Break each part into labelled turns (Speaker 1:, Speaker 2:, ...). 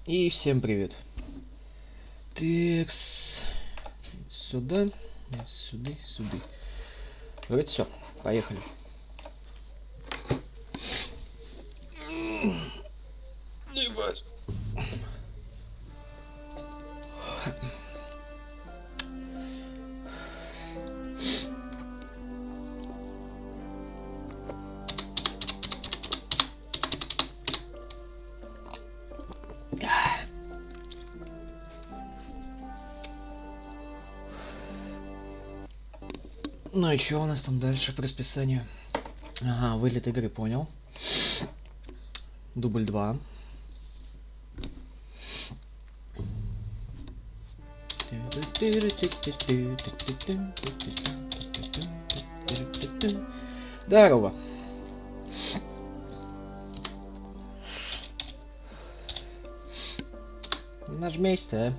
Speaker 1: И всем привет. Текс. Сюда. Сюда, сюда. Вот все. Поехали. Ебать. Ну и что у нас там дальше по расписанию? Ага, вылет игры, понял. Дубль 2. Здорово. Нажмейся.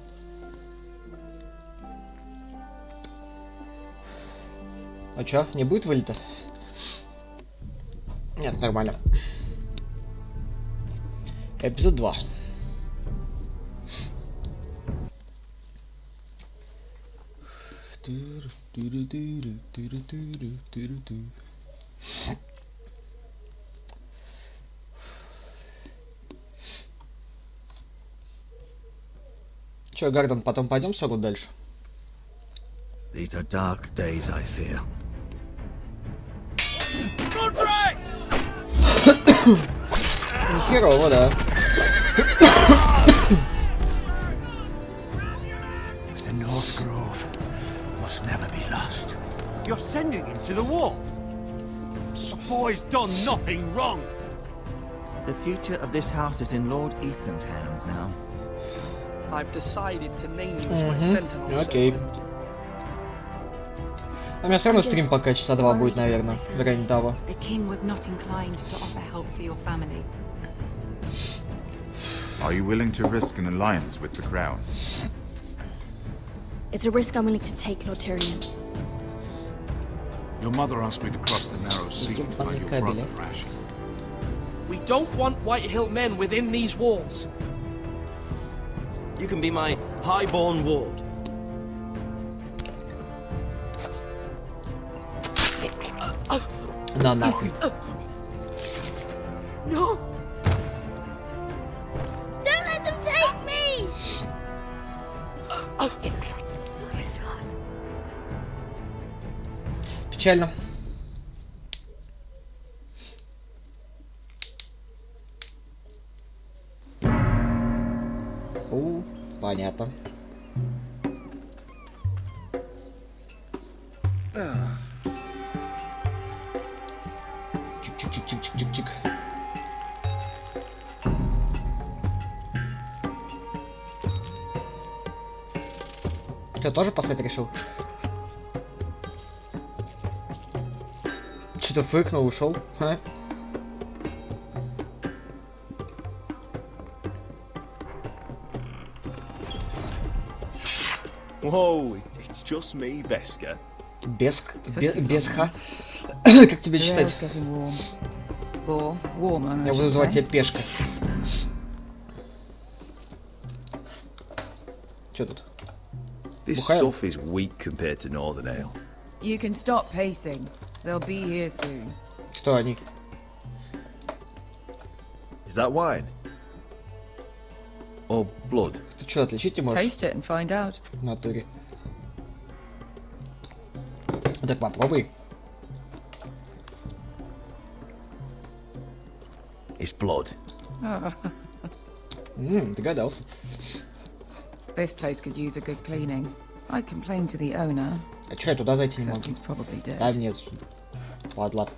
Speaker 1: А чё, не будет вылета? Нет, нормально. Эпизод 2. Чё, Гарден, потом пойдем сору дальше?
Speaker 2: These are dark days, I fear.
Speaker 1: Нихерово, да.
Speaker 2: The North Grove must never be lost. You're sending him to the war. The boy's done nothing wrong. The future of this house is in Lord Ethan's hands now.
Speaker 3: I've decided to name you as my sentinel.
Speaker 1: Окей. А у меня все равно стрим пока часа 2 будет, наверное, в районе того.
Speaker 4: The king was not inclined to offer help for your family.
Speaker 5: Are you willing to risk an alliance with the crown?
Speaker 6: It's a risk I'm willing to take, Lord Tyrion.
Speaker 7: Your mother asked me to cross the narrow sea to find your brother, Rash.
Speaker 3: We don't want Whitehill men within these walls.
Speaker 2: You can be my highborn ward.
Speaker 1: На нахуй.
Speaker 3: No!
Speaker 6: Don't let them take me!
Speaker 1: Печально. Понятно. Чик-чик-чик-чик-чик-чик. Что, тоже послать решил? Что-то фыркнул, ушел. А?
Speaker 2: Whoa, it's just me, Veska.
Speaker 1: Бесха. Как тебе
Speaker 4: The rail's
Speaker 1: читать?
Speaker 4: getting warm. Or warmer, I
Speaker 1: Я буду
Speaker 4: should
Speaker 1: звать
Speaker 4: say.
Speaker 1: тебя Пешка. Чё тут?
Speaker 2: This
Speaker 1: Бухаем?
Speaker 2: stuff is weak compared to Northern Ale.
Speaker 4: You can stop pacing. They'll be here soon.
Speaker 1: Кто они?
Speaker 2: Is that wine? Or blood?
Speaker 1: Ты чё, отличить не можешь?
Speaker 4: Taste it and find out.
Speaker 1: В натуре. Так попробуй.
Speaker 2: It's blood.
Speaker 1: Догадался.
Speaker 4: This place could use a good cleaning. I complained to the owner,
Speaker 1: А чё, я туда зайти не
Speaker 4: except
Speaker 1: могу?
Speaker 4: he's probably dead.
Speaker 1: Дай мне отсюда. Падла.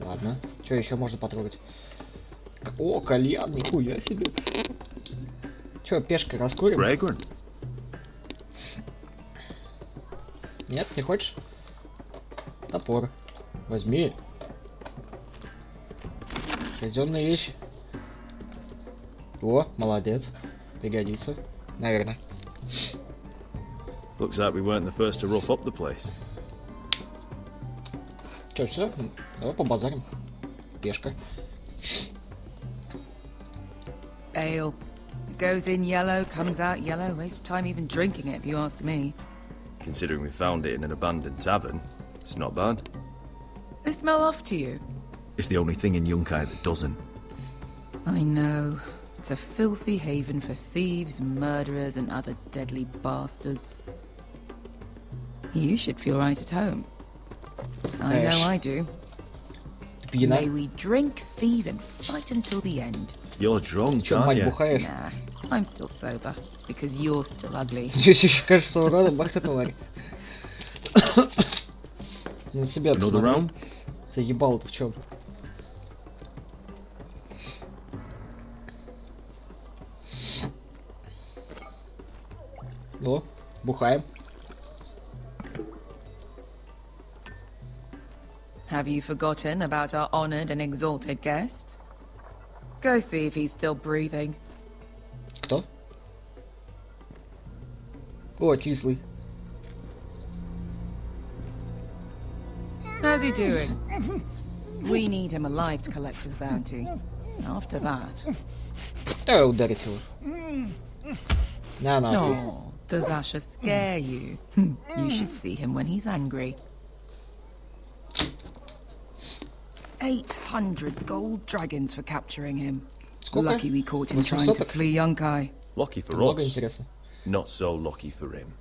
Speaker 1: Ладно. Чё еще можно потрогать? О, кальян, нихуя себе. Чё, Пешка, раскурим?
Speaker 2: Fragrant.
Speaker 1: Нет, не хочешь? Топор. Возьми. Казенные вещи. О, молодец. Пригодится. Наверное.
Speaker 2: Looks like we weren't the first to rough up the place.
Speaker 1: Чё, все? Давай побазарим. Пешка.
Speaker 4: Ale. What goes in yellow comes out yellow. Waste time even drinking it, if you ask me.
Speaker 8: Considering we found it in an abandoned tavern, it's not bad.
Speaker 4: They smell off to you.
Speaker 8: It's the only thing in Yunkai that doesn't.
Speaker 4: I know. It's a filthy haven for thieves, murderers, and other deadly bastards. You should feel right at home. I know I do. May we drink, thieve, and fight until the end.
Speaker 8: You're drunk,
Speaker 1: Чё,
Speaker 8: aren't
Speaker 1: мать,
Speaker 8: you?
Speaker 1: бухаешь?
Speaker 4: Nah, I'm still sober, because you're still ugly.
Speaker 1: Кажется, уродом, бах ты тварь. На себя
Speaker 8: Another round?
Speaker 1: Заебал ты в чем? Ну, бухаем.
Speaker 4: Have you forgotten about our honored and exalted guest? Go see if he's still breathing.
Speaker 1: Кто? О, кислый.
Speaker 4: How's he doing? We need him alive to collect his bounty. After that...
Speaker 1: Давай ударить его. На, нахуй.
Speaker 4: Oh, does Asher scare you? You should see him when he's angry. 800 gold dragons for capturing him.
Speaker 1: Сколько?
Speaker 4: Lucky we caught him trying to flee Yunkai.
Speaker 8: Lucky for
Speaker 1: Много
Speaker 8: us.
Speaker 1: интересно.
Speaker 8: Not so lucky for him.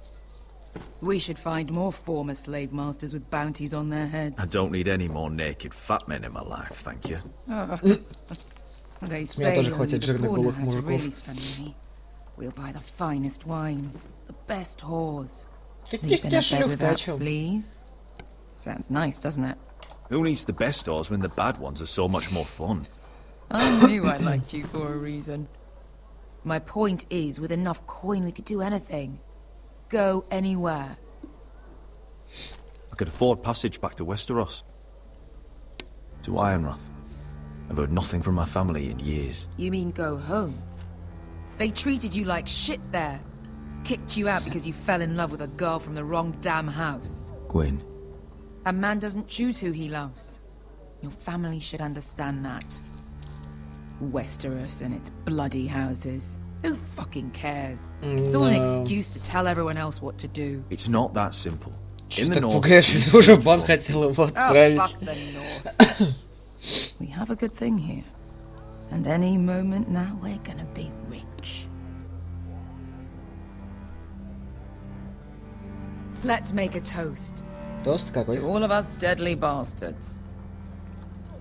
Speaker 4: We should find more former slave masters with bounties on their
Speaker 8: I
Speaker 4: heads.
Speaker 8: don't need any more naked fat men in my life, thank you.
Speaker 4: They
Speaker 1: меня
Speaker 4: say
Speaker 1: тоже
Speaker 4: only
Speaker 1: хватит
Speaker 4: the
Speaker 1: жирных
Speaker 4: poor know
Speaker 1: голых
Speaker 4: how to
Speaker 1: мужиков.
Speaker 4: really spend money. We'll buy the finest wines, the best whores,
Speaker 1: Ты
Speaker 4: sleep in a
Speaker 1: шлюх,
Speaker 4: bed
Speaker 1: ты о
Speaker 4: without
Speaker 1: чём?
Speaker 4: fleas. Sounds nice, doesn't it?
Speaker 8: Who needs the best stores when the bad ones are so much more fun?
Speaker 4: I knew I liked you for a reason. My point is, with enough coin, we could do anything. Go anywhere.
Speaker 8: I could afford passage back to Westeros. To Ironrath. I've heard nothing from my family in years.
Speaker 4: You mean go home? They treated you like shit there. Kicked you out because you fell in love with a girl from the wrong damn house.
Speaker 8: Gwyn,
Speaker 4: A man doesn't choose who he loves. Your family should understand that. Westeros and its bloody houses. Who fucking cares? It's all an
Speaker 1: No.
Speaker 4: excuse to tell everyone else what to do.
Speaker 8: it's not that simple. In
Speaker 1: Ты
Speaker 8: the
Speaker 1: так
Speaker 8: north,
Speaker 1: пугаешь,
Speaker 8: it's
Speaker 1: что уже бан
Speaker 8: beautiful.
Speaker 1: хотел его
Speaker 4: Oh,
Speaker 1: отправить.
Speaker 4: fuck the North. We have a good thing here. And any moment now, we're gonna be rich. Let's make a toast
Speaker 1: Тост какой?
Speaker 4: to all of us deadly bastards.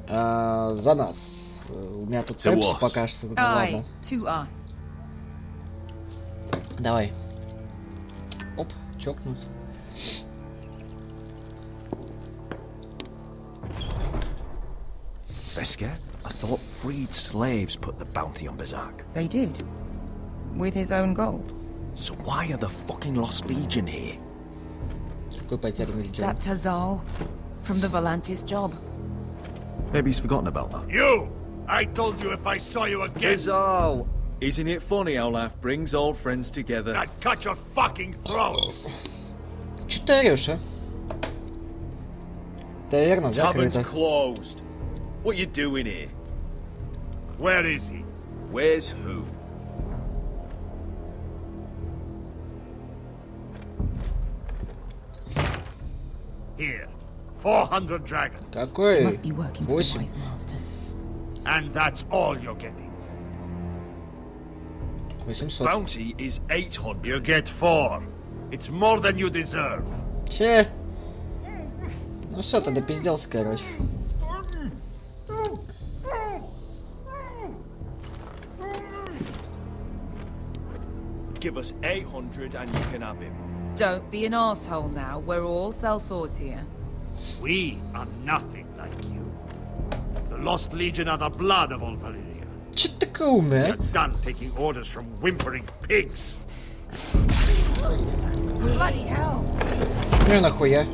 Speaker 1: За нас. У меня тут
Speaker 8: To
Speaker 1: пепси
Speaker 8: us.
Speaker 1: пока что. Ну
Speaker 4: Aye,
Speaker 1: ладно.
Speaker 4: to us.
Speaker 1: Давай. Оп, чокнуть.
Speaker 8: Besker, I thought freed slaves put the bounty on Berserk.
Speaker 4: They did. With his own gold.
Speaker 8: So why are the fucking Lost Legion here?
Speaker 1: Какой потерянный
Speaker 4: Is
Speaker 1: регион?
Speaker 4: that Tazal? From the Volantis job?
Speaker 8: Maybe he's forgotten about that.
Speaker 7: You! I told you if I saw you again,
Speaker 8: Tizal! Isn't it funny how life brings old friends together?
Speaker 7: I'd cut your fucking throats!
Speaker 1: Че ты орешь, а? Таверна
Speaker 8: Tavern's
Speaker 1: закрыта.
Speaker 8: closed. What you doing here?
Speaker 7: Where is he?
Speaker 8: Where's who?
Speaker 7: Here. 400 dragons.
Speaker 1: Какой?
Speaker 4: Must be working for the
Speaker 1: 8.
Speaker 4: wise masters.
Speaker 7: And that's all you're getting.
Speaker 1: 800.
Speaker 8: Bounty is 800.
Speaker 7: You get 4. It's more than you deserve.
Speaker 1: Че? Ну все, тогда пизделся, короче.
Speaker 8: Give us 800 and you can have him.
Speaker 4: Don't be an asshole now. We're all sellswords here.
Speaker 7: We are nothing like you. The Lost Legion are the blood of all Valyria.
Speaker 1: Че ты такой умный,
Speaker 7: You're done taking orders from whimpering pigs.
Speaker 4: Bloody hell!
Speaker 1: а? Ну и нахуя?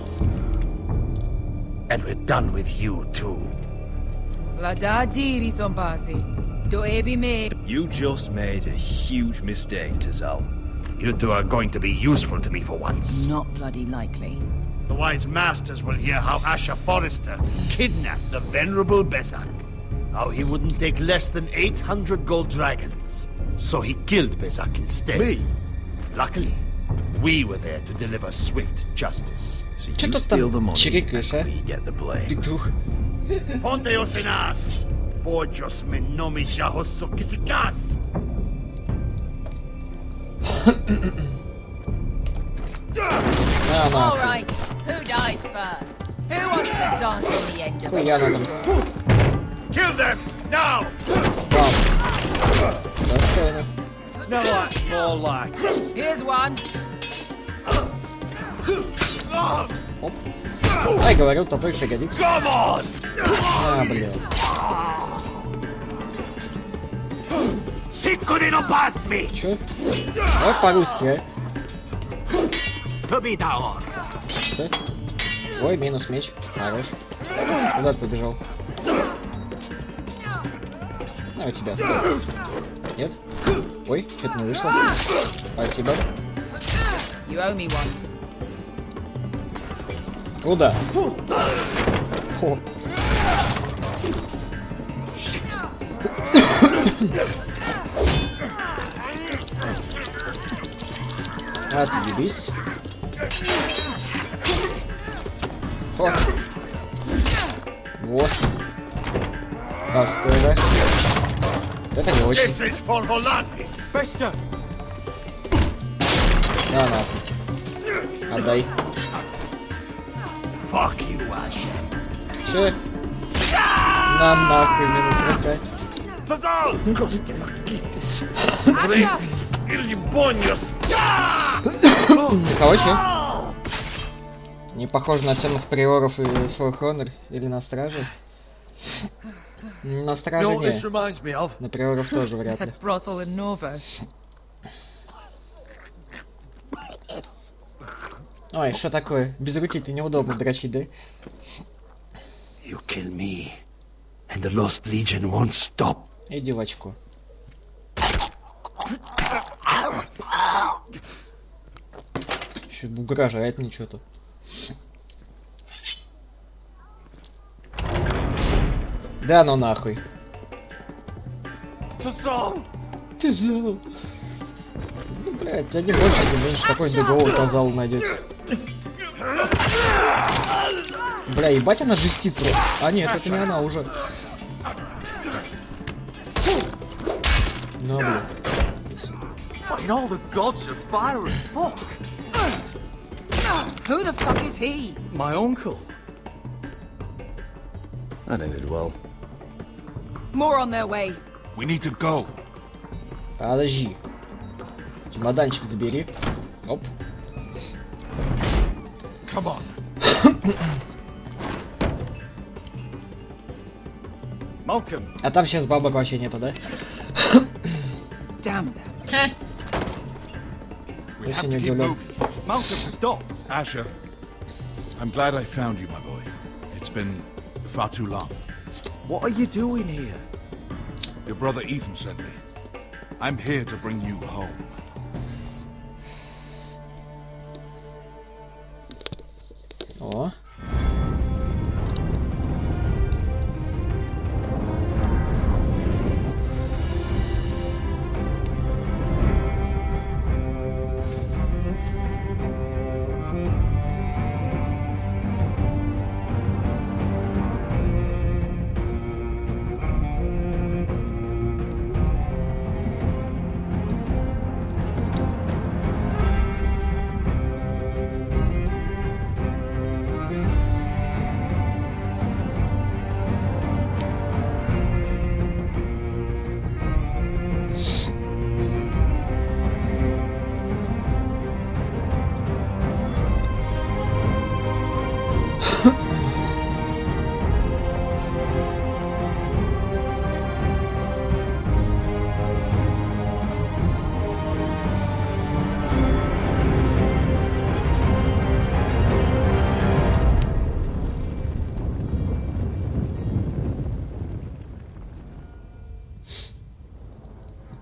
Speaker 7: And we're done with you too.
Speaker 4: Vlada diri sombasi. Do ebi me.
Speaker 8: You just made a huge mistake, Tazal.
Speaker 7: You two are going to be useful to me for once.
Speaker 4: Not bloody likely.
Speaker 7: The wise masters will hear how Asher Forrester kidnapped the venerable Besak. How he wouldn't take less than 800 gold dragons. So he killed Bezak instead.
Speaker 8: Me?
Speaker 7: Luckily, we were there to deliver swift justice.
Speaker 8: So
Speaker 1: Чё
Speaker 8: you
Speaker 1: тут
Speaker 8: steal
Speaker 1: там
Speaker 8: the money,
Speaker 1: чирикаешь, а?
Speaker 8: we get the blame.
Speaker 1: Петух.
Speaker 7: Ponteos en as! Pollos me nomijajos sokisikas!
Speaker 1: На, на.
Speaker 4: All right, who dies first? Who wants to dance on the end of
Speaker 1: Хуя
Speaker 4: the
Speaker 1: на там.
Speaker 7: Kill them! Now!
Speaker 1: Вау. Достойно.
Speaker 7: No, that's more like it.
Speaker 4: Here's one.
Speaker 1: Оп. Ай, говорю, топор пригодится.
Speaker 7: Come on!
Speaker 1: А, блин.
Speaker 7: Sikkurino pass me!
Speaker 1: Чё? Давай по-русски, а?
Speaker 7: Tobidaor!
Speaker 1: Что? Ой, минус меч. Хорош. Куда ты побежал? На, у тебя. Нет? Ой, что-то не вышло. Спасибо.
Speaker 4: You owe me one.
Speaker 1: Куда? О. Отъебись. О. Вот. Достойно. Это не очень.
Speaker 7: This is for Volantis! Fester!
Speaker 1: На. Отдай.
Speaker 7: Fuck you, Ash.
Speaker 1: Че? На нахуй минус рука.
Speaker 7: Fazal! Illimbonius!
Speaker 1: Короче. Не похоже на темных приоров и свой хонор или на страже. На страже
Speaker 8: You know what this
Speaker 1: не.
Speaker 8: reminds me of?
Speaker 1: На приоров тоже вряд ли.
Speaker 4: That brothel in Norvos.
Speaker 1: Ой, что такое? Без руки ты неудобно дрочить, да?
Speaker 7: You kill me, and the Lost Legion won't stop.
Speaker 1: Иди в очко. Еще угрожает мне что-то. Да ну нахуй. Ты зал. Ну, блядь, один больше, один меньше. Какой договор по залу найдете? Бля, ебать она жестит просто. А нет, это не она уже. Ну, блин.
Speaker 8: Fucking all the gods are fire and fuck.
Speaker 4: Who the fuck is he?
Speaker 8: My uncle. That ended well.
Speaker 4: More on their way.
Speaker 7: We need to go.
Speaker 1: Подожди. Чемоданчик забери. Оп.
Speaker 7: Come on.
Speaker 8: Malcolm.
Speaker 1: А там сейчас бабок вообще нету, да?
Speaker 4: Damn.
Speaker 1: Я сегодня удивлен.
Speaker 8: Malcolm, stop.
Speaker 9: Asher, I'm glad I found you, my boy. It's been far too long.
Speaker 8: What are you doing here?
Speaker 9: Your brother Ethan sent me. I'm here to bring you home.
Speaker 1: О.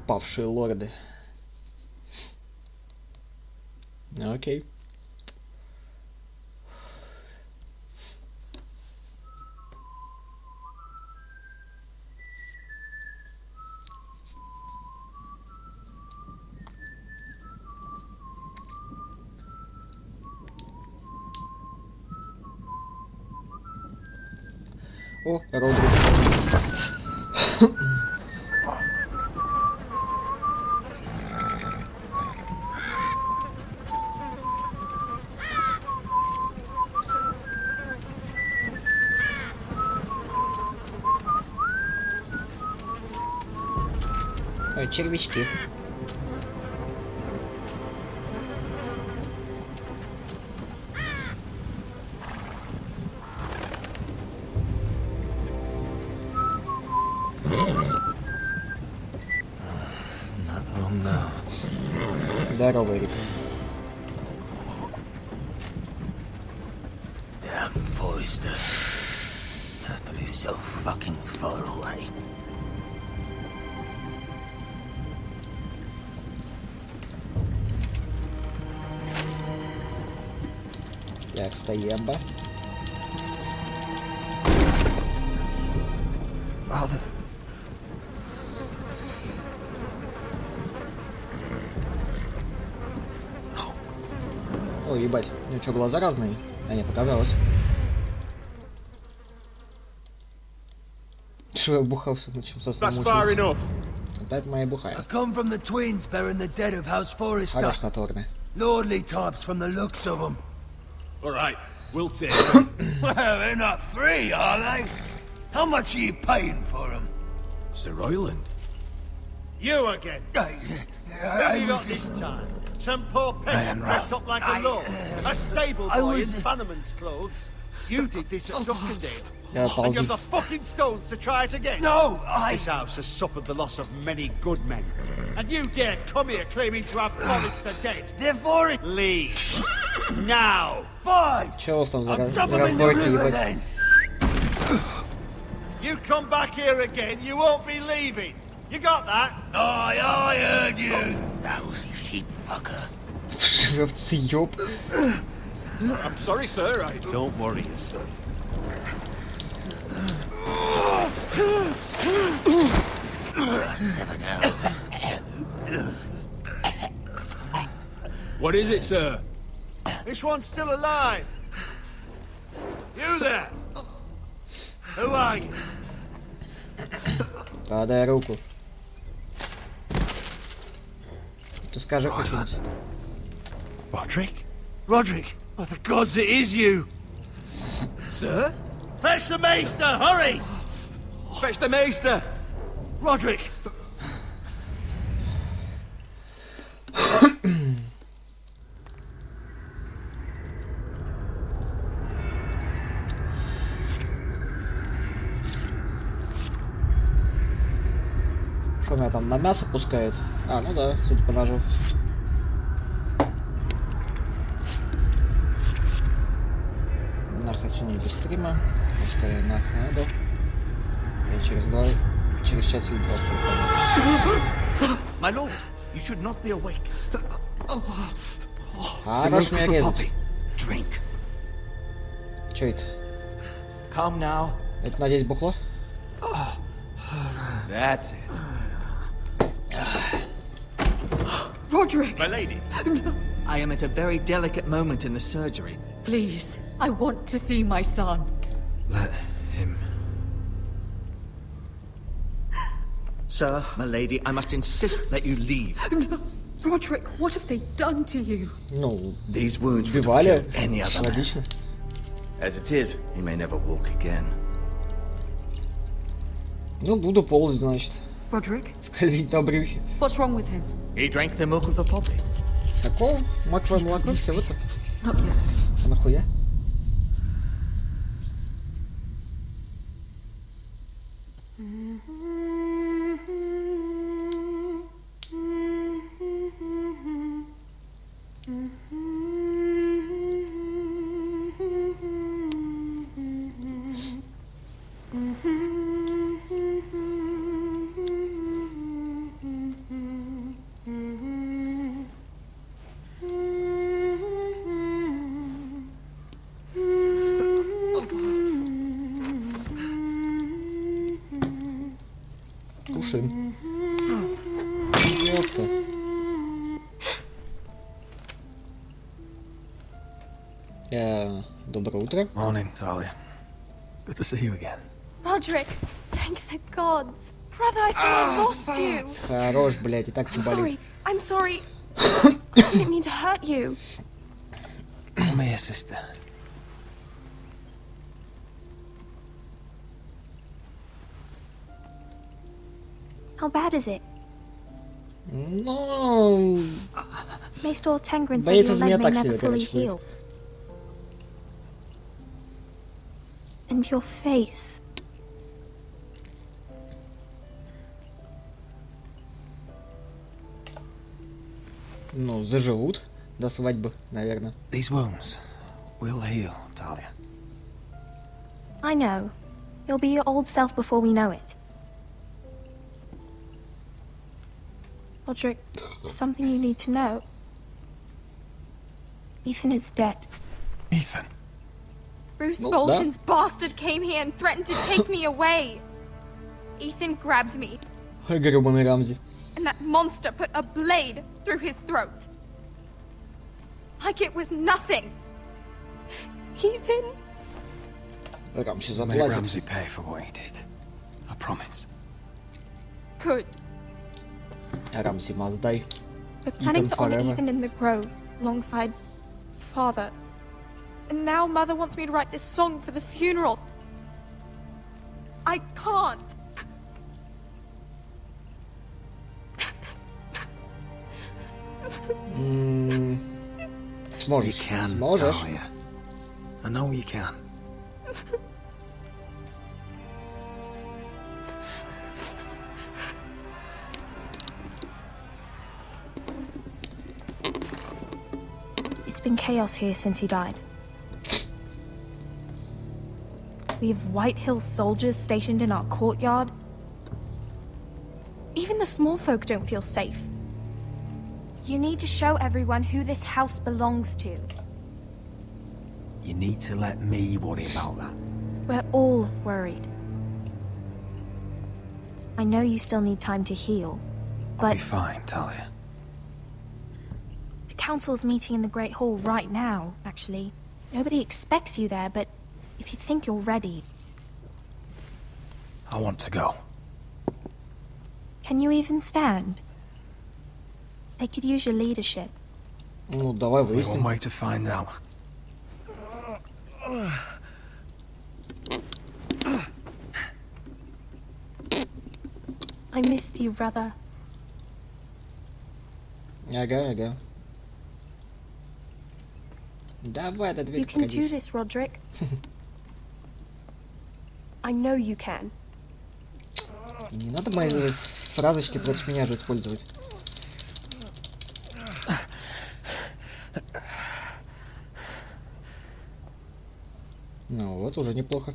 Speaker 1: Павшие лорды. Окей. О, Родрик. Ой, червячки.
Speaker 8: Not long now.
Speaker 1: Здорово, Эрик.
Speaker 2: Damn foresters. Have to be so fucking far away.
Speaker 1: Так, стоямба.
Speaker 2: Father.
Speaker 1: Ой, ебать. Ну что, глаза разные? А не, показалось. Что я бухался, ну чем собственно мучился. Опять моя бухая.
Speaker 2: I come from the twins bearing the dead of House Forrester.
Speaker 1: Хорош наторный.
Speaker 2: Lordly types from the looks of them.
Speaker 7: All right, we'll take them.
Speaker 2: Well, they're not free, are they? How much are you paying for them?
Speaker 8: Sir Royland.
Speaker 7: You again. Who have you got this time? Some poor peasant dressed up like a lord. A stable boy in Bannerman's clothes. You did this at Duskendale.
Speaker 1: Я
Speaker 7: And you have
Speaker 1: ползи.
Speaker 7: the fucking stones to try it again?
Speaker 2: No,
Speaker 7: This house has suffered the loss of many good men. And you dare come here claiming to have Forrester dead?
Speaker 2: They're for it.
Speaker 7: Leave. Now.
Speaker 2: Fine.
Speaker 1: Че у вас там за
Speaker 2: I'll dump them in the
Speaker 1: разборки,
Speaker 2: river
Speaker 1: ебать?
Speaker 2: then.
Speaker 7: You come back here again, you won't be leaving. You got that?
Speaker 2: I heard you. Lousy sheep fucker.
Speaker 1: Живцы, ёб.
Speaker 3: I'm sorry, sir.
Speaker 2: Don't worry yourself.
Speaker 3: What is it, sir?
Speaker 7: This one's still alive. You there? Who are you?
Speaker 1: Подай руку. Ты скажи хоть что-нибудь.
Speaker 7: Roderick? Roderick? Oh, the gods, it is you!
Speaker 3: Sir?
Speaker 7: Fetch the maester, hurry!
Speaker 3: Fetch the maester!
Speaker 7: Roderick!
Speaker 1: Что меня там на мясо пускает? А, ну да, судя по ножу. Нахуй сегодня без стрима. Поставим нахуй надо. Я через час видео оставлю.
Speaker 2: My lord, you should not be awake.
Speaker 1: Хорош меня резать.
Speaker 2: Drink.
Speaker 1: Чё это?
Speaker 2: Come now.
Speaker 1: Это, надеюсь, бухло?
Speaker 2: That's it.
Speaker 6: Roderick!
Speaker 2: My lady. I am at a very delicate moment in the surgery.
Speaker 6: Please, I want to see my son.
Speaker 8: Let him.
Speaker 2: Sir, my lady, I must insist that you leave.
Speaker 6: No. Roderick, what have they done to you?
Speaker 1: Ну,
Speaker 8: These wounds would have
Speaker 1: убивали.
Speaker 8: killed any other man.
Speaker 1: Логично.
Speaker 8: As it is, he may never walk again.
Speaker 1: Ну, буду ползать, значит.
Speaker 6: Roderick,
Speaker 1: Скользить на брюхе.
Speaker 6: what's wrong with him?
Speaker 2: He drank the milk of the poppy.
Speaker 1: Какого? Маковое молоко, все это?
Speaker 6: Not yet.
Speaker 1: А нахуя? Кушаем. Ёпта. Доброе утро.
Speaker 8: Morning, Talia. Good to see you again.
Speaker 10: Roderick, thank the gods. Brother, I thought I lost you.
Speaker 1: Хорош, блядь, и так все болит.
Speaker 10: I'm sorry. I didn't mean to hurt you.
Speaker 8: Come here, sister.
Speaker 10: How bad is it?
Speaker 1: Ну...
Speaker 10: Maester Tengrin said
Speaker 1: Боится
Speaker 10: your
Speaker 1: змея
Speaker 10: leg may
Speaker 1: так
Speaker 10: never
Speaker 1: себе,
Speaker 10: fully
Speaker 1: короче, будет.
Speaker 10: heal. And your face.
Speaker 1: Ну, заживут до свадьбы, наверное.
Speaker 8: These wounds will heal, Talia.
Speaker 10: I know. You'll be your old self before we know it. Roderick, there's something you need to know. Ethan is dead.
Speaker 8: Ethan.
Speaker 10: Bruce
Speaker 1: Ну,
Speaker 10: Bolton's bastard came here and threatened to take me away. Ethan grabbed me,
Speaker 1: Гребаный Рамзи.
Speaker 10: and that monster put a blade through his throat. Like it was nothing. Ethan.
Speaker 1: Рамси
Speaker 8: I'll make
Speaker 1: заплатит.
Speaker 8: Ramsey pay for what he did. I promise.
Speaker 10: Good.
Speaker 1: Рамси, маздай.
Speaker 10: We're planning
Speaker 1: Ethan
Speaker 10: to honor
Speaker 1: forever.
Speaker 10: Ethan in the grove alongside Father. And now Mother wants me to write this song for the funeral. I can't.
Speaker 1: Сможешь.
Speaker 8: You can,
Speaker 1: Сможешь.
Speaker 8: Talia. I know you can.
Speaker 10: It's been chaos here since he died. We have White Hill soldiers stationed in our courtyard. Even the small folk don't feel safe. You need to show everyone who this house belongs to.
Speaker 8: You need to let me worry about that.
Speaker 10: We're all worried. I know you still need time to heal,
Speaker 8: I'll
Speaker 10: but
Speaker 8: be fine, Talia.
Speaker 10: the council's meeting in the Great Hall right now, actually. Nobody expects you there, but if you think you're ready,
Speaker 8: I want to go.
Speaker 10: can you even stand? They could use your leadership.
Speaker 1: Ну, давай
Speaker 8: Only one
Speaker 1: выясним.
Speaker 8: way to find out.
Speaker 10: I missed you, brother.
Speaker 1: Ага. Давай этот
Speaker 10: You
Speaker 1: дверь
Speaker 10: can do
Speaker 1: пройдись.
Speaker 10: this, Roderick. I know you can.
Speaker 1: И не надо мои фразочки против меня же использовать. Ну вот, уже неплохо.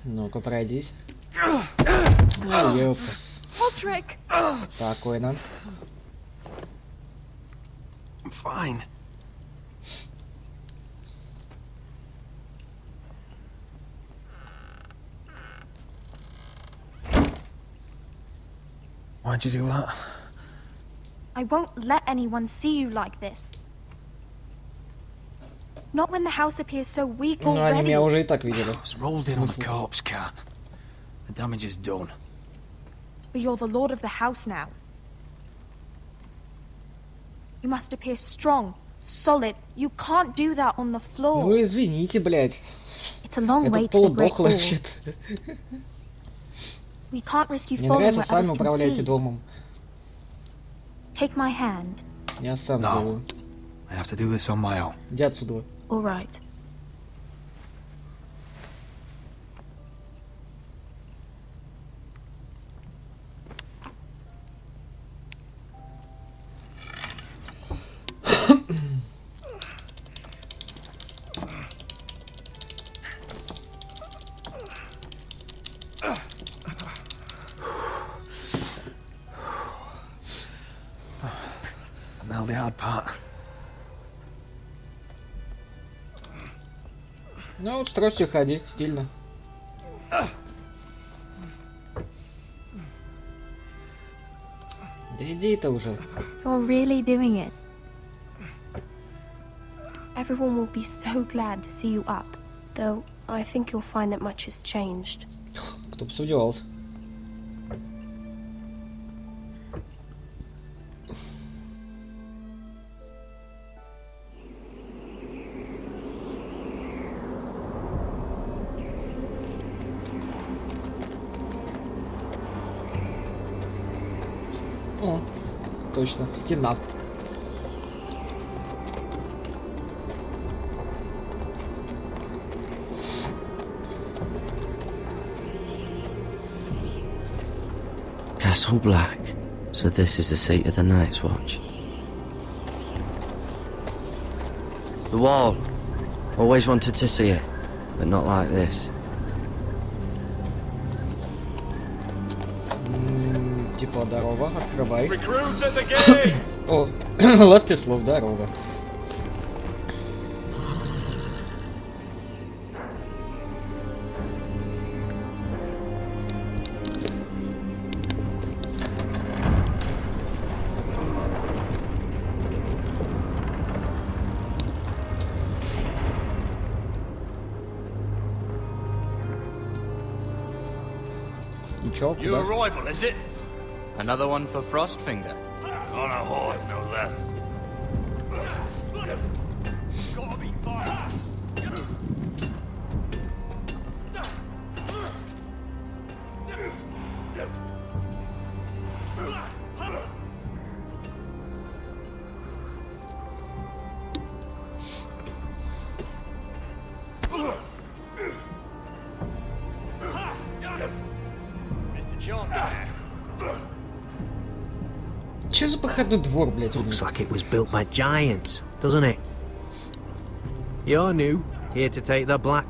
Speaker 1: Ну-ка, пройдись. А, ёпта.
Speaker 10: Roderick!
Speaker 1: Спокойно.
Speaker 8: I'm fine. Why'd you do that?
Speaker 10: I won't let anyone see you like this. Not when the house appears so weak
Speaker 1: Ну, они
Speaker 10: already.
Speaker 1: меня уже и так видели.
Speaker 8: I was rolled in on the corpse cart. The damage is done.
Speaker 10: But you're the lord of the house now. You must appear strong, solid. You can't do that on the floor.
Speaker 1: Ну извините, блядь.
Speaker 10: It's a long way
Speaker 1: Это
Speaker 10: to the Great
Speaker 1: полудохлый
Speaker 10: Hall.
Speaker 1: вообще-то.
Speaker 10: We can't risk you
Speaker 1: Мне
Speaker 10: falling
Speaker 1: нравится,
Speaker 10: where
Speaker 1: сами
Speaker 10: others can
Speaker 1: управляйте
Speaker 10: see.
Speaker 1: домом.
Speaker 10: Take my hand.
Speaker 1: Я сам
Speaker 8: No.
Speaker 1: сделаю.
Speaker 8: I have to do this on my own.
Speaker 1: Иди отсюда.
Speaker 10: All right.
Speaker 8: Now the hard part.
Speaker 1: Ну вот, с тростью ходи, стильно. Да иди-то уже.
Speaker 10: You're really doing it. Everyone will be so glad to see you up. Though,
Speaker 11: I think you'll find that much has changed.
Speaker 1: Кто бы сомневался. О, точно, стена.
Speaker 12: Castle Black. So this is the seat of the Night's Watch. The wall. Always wanted to see it, but not like this.
Speaker 1: Типа, здорово, открывай.
Speaker 3: Recruits at the gate!
Speaker 1: О, Латыслав, здорово. Ничего,
Speaker 13: New
Speaker 1: куда?
Speaker 13: arrival, is it?
Speaker 14: Another one for Frostfinger.
Speaker 13: On a horse, no less. Gotta be fast. Mr. John's there.
Speaker 1: Че за походный двор, блядь?
Speaker 15: Looks like it was built by giants, doesn't it? You're new, here to take the black.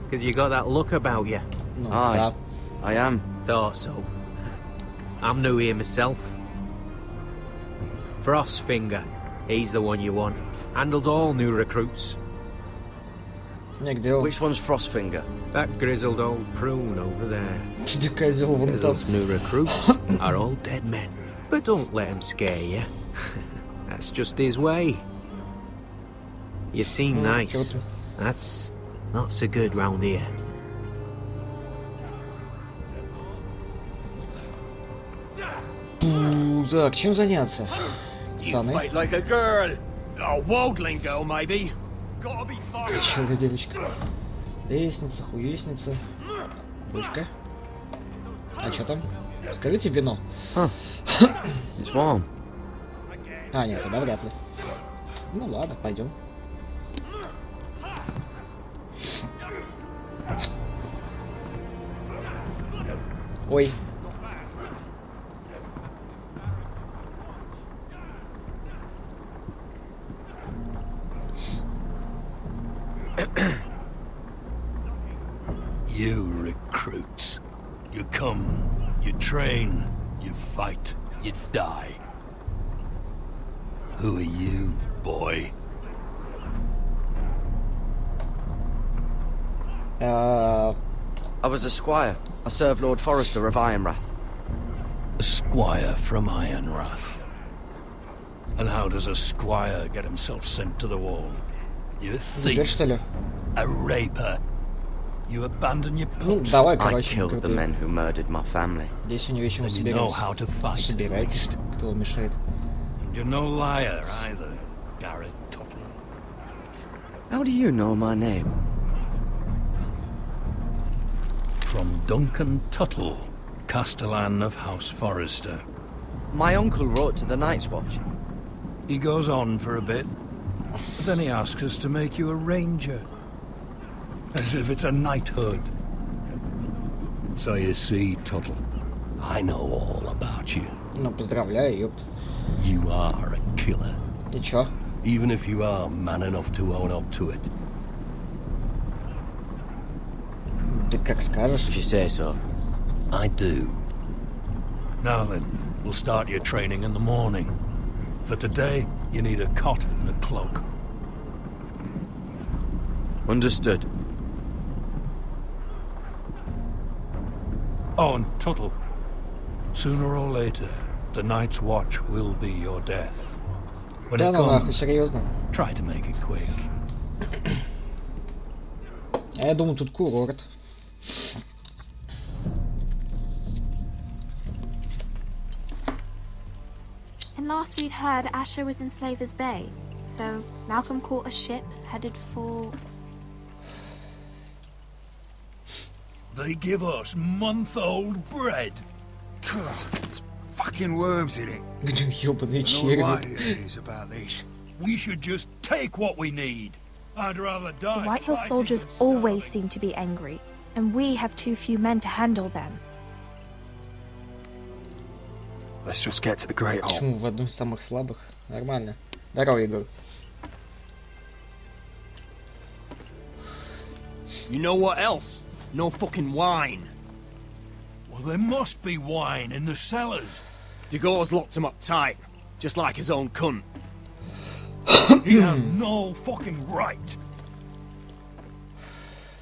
Speaker 15: Because you got that look about you.
Speaker 1: Ну,
Speaker 12: Aye,
Speaker 1: да.
Speaker 12: I am.
Speaker 15: Thought so. I'm new here myself. Frostfinger, he's the one you want. Handles all new recruits.
Speaker 1: Не, где он?
Speaker 12: Which one's Frostfinger?
Speaker 15: That grizzled old prune over there.
Speaker 1: Ты козел, вон там.
Speaker 15: Those new recruits are all dead men. But don't let him scare you. That's just his way. You seem nice. That's not so good round here.
Speaker 1: Так, чем заняться?
Speaker 13: You
Speaker 1: Пацаны.
Speaker 13: fight like a girl. A worldling girl, maybe. Gotta be fast.
Speaker 1: Чё за девочка? Лестница, хуесница. Вышка. А чё там? Скажите вино.
Speaker 12: It's warm.
Speaker 1: А, нет, тогда вряд ли. Ну ладно, пойдем. Ой.
Speaker 16: You recruits. You come, you train, you fight, you die. Who are you, boy?
Speaker 12: I was a squire. I served Lord Forrester of Ironrath.
Speaker 16: A squire from Ironrath. And how does a squire get himself sent to the wall? You a thief, a raper. You abandon your post.
Speaker 1: Давай,
Speaker 12: I
Speaker 1: короче,
Speaker 12: killed the men who murdered my family.
Speaker 1: Здесь у него еще
Speaker 16: And you know how to fight, at
Speaker 1: собирайтесь.
Speaker 16: least.
Speaker 1: Кто вам мешает?
Speaker 16: And you're no liar either, Garrett Tuttle.
Speaker 12: How do you know my name?
Speaker 16: From Duncan Tuttle, Castellan of House Forrester.
Speaker 12: My uncle wrote to the Night's Watch.
Speaker 16: He goes on for a bit, but then he asks us to make you a ranger. As if it's a knighthood. So you see, Tuttle, I know all about you.
Speaker 1: Ну, поздравляю, ёпт.
Speaker 16: You are a killer.
Speaker 1: И чё?
Speaker 16: Even if you are man enough to own up to it.
Speaker 1: Ты как скажешь.
Speaker 12: If you say so.
Speaker 16: I do. Now then, we'll start your training in the morning. For today, you need a cot and a cloak.
Speaker 12: Understood.
Speaker 16: Oh, and Tuttle, sooner or later, the Night's Watch will be your death. When
Speaker 1: Да
Speaker 16: it
Speaker 1: ну нахуй,
Speaker 16: comes,
Speaker 1: серьезно.
Speaker 16: try to make it quick.
Speaker 1: А я думаю, тут курорт.
Speaker 10: And last we'd heard, Asher was in Slaver's Bay. So Malcolm caught a ship headed for...
Speaker 16: They give us month-old bread.
Speaker 17: There's fucking worms in it.
Speaker 1: Ёбаные
Speaker 16: I know why
Speaker 1: черви.
Speaker 16: it is about this. We should just take what we need. I'd rather die.
Speaker 10: The Whitehill soldiers always seem to be angry, and we have too few men to handle them.
Speaker 17: Let's just get to the Great Hall.
Speaker 1: Почему в одну из самых слабых? Нормально. Здорово, Егор.
Speaker 13: You know what else? No fucking wine.
Speaker 16: Well, there must be wine in the cellars.
Speaker 13: Degau's locked him up tight, just like his own cunt.
Speaker 16: He has no fucking right.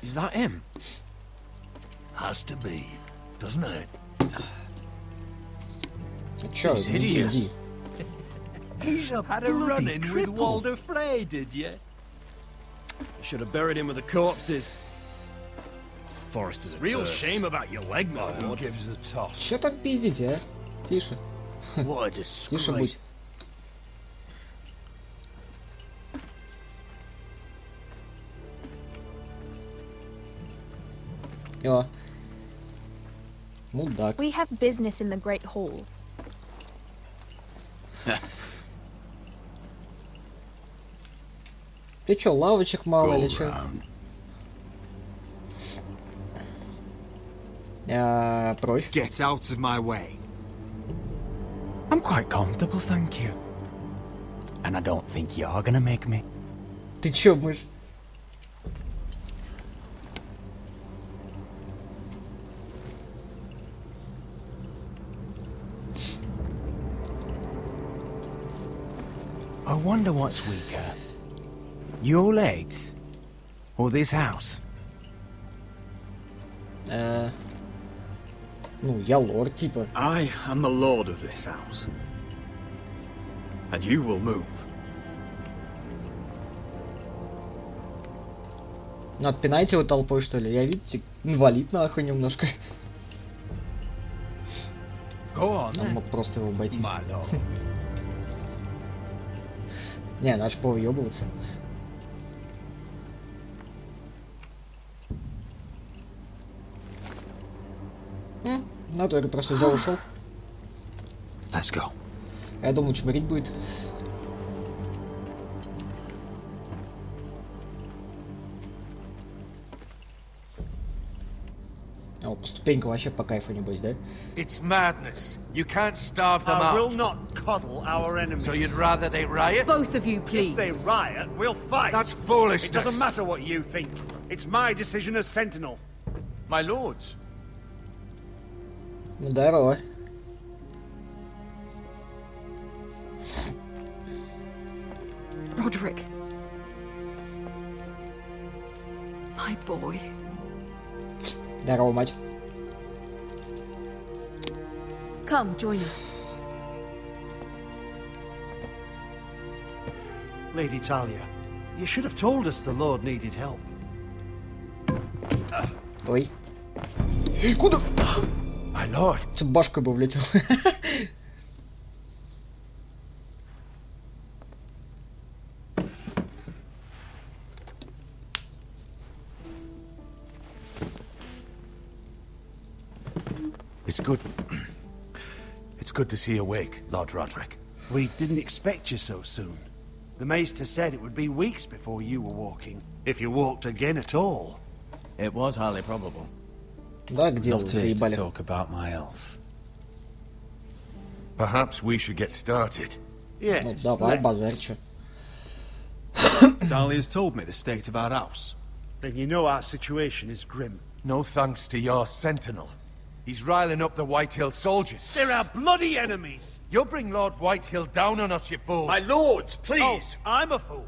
Speaker 13: Is that him?
Speaker 16: Has to be, doesn't it?
Speaker 1: Чё,
Speaker 13: He's
Speaker 1: иди,
Speaker 13: hideous.
Speaker 1: иди.
Speaker 16: He's a
Speaker 13: Had a run-in with
Speaker 16: cripple.
Speaker 13: Walder Frey, did you? Should have buried him with the corpses. Forrester's a
Speaker 16: Real
Speaker 13: first.
Speaker 16: shame about your leg, my lord. Who gives a toss?
Speaker 1: Чё там пиздите, а? Тише.
Speaker 13: What a
Speaker 1: Тише
Speaker 13: disgrace.
Speaker 1: будь. О. Мудак.
Speaker 10: We have business in the Great Hall.
Speaker 1: Ты чё, лавочек мало или чё? Прочь.
Speaker 17: Get out of my way. I'm quite comfortable, thank you. And I don't think you're gonna make me.
Speaker 1: Ты чё, мышь?
Speaker 17: I wonder what's weaker. Your legs? Or this house?
Speaker 1: Ну, я лорд, типа.
Speaker 8: I am the lord of this house. And you will move.
Speaker 1: Ну, отпинайте его толпой, что ли? Я, видите, инвалид нахуй немножко.
Speaker 17: Go on,
Speaker 1: Он мог просто его обойти.
Speaker 17: my lord.
Speaker 1: Не, надо же повъебываться. Натуре просто взял ушел.
Speaker 17: Let's go.
Speaker 1: Я думал, чморить будет. О, по ступенькам вообще по кайфу, небось, да?
Speaker 7: It's madness. You can't starve them
Speaker 2: I
Speaker 7: out.
Speaker 2: will not coddle our enemies.
Speaker 7: So you'd rather they riot?
Speaker 6: Both of you, please.
Speaker 2: If they riot, we'll fight.
Speaker 7: That's foolishness.
Speaker 2: It doesn't matter what you think. It's my decision as Sentinel.
Speaker 7: My lords.
Speaker 1: Ну, здорово.
Speaker 6: Roderick. My boy.
Speaker 1: Здорово, мать.
Speaker 6: Come, join us.
Speaker 2: Lady Talia, you should have told us the Lord needed help.
Speaker 1: Ой. Куда?
Speaker 17: My lord.
Speaker 1: Це башкой бы влетел.
Speaker 17: It's good. It's good to see you awake, Lord Roderick.
Speaker 2: We didn't expect you so soon. The Maester said it would be weeks before you were walking, if you walked again at all.
Speaker 17: It was highly probable.
Speaker 1: Да, где вы
Speaker 17: Not here to
Speaker 1: заебали?
Speaker 17: talk about my elf. Perhaps we should get started.
Speaker 2: Yes.
Speaker 1: Ну, давай,
Speaker 2: let's.
Speaker 1: базар, чё.
Speaker 17: Dahlia's told me the state of our house.
Speaker 2: Then you know our situation is grim.
Speaker 17: No thanks to your sentinel. He's riling up the Whitehill soldiers.
Speaker 2: They're our bloody enemies!
Speaker 17: You'll bring Lord Whitehill down on us, you fool.
Speaker 7: My lords, please.
Speaker 2: Oh, I'm a fool.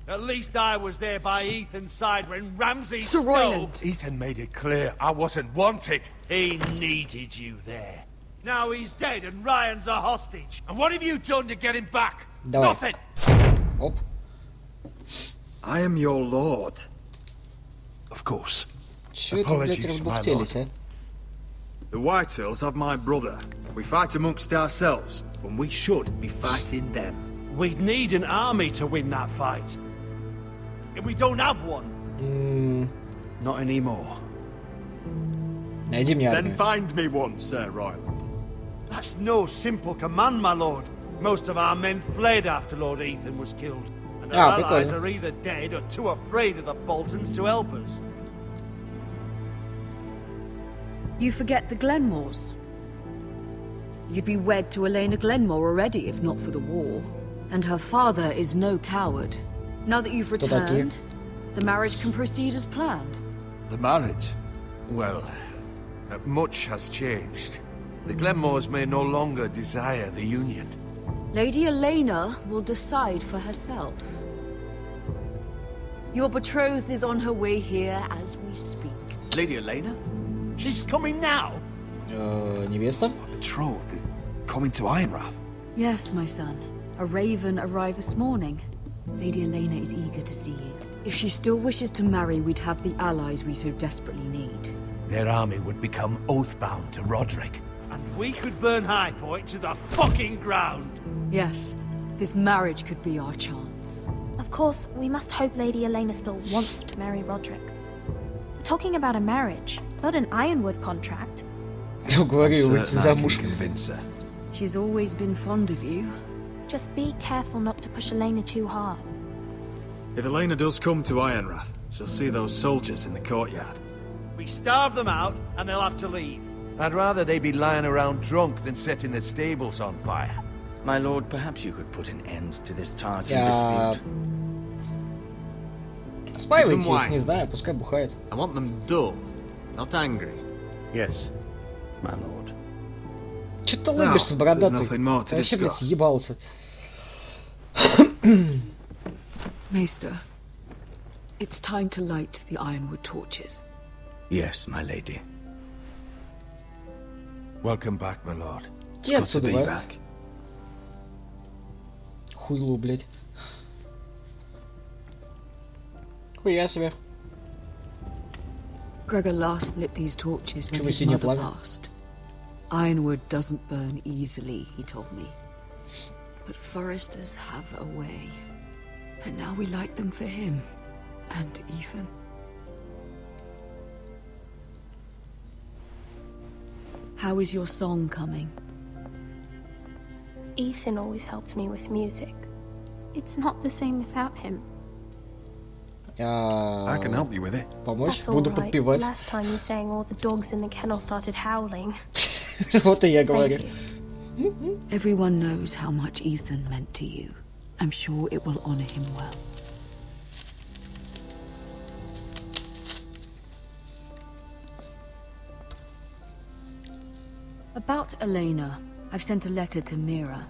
Speaker 2: At least I was there by Ethan's side when Ramsay
Speaker 6: Sir
Speaker 2: Snow...
Speaker 6: Royland.
Speaker 17: Ethan made it clear I wasn't wanted.
Speaker 2: He needed you there. Now he's dead and Ryan's a hostage.
Speaker 17: And what have you done to get him back?
Speaker 1: Давай.
Speaker 17: Nothing.
Speaker 1: Оп.
Speaker 8: I am your lord.
Speaker 16: Of course.
Speaker 1: Чё это, блядь, разбухтелись, а?
Speaker 8: The Whitehills have my brother. We fight amongst ourselves when we should be fighting them.
Speaker 7: We'd need an army to win that fight. And we don't have one.
Speaker 8: Not anymore.
Speaker 1: Найди мне
Speaker 8: Then
Speaker 1: армию.
Speaker 8: find me one, Sir Royland.
Speaker 7: That's no simple command, my lord. Most of our men fled after Lord Ethan was killed. And our allies are either dead or too afraid of the Boltons to help us.
Speaker 6: You forget the Glenmores. You'd be wed to Elena Glenmore already if not for the war. And her father is no coward. Now that you've returned, the marriage can proceed as planned.
Speaker 8: The marriage? Well, much has changed. The Glenmores may no longer desire the union.
Speaker 6: Lady Elena will decide for herself. Your betrothed is on her way here as we speak.
Speaker 8: Lady Elena?
Speaker 7: She's coming now?
Speaker 1: Невеста?
Speaker 8: Betrothed is coming to Ironrath.
Speaker 6: Yes, my son. A raven arrived this morning. Lady Elena is eager to see you. If she still wishes to marry, we'd have the allies we so desperately need.
Speaker 2: Their army would become oath-bound to Roderick.
Speaker 7: And we could burn High Point to the fucking ground.
Speaker 6: Yes, this marriage could be our chance.
Speaker 11: Of course, we must hope Lady Elena still wants to marry Roderick. We're talking about a marriage, not an Ironwood contract.
Speaker 8: Convince her.
Speaker 6: She's always been fond of you.
Speaker 11: Just be careful not to push Elena too hard.
Speaker 8: If Elena does come to Ironrath, she'll see those soldiers in the courtyard.
Speaker 7: We starve them out, and they'll have to leave.
Speaker 2: I'd rather they be lying around drunk than setting the stables on fire.
Speaker 18: My lord, perhaps you could put an end to this tiresome dispute.
Speaker 1: Спаивайте их, не знаю, пускай бухает.
Speaker 8: I want them dull, not angry.
Speaker 18: Yes, my lord.
Speaker 1: Чё ты лыбишься, бородатый? Ты вообще, блядь, съебался.
Speaker 6: Maester, it's time to light the Ironwood torches.
Speaker 18: Yes, my lady.
Speaker 2: Welcome back, my lord.
Speaker 1: Иди отсюда, давай. Хуйло, блядь. Хуя себе.
Speaker 6: Gregor last lit these torches when his mother passed. Ironwood doesn't burn easily, he told me. But foresters have a way. And now we light them for him. And Ethan. How is your song coming?
Speaker 11: Ethan always helped me with music. It's not the same without him.
Speaker 8: I can help you with it.
Speaker 1: Помочь?
Speaker 11: That's
Speaker 1: Буду
Speaker 11: all right.
Speaker 1: подпевать.
Speaker 11: Last time you sang all the dogs in the kennel started howling.
Speaker 1: Вот и я говорю.
Speaker 6: Everyone knows how much Ethan meant to you. I'm sure it will honor him well. About Elena, I've sent a letter to Mira.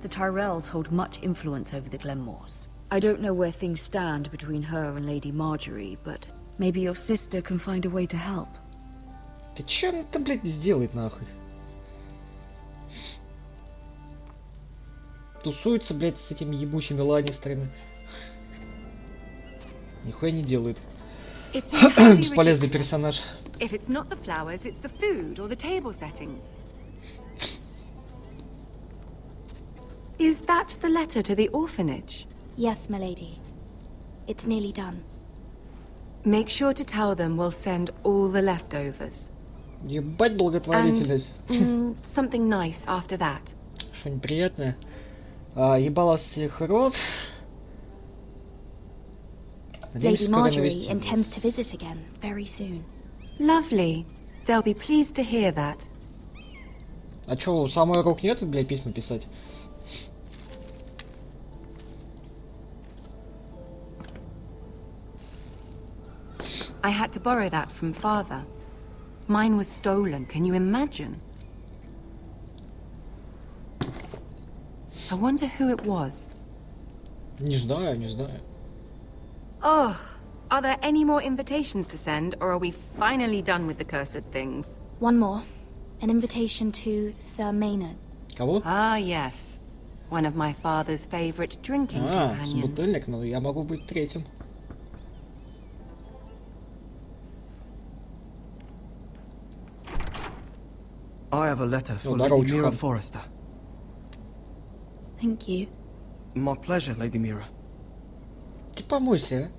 Speaker 6: The Tyrells hold much influence over the Glenmores. I don't know where things stand between her and Lady Marjorie, but maybe your sister can find a way to help.
Speaker 1: Ты чё она-то, блядь, сделает, нахуй? Тусуется, блядь, с этими ебучими ланнистерами. Нихуя не делает. Бесполезный персонаж.
Speaker 19: If it's not the flowers, it's the food or the table settings. Is that the letter to the orphanage?
Speaker 11: Yes, my lady. It's nearly done.
Speaker 19: Make sure to tell them we'll send all the leftovers.
Speaker 1: Ебать благотворительность.
Speaker 19: Something nice after that.
Speaker 1: Что-нибудь приятное. Ебало всех рот.
Speaker 11: Lady Marjorie intends to visit again very soon.
Speaker 19: Lovely. They'll be pleased to hear that.
Speaker 1: А чё, у самой рук нет, блядь, письма писать?
Speaker 19: I had to borrow that from father. Mine was stolen, can you imagine? I wonder who it was.
Speaker 1: Не знаю, не знаю.
Speaker 19: Oh, are there any more invitations to send, or are we finally done with the cursed things?
Speaker 11: One more. An invitation to Sir Maynard.
Speaker 1: Кого?
Speaker 19: Ah, yes. One of my father's favorite drinking companions.
Speaker 1: Собутыльник, но я могу быть третьим.
Speaker 15: I have a letter for
Speaker 1: здорово,
Speaker 15: Lady Mira
Speaker 1: чухан.
Speaker 15: Forrester.
Speaker 11: Thank you.
Speaker 15: My pleasure, Lady Mira.
Speaker 1: Ты помойся,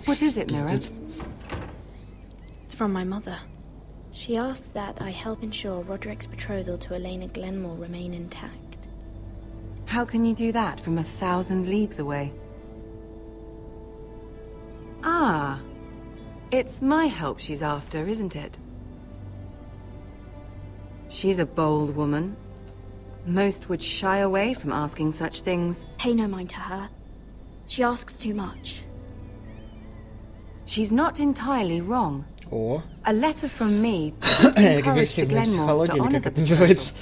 Speaker 19: What is it, Mira?
Speaker 11: It's from my mother. She asks that I help ensure Roderick's betrothal to Elena Glenmore remain intact.
Speaker 19: How can you do that from 1,000 leagues away? Ah, it's my help she's after, isn't it? She's a bold woman. Most would shy away from asking such things.
Speaker 11: Pay no mind to her. She asks too much.
Speaker 19: She's not entirely wrong.
Speaker 1: О,
Speaker 19: A letter from me encouraged the
Speaker 1: реверсивная
Speaker 19: Glenmores
Speaker 1: психология,
Speaker 19: to
Speaker 1: или
Speaker 19: honor
Speaker 1: как
Speaker 19: the
Speaker 1: это называется.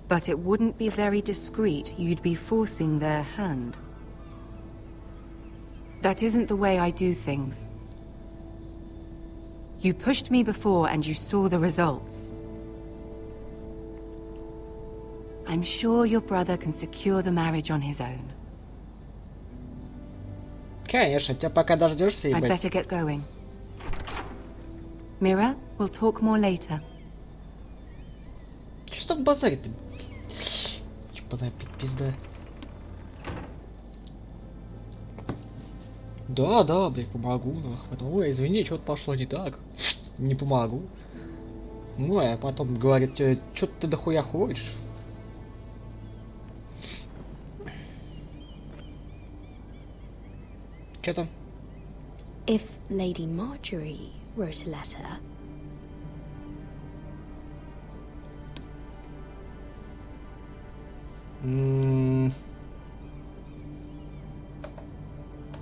Speaker 19: But it wouldn't be very discreet. You'd be forcing their hand. That isn't the way I do things. You pushed me before and you saw the results. I'm sure your brother can secure the marriage on his own.
Speaker 1: Конечно, тебя пока дождешься,
Speaker 19: I'd
Speaker 1: ебать.
Speaker 19: better get going. Mira, we'll talk more later.
Speaker 1: Что там базарит-то? Ебаная пизда. Да, блядь, помогу, нахуй. Ой, извини, что-то пошло не так. Не помогу. Ну, а потом говорит, что ты дохуя хочешь? Что там?
Speaker 11: If Lady Marjorie wrote a letter,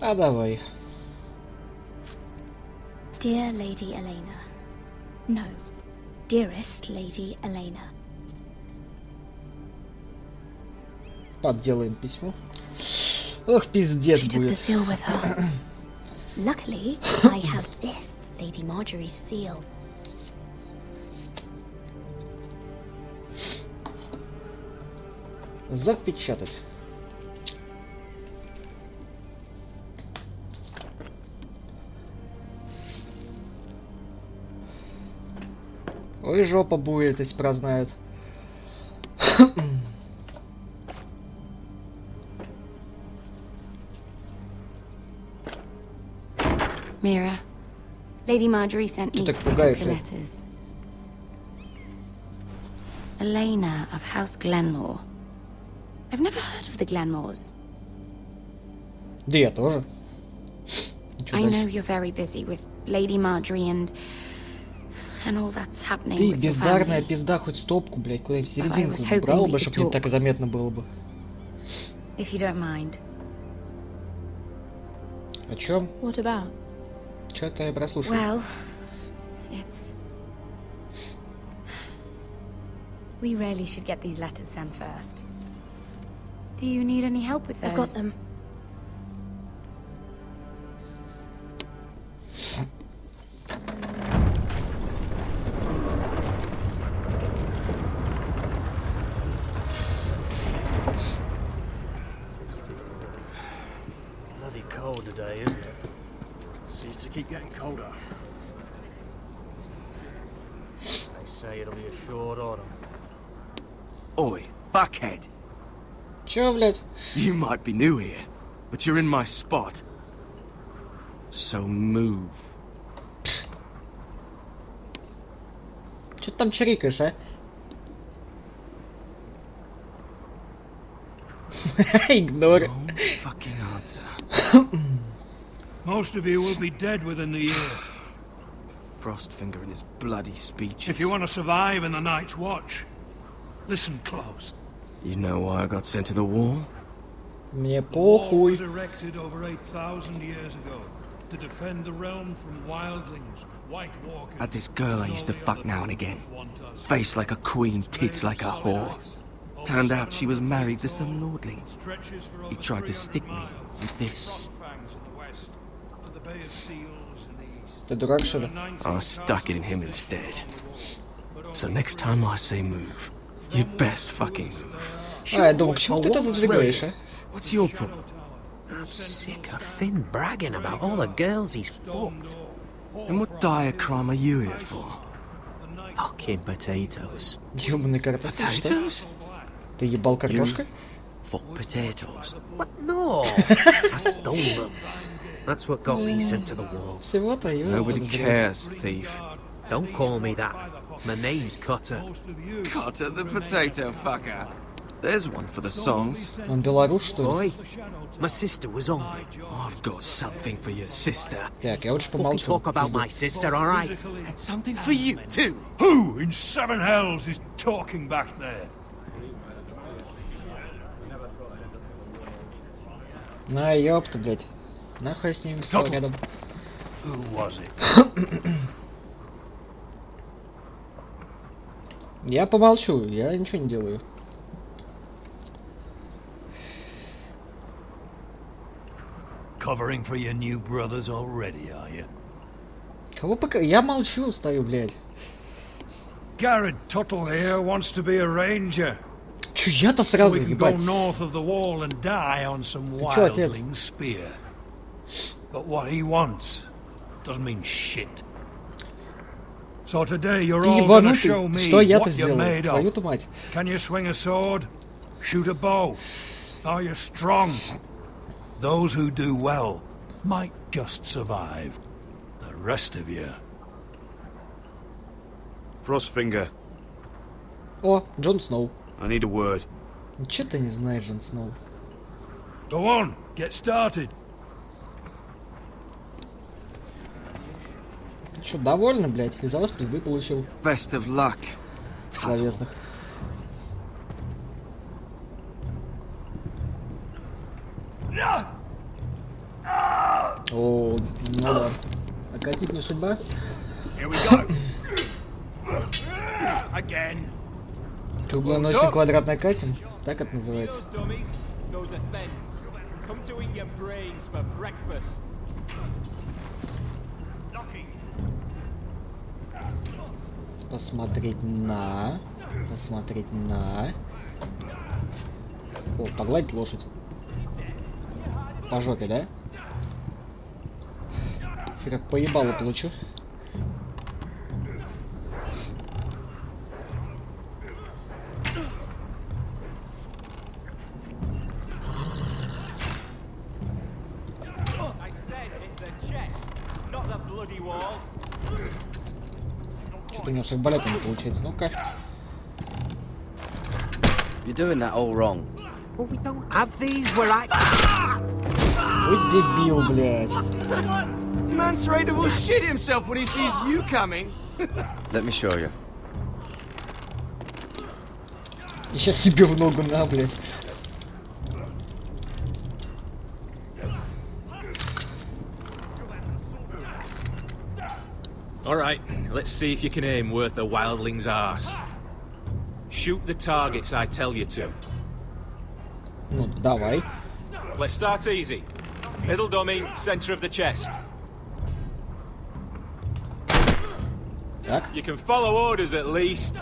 Speaker 1: А давай.
Speaker 11: Dear Lady Elena. No, dearest Lady Elena.
Speaker 1: Подделаем письмо. Ох, пиздец
Speaker 11: She took the
Speaker 1: будет.
Speaker 11: seal with her. Luckily, I have this, Lady Marjorie's seal.
Speaker 1: Запечатать. Ой, жопа будет, если прознает.
Speaker 11: Mira, Lady Marjorie sent me
Speaker 1: Ты
Speaker 11: to
Speaker 1: так
Speaker 11: pick up
Speaker 1: пугаешь,
Speaker 11: the
Speaker 1: да?
Speaker 11: letters. Elena of House Glenmore. I've never heard of the Glenmores.
Speaker 1: Да я тоже. Ничего
Speaker 11: I know
Speaker 1: дальше.
Speaker 11: you're very busy with Lady Marjorie and all that's happening
Speaker 1: Ты
Speaker 11: with your
Speaker 1: бездарная
Speaker 11: family.
Speaker 1: пизда, хоть стопку, блядь, куда-нибудь в серединку
Speaker 11: was hoping
Speaker 1: брал
Speaker 11: we
Speaker 1: бы,
Speaker 11: could
Speaker 1: чтобы не
Speaker 11: talk.
Speaker 1: так и заметно было бы.
Speaker 11: If you don't mind.
Speaker 1: О чем?
Speaker 11: What about?
Speaker 1: Что-то я прослушал.
Speaker 11: Well, it's... We really should get these letters sent first. Do you need any help with those? I've got them.
Speaker 13: Bloody cold today, isn't it? Seems to keep getting colder. They say it'll be a short autumn.
Speaker 15: Oi, fuckhead.
Speaker 1: Чё, блядь?
Speaker 15: You might be new here, but you're in my spot. So move.
Speaker 1: Чё ты там чирикаешь, а? Игнор.
Speaker 15: Fucking answer.
Speaker 16: Most of you will be dead within the year.
Speaker 15: Frostfinger and his bloody speeches.
Speaker 16: If you want to survive in the Night's Watch, listen close.
Speaker 15: You know why I got sent to the war?
Speaker 1: Мне
Speaker 16: The wall
Speaker 1: похуй.
Speaker 16: was erected over 8,000 years ago to defend the realm from wildlings, White Walkers.
Speaker 15: Had this girl I used to fuck now and again. Face like a queen, tits like a whore. Turned out she was married to some lordling. He tried to stick me with this.
Speaker 1: Ты дурак, что ли?
Speaker 15: I stuck it in him instead. So next time I say move, you'd best fucking move.
Speaker 1: А, я думал, почему ты это задвигаешь, а?
Speaker 15: What's your problem?
Speaker 17: I'm sick of Finn bragging about all the girls he's fucked.
Speaker 15: And what dire crime are you here for? Fucking potatoes.
Speaker 1: Ёбаный картошка, что? Ты ебал картошкой?
Speaker 15: Fuck potatoes. What? No! I stole them. That's what got me sent to the wall.
Speaker 1: Всего-то
Speaker 15: Nobody cares, thief. Don't call me that. My name's Cotter.
Speaker 20: Cotter the potato fucker. There's one for the songs.
Speaker 1: Он белорус, что ли?
Speaker 15: Oi, my sister was hungry.
Speaker 20: I've got something for your sister.
Speaker 1: Так, я лучше
Speaker 15: Fucking
Speaker 1: помолчу.
Speaker 15: talk about my sister, all right?
Speaker 20: And something for you too.
Speaker 16: Who in seven hells is talking back there?
Speaker 1: На, ёпта, блядь. Нахуй я с ним стал рядом.
Speaker 16: Who was it?
Speaker 1: Я помолчу, я ничего не делаю.
Speaker 16: Covering for your new brothers already, are you?
Speaker 1: Кого пока? Я молчу, стою, блядь.
Speaker 16: Garrett Tuttle here wants to be a ranger.
Speaker 1: Чё я-то
Speaker 16: So
Speaker 1: сразу,
Speaker 16: we can go
Speaker 1: ебать?
Speaker 16: north of the wall and die on some
Speaker 1: чё, отец?
Speaker 16: wildling spear. But what he wants doesn't mean shit. So today you're
Speaker 1: Ты
Speaker 16: all gonna
Speaker 1: ебанутый?
Speaker 16: show me
Speaker 1: Что я-то
Speaker 16: what you're
Speaker 1: сделал?
Speaker 16: made of.
Speaker 1: Твою-то мать.
Speaker 16: Can you swing a sword? Shoot a bow? Are you strong? Those who do well might just survive. The rest of you...
Speaker 8: Frostfinger,
Speaker 1: О, Джон Сноу.
Speaker 8: I need a word.
Speaker 1: Чё ты не знаешь, Джон Сноу?
Speaker 16: Go on, get started.
Speaker 1: Чё, довольно, блядь? Из-за вас пизды получил.
Speaker 20: Best of luck.
Speaker 1: Словесных. О, ну да. Окатить не судьба?
Speaker 16: Here we go. Again.
Speaker 1: Круглая ночь и квадратная катим? Так это называется. Посмотреть на... Посмотреть на... О, погладить лошадь. По жопе, да? Фиг, как поебало получу. Что-то у него с арбалетом не получается. Ну-ка.
Speaker 12: You're doing that all wrong.
Speaker 15: Well, we don't have these where I...
Speaker 1: Ой, дебил, блядь.
Speaker 20: Mance Raider will shit himself when he sees you coming.
Speaker 12: Let me show you.
Speaker 1: И сейчас себе в ногу на, блядь.
Speaker 13: All right, let's see if you can aim worth a wildling's arse. Shoot the targets I tell you to.
Speaker 1: Ну, давай.
Speaker 13: Let's start easy. Middle dummy, center of the chest.
Speaker 1: Так.
Speaker 13: You can follow orders at least.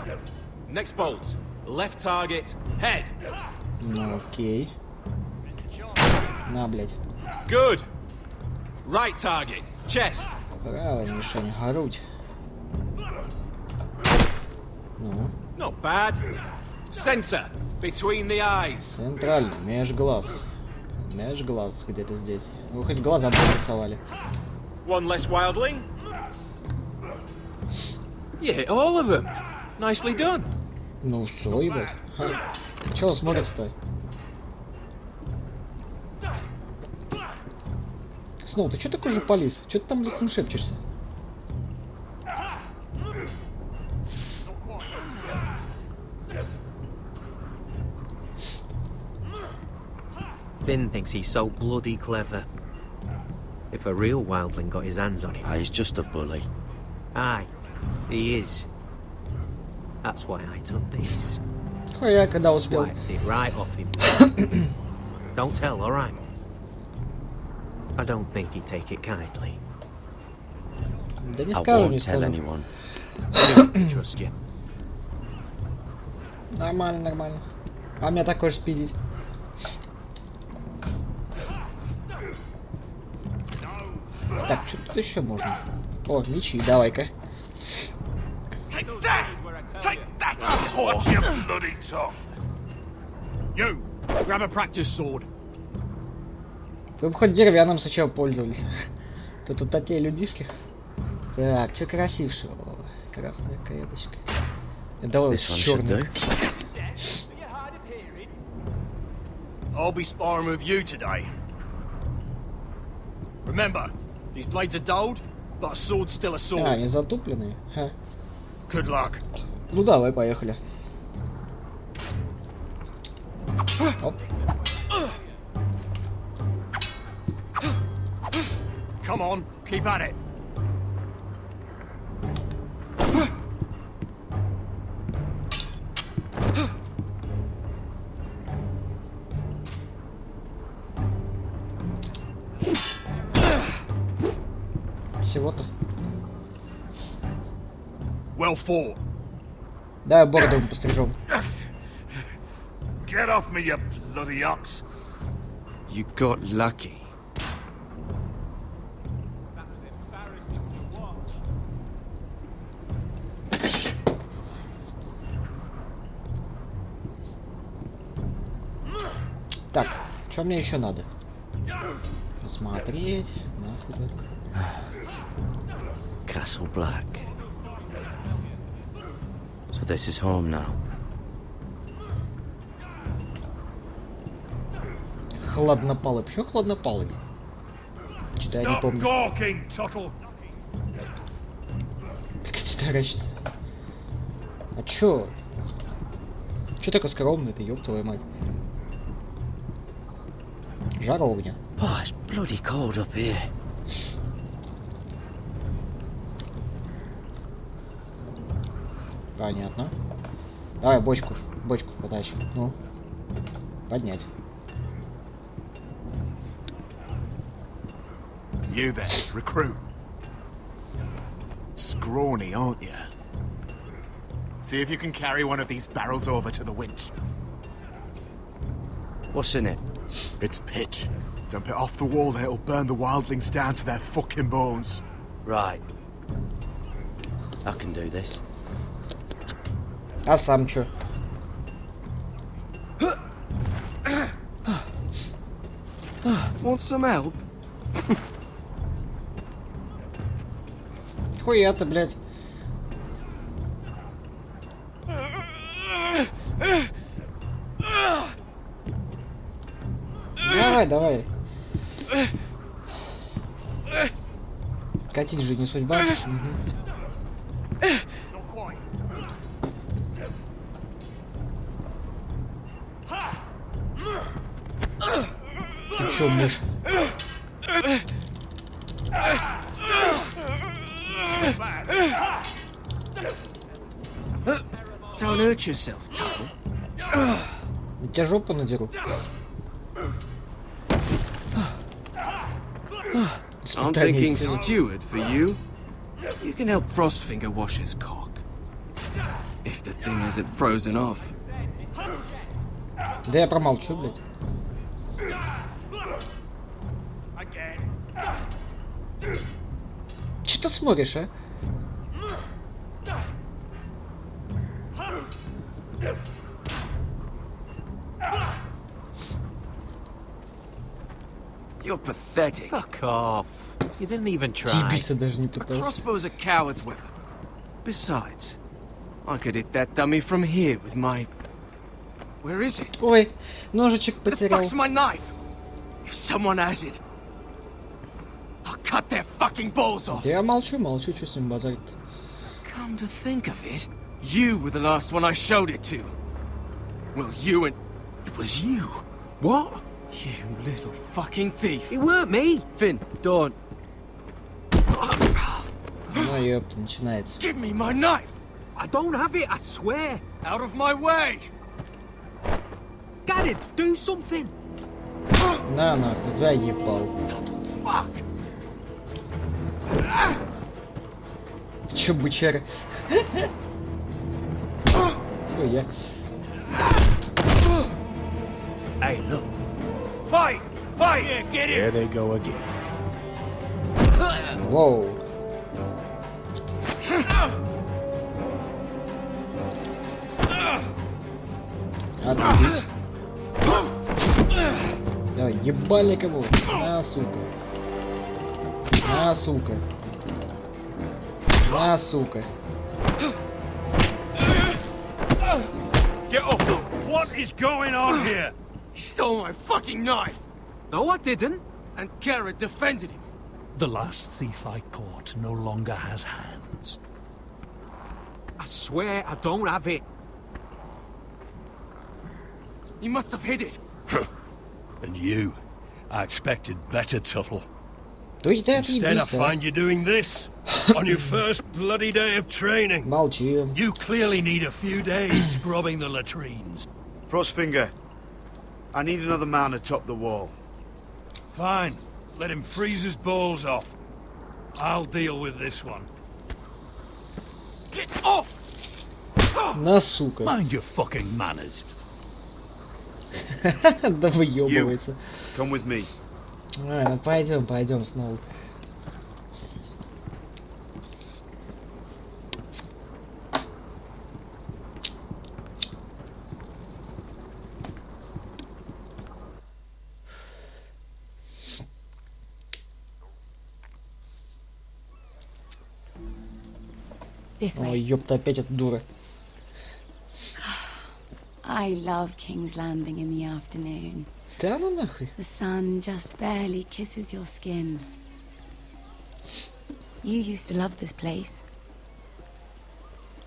Speaker 13: Next bolt. Left target, head.
Speaker 1: Ну, окей. На, блядь.
Speaker 13: Good. Right target, chest.
Speaker 1: Правая мишень, грудь. Ну.
Speaker 13: Not bad. Center, between the eyes.
Speaker 1: Центральный, меж глаз. Меж глаз где-то здесь. Вы хоть глаза бы нарисовали.
Speaker 13: One less wildling. You hit all of them. Nicely done.
Speaker 1: Ну все, ебать. Чего он смотрит-то? Сноу, ты чё такой же полис? Чё ты там лесом шепчешься?
Speaker 15: Finn thinks he's so bloody clever. If a real wildling got his hands on him...
Speaker 12: He's just a bully.
Speaker 15: Aye, he is. That's why I took these.
Speaker 1: Хуя, когда успел.
Speaker 15: Swiped it right off him. Don't tell, alright? I don't think he'd take it kindly.
Speaker 1: Да не
Speaker 12: I
Speaker 1: скажу, не
Speaker 12: won't tell
Speaker 1: скажу.
Speaker 12: anyone.
Speaker 15: I trust you.
Speaker 1: Нормально, нормально. А меня такой же спиздить. Так, что тут еще можно? О, мечи, давай-ка.
Speaker 13: Take that! Take that! Watch your bloody tongue! You! Grab a practice sword.
Speaker 1: Вы бы хоть деревянным сначала пользовались. Тут такие людишки. Так, что красившего? Красная клеточка. Давай черный.
Speaker 13: I'll be sparring with you today. Remember, these blades are dulled, but a sword's still a sword.
Speaker 1: А, они затупленные. Ха.
Speaker 13: Good luck.
Speaker 1: Ну давай, поехали. Оп.
Speaker 13: Come on, keep at it.
Speaker 1: Всего-то.
Speaker 13: Well fought.
Speaker 1: Да, бороду пострижем.
Speaker 9: Get off me, you bloody ox!
Speaker 20: You got lucky.
Speaker 1: Так, что мне еще надо? Посмотреть. Нахуй только.
Speaker 12: Castle Black. So this is home now.
Speaker 1: Хладнопалый. Почему хладнопалый? Что-то я не помню. Как это таращится? А чё? Чё такой скромный-то, ёб твою мать? Жаровня.
Speaker 12: Oh, it's bloody cold up here.
Speaker 1: Понятно. Давай бочку потащим. Ну, поднять.
Speaker 17: You there, recruit. Scrawny, aren't you? See if you can carry one of these barrels over to the winch.
Speaker 12: What's in it?
Speaker 17: It's pitch. Dump it off the wall and it'll burn the wildlings down to their fucking bones.
Speaker 12: Right. I can do this.
Speaker 1: А сам чё?
Speaker 20: Want some help?
Speaker 1: Хуя-то, блядь. Давай, давай. Катить же не судьба. Угу. Ты чё, мышь?
Speaker 20: Don't hurt yourself, Tuttle.
Speaker 1: Я тебе жопу надеру.
Speaker 20: I'm thinking steward for you. You can help Frostfinger wash his cock. If the thing hasn't frozen off.
Speaker 1: Да я промолчу, блядь. Че ты смотришь, а?
Speaker 20: You're pathetic.
Speaker 15: Fuck off. You didn't even try.
Speaker 1: Тибись-то даже не
Speaker 20: A
Speaker 1: пытался.
Speaker 20: crossbow's a coward's weapon. Besides, I could hit that dummy from here with my... Where is it?
Speaker 1: Ой, ножичек
Speaker 20: The
Speaker 1: потерял.
Speaker 20: fuck's my knife? If someone has it, I'll cut their fucking balls off.
Speaker 1: Да я молчу, что с ним базарить.
Speaker 20: Come to think of it, you were the last one I showed it to. Well, you and... It was you.
Speaker 15: What?
Speaker 20: You little fucking thief.
Speaker 15: It weren't me.
Speaker 20: Finn, don't.
Speaker 1: Ну ёпта, начинается.
Speaker 20: Give me my knife.
Speaker 15: I don't have it, I swear.
Speaker 20: Out of my way.
Speaker 15: Garrett, do something.
Speaker 1: На нахуй, заебал.
Speaker 20: Fuck.
Speaker 1: Ты чё, бычара? Фу, я...
Speaker 13: Hey, look. Fight! Fight! Yeah, get it!
Speaker 17: There they go again.
Speaker 1: Воу. Отбись. Давай, ебальник его. На, сука. На, сука. На, сука.
Speaker 13: Get off! What is going on here?
Speaker 3: He stole my fucking knife!
Speaker 15: No, I didn't.
Speaker 3: And Kara defended him.
Speaker 16: The last thief I caught no longer has hands.
Speaker 15: I swear I don't have it.
Speaker 3: He must have hid it.
Speaker 16: And you, I expected better, Tuttle.
Speaker 1: Instead,
Speaker 16: I find you doing this on your first bloody day of training.
Speaker 1: Молчи.
Speaker 16: You clearly need a few days scrubbing the latrines.
Speaker 7: Frostfinger, I need another man atop the wall.
Speaker 16: Fine. Let him freeze his balls off. I'll deal with this one.
Speaker 3: Get off!
Speaker 1: На, сука.
Speaker 16: Mind your fucking manners.
Speaker 1: Да выебывается.
Speaker 7: Come with me.
Speaker 1: Ну пойдем, Сноу. Ой, ёпта, опять эта дура.
Speaker 21: I love King's Landing in the afternoon.
Speaker 1: Да ну нахуй.
Speaker 21: The sun just barely kisses your skin. You used to love this place.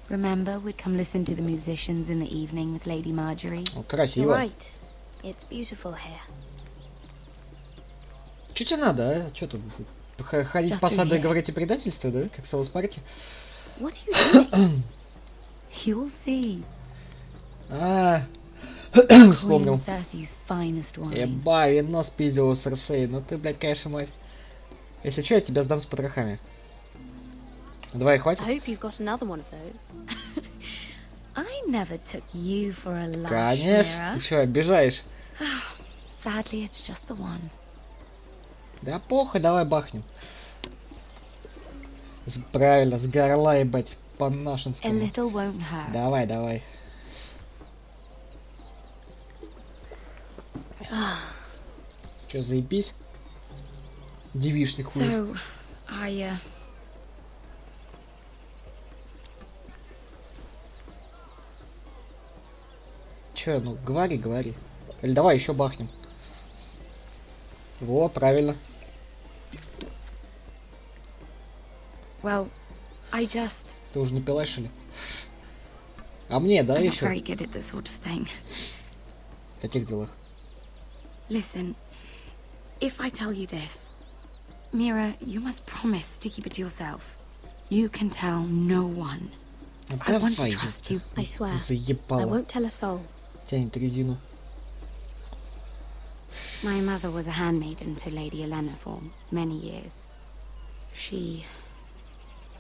Speaker 21: Remember, we'd come listen to the musicians in the evening with Lady Marjorie?
Speaker 1: О, красиво.
Speaker 11: You're right. It's beautiful here.
Speaker 1: Чё тебе надо, а? Чё тут? Ходить по саду и говорить о предательстве, да? Как в Саус Парке?
Speaker 21: What are you doing? You'll see.
Speaker 1: Вспомнил.
Speaker 21: Cersei's finest wine.
Speaker 1: Еба, вино спиздил у Серсеи. Ну ты, блядь, конечно, мать. Если что, я тебя сдам с потрохами. Давай, хватит?
Speaker 11: I hope you've got another one of those. I never took you for a lash,
Speaker 1: Конечно. Ты чё, обижаешь?
Speaker 11: Sadly, it's just the one.
Speaker 1: Да похуй, давай бахнем. Правильно, с горла, ебать, по-нашенски.
Speaker 11: A little won't hurt.
Speaker 1: Давай. Чё, заебись? Девишник хуй.
Speaker 21: So,
Speaker 1: Чё, ну говори. Или давай еще бахнем. Во, правильно.
Speaker 21: Well, I just...
Speaker 1: Ты уже напилась, что ли? А мне, да,
Speaker 21: I'm
Speaker 1: еще?
Speaker 21: not very good at this sort of thing.
Speaker 1: В таких делах.
Speaker 21: Listen, if I tell you this, Mira, you must promise to keep it to yourself. You can tell no one. I want to trust you.
Speaker 11: I swear.
Speaker 1: Заебала.
Speaker 11: I won't tell a soul.
Speaker 1: Тянет резину.
Speaker 21: My mother was a handmaiden to Lady Olenna for many years. She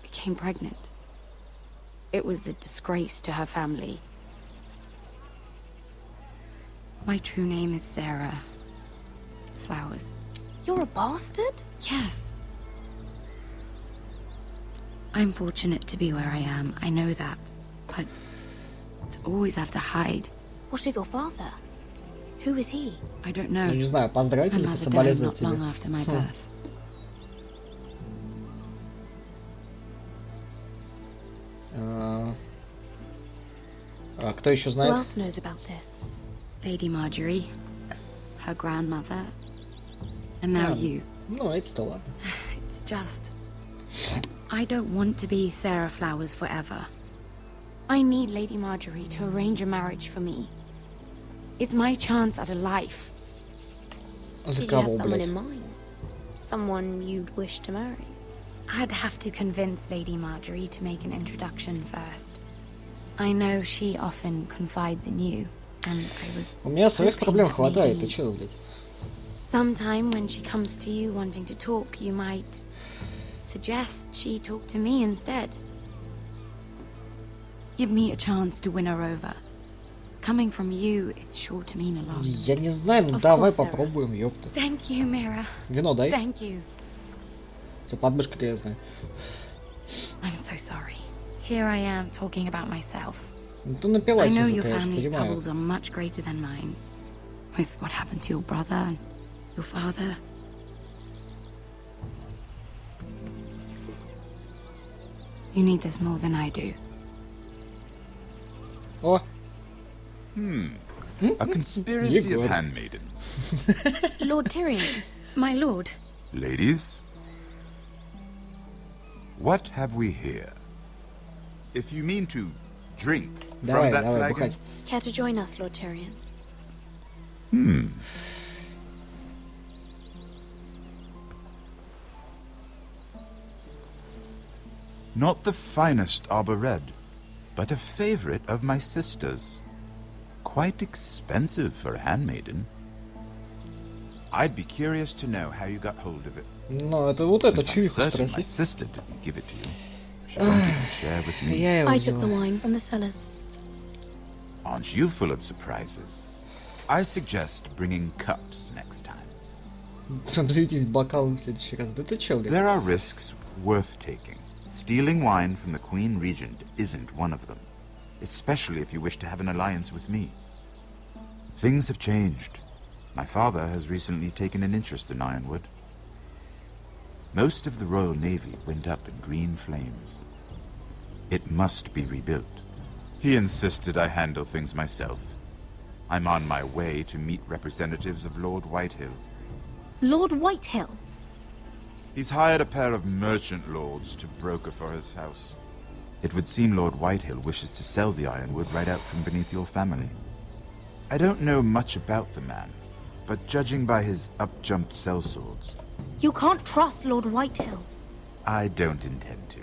Speaker 21: became pregnant. It was a disgrace to her family. My true name is Sarah Flowers.
Speaker 11: You're a bastard?
Speaker 21: Yes. I'm fortunate to be where I am, I know that. But to always have to hide.
Speaker 11: What of your father? Who is he?
Speaker 21: I don't know.
Speaker 1: Ну не знаю, поздравить или пособолезновать тебе.
Speaker 21: Long after my birth.
Speaker 1: А кто еще знает?
Speaker 11: Who else knows about this?
Speaker 21: Lady Marjorie, her grandmother, and now you.
Speaker 1: Ну, это-то ладно.
Speaker 21: It's just... I don't want to be Sarah Flowers forever. I need Lady Marjorie to arrange a marriage for me. It's my chance at a life.
Speaker 11: Did you have someone in mind? Someone you'd wish to marry?
Speaker 21: I'd have to convince Lady Marjorie to make an introduction first. I know she often confides in you, and I was...
Speaker 1: У меня своих проблем хватает, ты чё, блядь?
Speaker 21: Sometime when she comes to you wanting to talk, you might suggest she talk to me instead. Give me a chance to win her over. Coming from you, it's sure to mean a lot.
Speaker 1: Я не знаю, ну давай попробуем, ёпта.
Speaker 21: Thank you, Mira.
Speaker 1: Вино дай.
Speaker 21: Thank you.
Speaker 1: Всё, подмышка грязная.
Speaker 21: I'm so sorry. Here I am talking about myself.
Speaker 1: Ты напилась
Speaker 21: I know
Speaker 1: уже,
Speaker 21: your
Speaker 1: конечно,
Speaker 21: family's
Speaker 1: понимаю.
Speaker 21: troubles are much greater than mine. With what happened to your brother and your father. You need this more than I do.
Speaker 1: О!
Speaker 9: A conspiracy of
Speaker 1: Егор.
Speaker 9: handmaidens.
Speaker 21: Lord Tyrion, my lord.
Speaker 9: Ladies, what have we here? If you mean to drink
Speaker 1: Давай,
Speaker 9: from that
Speaker 1: давай,
Speaker 9: flagon,
Speaker 1: бухать.
Speaker 11: Care to join us, Lord Tyrion?
Speaker 9: Not the finest arbor red, but a favorite of my sister's. Quite expensive for a handmaiden. I'd be curious to know how you got hold of it.
Speaker 1: Ну, это вот это
Speaker 9: Since I'm
Speaker 1: чуйку
Speaker 9: certain my
Speaker 1: спроси.
Speaker 9: sister didn't give it to you. She won't even share with me.
Speaker 1: Я его
Speaker 11: I took the
Speaker 1: взяла.
Speaker 11: wine from the cellars.
Speaker 9: Aren't you full of surprises? I suggest bringing cups next time.
Speaker 1: Обзовитесь бокалом в следующий раз. Да ты чё, блядь?
Speaker 9: There are risks worth taking. Stealing wine from the Queen Regent isn't one of them, especially if you wish to have an alliance with me. Things have changed. My father has recently taken an interest in Ironwood. Most of the Royal Navy went up in green flames. It must be rebuilt. He insisted I handle things myself. I'm on my way to meet representatives of Lord Whitehill.
Speaker 11: Lord Whitehill?
Speaker 9: He's hired a pair of merchant lords to broker for his house. It would seem Lord Whitehill wishes to sell the Ironwood right out from beneath your family. I don't know much about the man, but judging by his up-jumped sellswords,
Speaker 11: You can't trust Lord Whitehill.
Speaker 9: I don't intend to.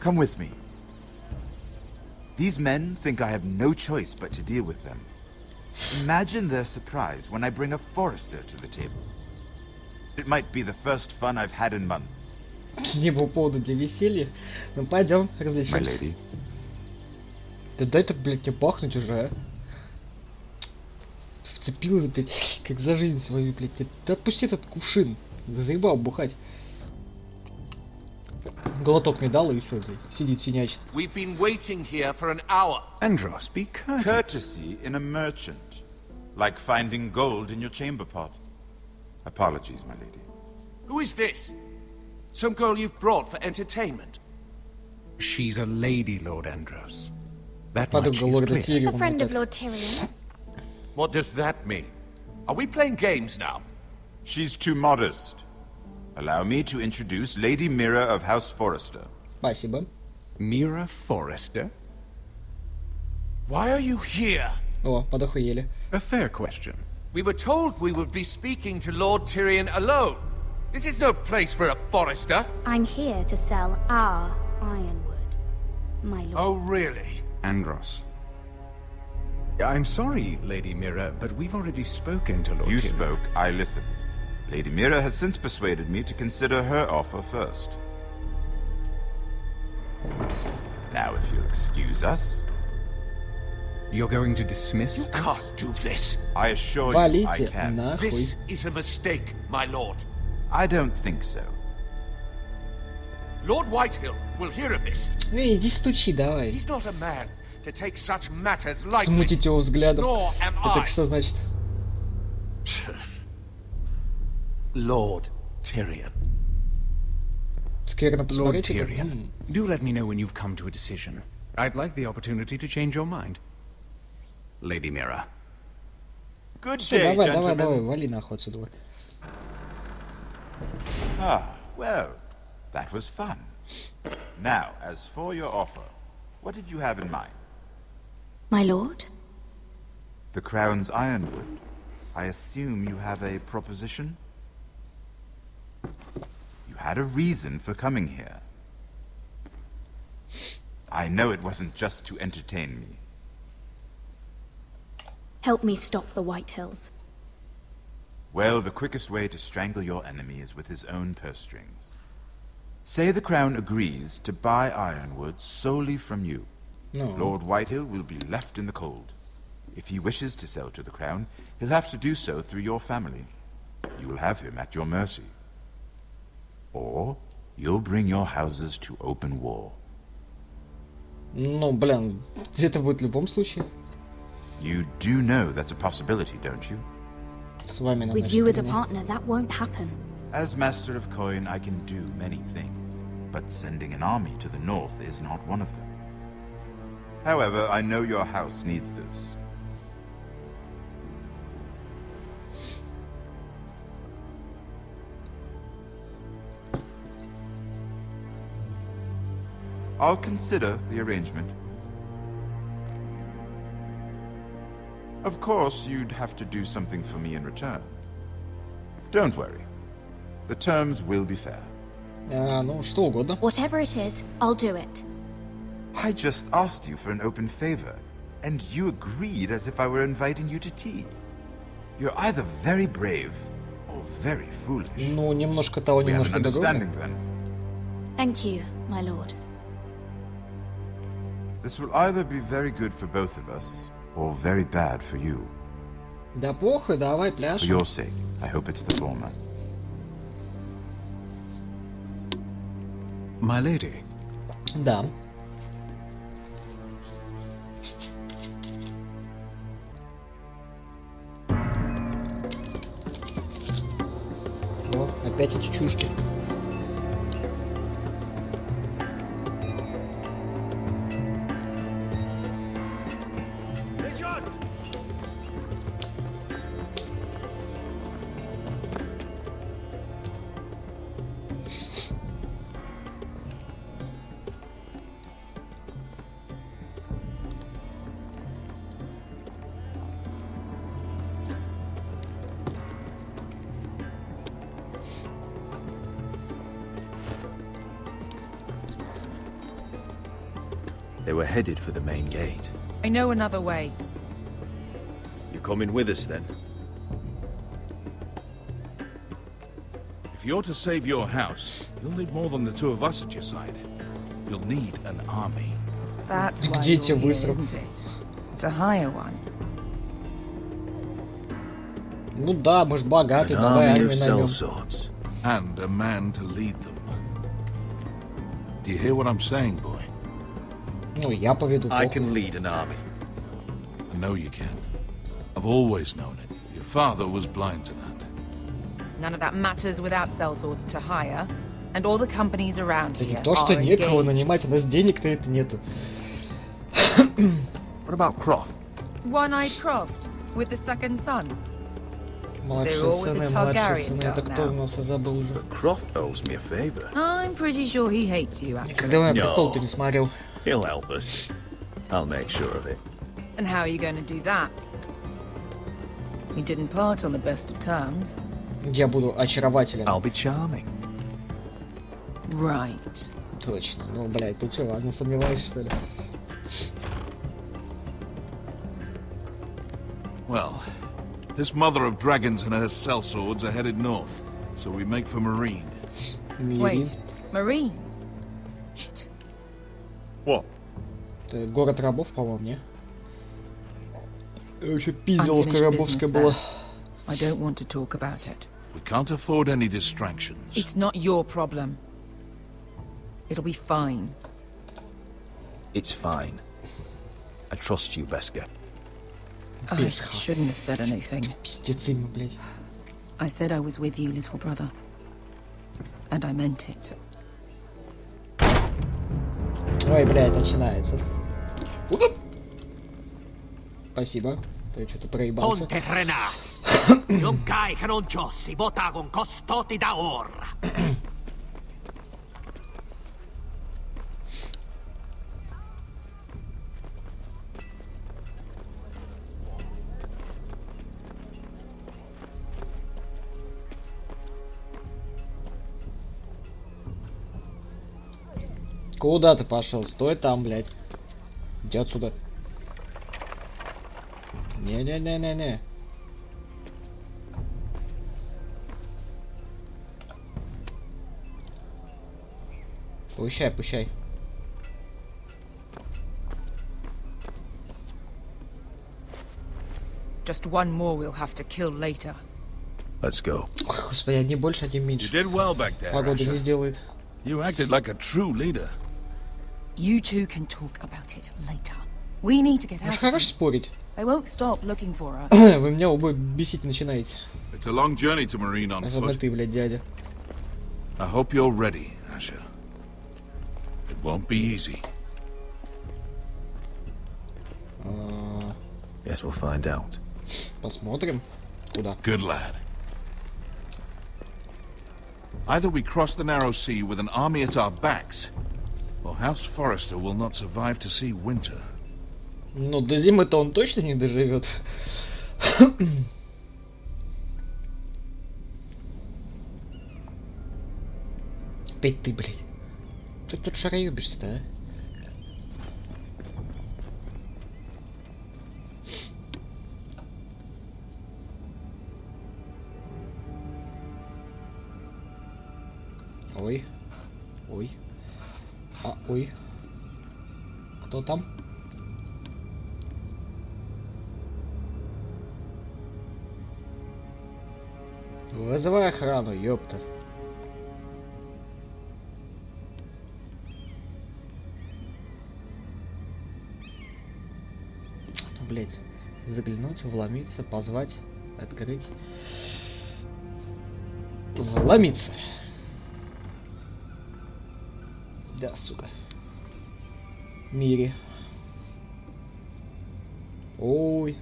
Speaker 9: Come with me. These men think I have no choice but to deal with them. Imagine their surprise when I bring a forester to the table. It might be the first fun I've had in months.
Speaker 1: Не по поводу для веселья. Ну пойдем,
Speaker 9: My
Speaker 1: развлечемся.
Speaker 9: lady.
Speaker 1: Да дай так, блядь, мне бахнуть уже, а. Вцепилась, блядь, как за жизнь свою, блядь. Да отпусти этот кувшин. Да заебал бухать. Глоток мне дал и все, блядь. Сидит, синячит.
Speaker 7: We've been waiting here for an hour.
Speaker 16: Andros, be courteous.
Speaker 9: Courtesy in a merchant. Like finding gold in your chamber pot. Apologies, my lady.
Speaker 7: Who is this? Some girl you've brought for entertainment?
Speaker 17: She's a lady, Lord Andros. That
Speaker 1: Подруга
Speaker 17: much is
Speaker 1: лорда
Speaker 17: clear.
Speaker 11: A
Speaker 1: Тириона.
Speaker 11: friend of
Speaker 1: так.
Speaker 11: Lord Tyrion's.
Speaker 7: What does that mean? Are we playing games now?
Speaker 9: She's too modest. Allow me to introduce Lady Mira of House Forrester.
Speaker 1: Спасибо.
Speaker 17: Mira Forrester?
Speaker 7: Why are you here?
Speaker 1: О, подохуели.
Speaker 17: A fair question.
Speaker 7: We were told we would be speaking to Lord Tyrion alone. This is no place for a forester.
Speaker 11: I'm here to sell our ironwood, my lord.
Speaker 7: Oh, really?
Speaker 17: Andros. I'm sorry, Lady Mira, but we've already spoken to Lord
Speaker 9: You
Speaker 17: Tyrion.
Speaker 9: spoke, I listened. Lady Mira has since persuaded me to consider her offer first. Now, if you'll excuse us...
Speaker 17: You're going to dismiss
Speaker 7: You
Speaker 17: us?
Speaker 7: can't do this.
Speaker 9: I assure you I
Speaker 1: Валите
Speaker 9: can.
Speaker 1: нахуй.
Speaker 7: This is a mistake, my lord.
Speaker 9: I don't think so.
Speaker 7: Lord Whitehill will hear of this.
Speaker 1: Иди стучи, давай.
Speaker 7: He's not a man to take such matters lightly.
Speaker 1: Смутить его взглядом.
Speaker 7: Nor am
Speaker 1: Это
Speaker 7: I.
Speaker 1: что значит?
Speaker 7: Lord Tyrion.
Speaker 1: Скверно
Speaker 17: Lord
Speaker 1: посмотреть?
Speaker 17: Tyrion, do let me know when you've come to a decision. I'd like the opportunity to change your mind. Lady Mira.
Speaker 9: Good
Speaker 1: Всё,
Speaker 9: day,
Speaker 1: давай,
Speaker 9: gentlemen.
Speaker 1: давай, вали нахуй отсюда.
Speaker 9: Ah, well, that was fun. Now, as for your offer, what did you have in mind?
Speaker 11: My lord?
Speaker 9: The Crown's Ironwood. I assume you have a proposition? You had a reason for coming here. I know it wasn't just to entertain me.
Speaker 11: Help me stop the Whitehills.
Speaker 9: Well, the quickest way to strangle your enemy is with his own purse strings. Say the Crown agrees to buy Ironwood solely from you.
Speaker 1: No.
Speaker 9: Lord Whitehill will be left in the cold. If he wishes to sell to the Crown, he'll have to do so through your family. You will have him at your mercy. Or you'll bring your houses to open war.
Speaker 1: Ну, блин, это будет в любом случае.
Speaker 9: You do know that's a possibility, don't you?
Speaker 1: С вами на
Speaker 5: With you as a partner, that won't happen.
Speaker 9: As Master of Coin, I can do many things, but sending an army to the north is not one of them. However, I know your house needs this. I'll consider the arrangement. Of course, you'd have to do something for me in return. Don't worry. The terms will be fair.
Speaker 1: Ну, что угодно.
Speaker 5: Whatever it is, I'll do it.
Speaker 9: I just asked you for an open favor, and you agreed as if I were inviting you to tea. You're either very brave or very foolish.
Speaker 1: Ну, немножко того,
Speaker 9: We have an
Speaker 1: немножко другого.
Speaker 9: understanding then.
Speaker 5: Thank you, my lord.
Speaker 9: This will either be very good for both of us, or very bad for you.
Speaker 1: Да похуй, давай
Speaker 9: For
Speaker 1: пляшем.
Speaker 9: your sake, I hope it's the former.
Speaker 8: My lady.
Speaker 1: Да. О, опять эти чушки.
Speaker 8: They were headed for the main gate.
Speaker 4: I know another way.
Speaker 8: You coming with us then?
Speaker 13: If you're to save your house, you'll need more than the two of us at your side. You'll need an army.
Speaker 4: That's why
Speaker 1: Где
Speaker 4: you're
Speaker 1: те
Speaker 4: here,
Speaker 1: высрал?
Speaker 4: isn't it? To hire one.
Speaker 1: Ну да, мы ж богаты,
Speaker 13: An
Speaker 1: давай
Speaker 13: army
Speaker 1: армию
Speaker 13: of
Speaker 1: наймем.
Speaker 13: sellswords. And a man to lead them. Do you hear what I'm saying, boy?
Speaker 1: Ну, я поведу.
Speaker 8: I
Speaker 1: похуй.
Speaker 8: can lead an army.
Speaker 13: I know you can. I've always known it. Your father was blind to that.
Speaker 4: None of that matters without sellswords to hire. And all the companies around
Speaker 1: Да не
Speaker 4: here
Speaker 1: то, что
Speaker 4: are
Speaker 1: некого
Speaker 4: engaged.
Speaker 1: нанимать, у нас денег на это нету.
Speaker 8: What about Croft?
Speaker 4: One-eyed Croft with the second sons.
Speaker 1: Младшие
Speaker 4: all with
Speaker 1: сыны,
Speaker 4: the
Speaker 1: младшие
Speaker 4: Targaryen
Speaker 1: сыны. Это
Speaker 4: belt
Speaker 1: кто
Speaker 4: now.
Speaker 1: у нас, я забыл уже.
Speaker 8: But Croft owes me a favor.
Speaker 4: I'm pretty sure he hates you after.
Speaker 1: Когда я
Speaker 8: No.
Speaker 1: престол-то не смотрел.
Speaker 8: He'll help us. I'll make sure of it.
Speaker 4: And how are you going to do that? We didn't part on the best of terms.
Speaker 1: Я буду очарователем.
Speaker 8: I'll be charming.
Speaker 4: Right.
Speaker 1: Точно. Ну, блядь, ты чё, ладно, сомневаешься, что ли?
Speaker 13: Well, this mother of dragons and her sellswords are headed north, so we make for Marine.
Speaker 4: Wait, Marine? Shit.
Speaker 8: What?
Speaker 1: Это город рабов, по-моему, не? Я еще пиздил в
Speaker 4: Unfinished
Speaker 1: Коробовской
Speaker 4: business
Speaker 1: было.
Speaker 4: there. I don't want to talk about it.
Speaker 13: We can't afford any distractions.
Speaker 4: It's not your problem. It'll be fine.
Speaker 8: It's fine. I trust you, Beskar.
Speaker 4: I shouldn't have said anything.
Speaker 1: Пиздецы мы, блядь.
Speaker 4: I said I was with you, little brother. And I meant it.
Speaker 1: Ой, блядь, начинается. Спасибо. Ты что-то проебался.
Speaker 2: Ponte renas. Non cai che non ciossi, bota con costoti da orra.
Speaker 1: Куда ты пошел? Стой там, блядь. Иди отсюда. Не-не-не-не-не. Пущай, пущай.
Speaker 4: Just one more we'll have to kill later.
Speaker 8: Let's go.
Speaker 1: Ой, господи, одни больше, одни
Speaker 13: You
Speaker 1: меньше.
Speaker 13: did well back there,
Speaker 1: Погода
Speaker 13: Asher.
Speaker 1: не сделает.
Speaker 16: You acted like a true leader.
Speaker 4: You two can talk about it later. We need to get out of
Speaker 1: Хорош
Speaker 4: here.
Speaker 1: спорить.
Speaker 4: They won't stop looking for us.
Speaker 1: Вы меня оба бесить начинаете.
Speaker 16: It's a long journey to Marine on
Speaker 1: Особенно
Speaker 16: foot.
Speaker 1: ты, блядь, дядя.
Speaker 16: I hope you're ready, Asher. It won't be easy.
Speaker 8: Guess we'll find out.
Speaker 1: Посмотрим. Куда?
Speaker 16: Good lad. Either we cross the narrow sea with an army at our backs, or House Forrester will not survive to see winter.
Speaker 1: Ну, до зимы-то он точно не доживет. Опять ты, блядь. Ты тут шароебишься-то, а? Ой. Ой. Ой. Кто там? Вызывай охрану, ёпта. Блять. Заглянуть, вломиться, позвать, открыть. Вломиться. Да, сука. Мире. Ой.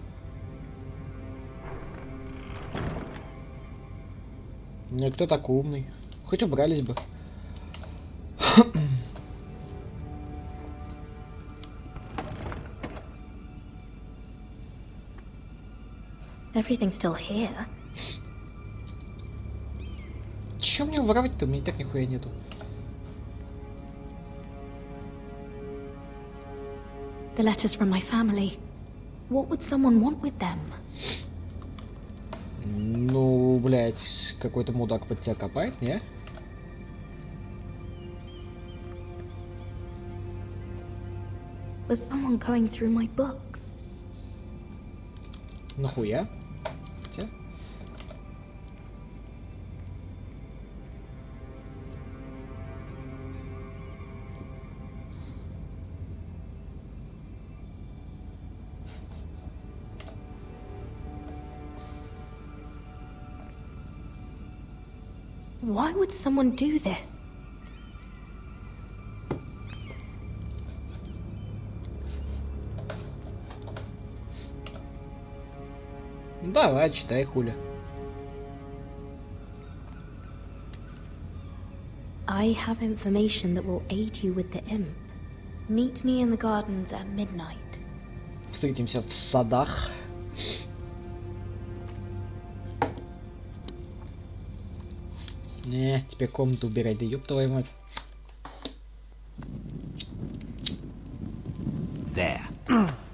Speaker 1: Ну кто так умный? Хоть убрались бы.
Speaker 5: Everything's still here.
Speaker 1: Чё мне воровать-то? У меня и так нихуя нету.
Speaker 5: The letters from my family. What would someone want with them?
Speaker 1: Ну, блядь, какой-то мудак под тебя копает, не?
Speaker 5: Was someone going through my books?
Speaker 1: Нахуя? Хотя...
Speaker 5: Why would someone do this?
Speaker 1: Давай, читай, хуля.
Speaker 5: I have information that will aid you with the imp. Meet me in the gardens at midnight.
Speaker 1: Встретимся в садах. Не, теперь комнату убирать, да ёб твою мать.
Speaker 18: There.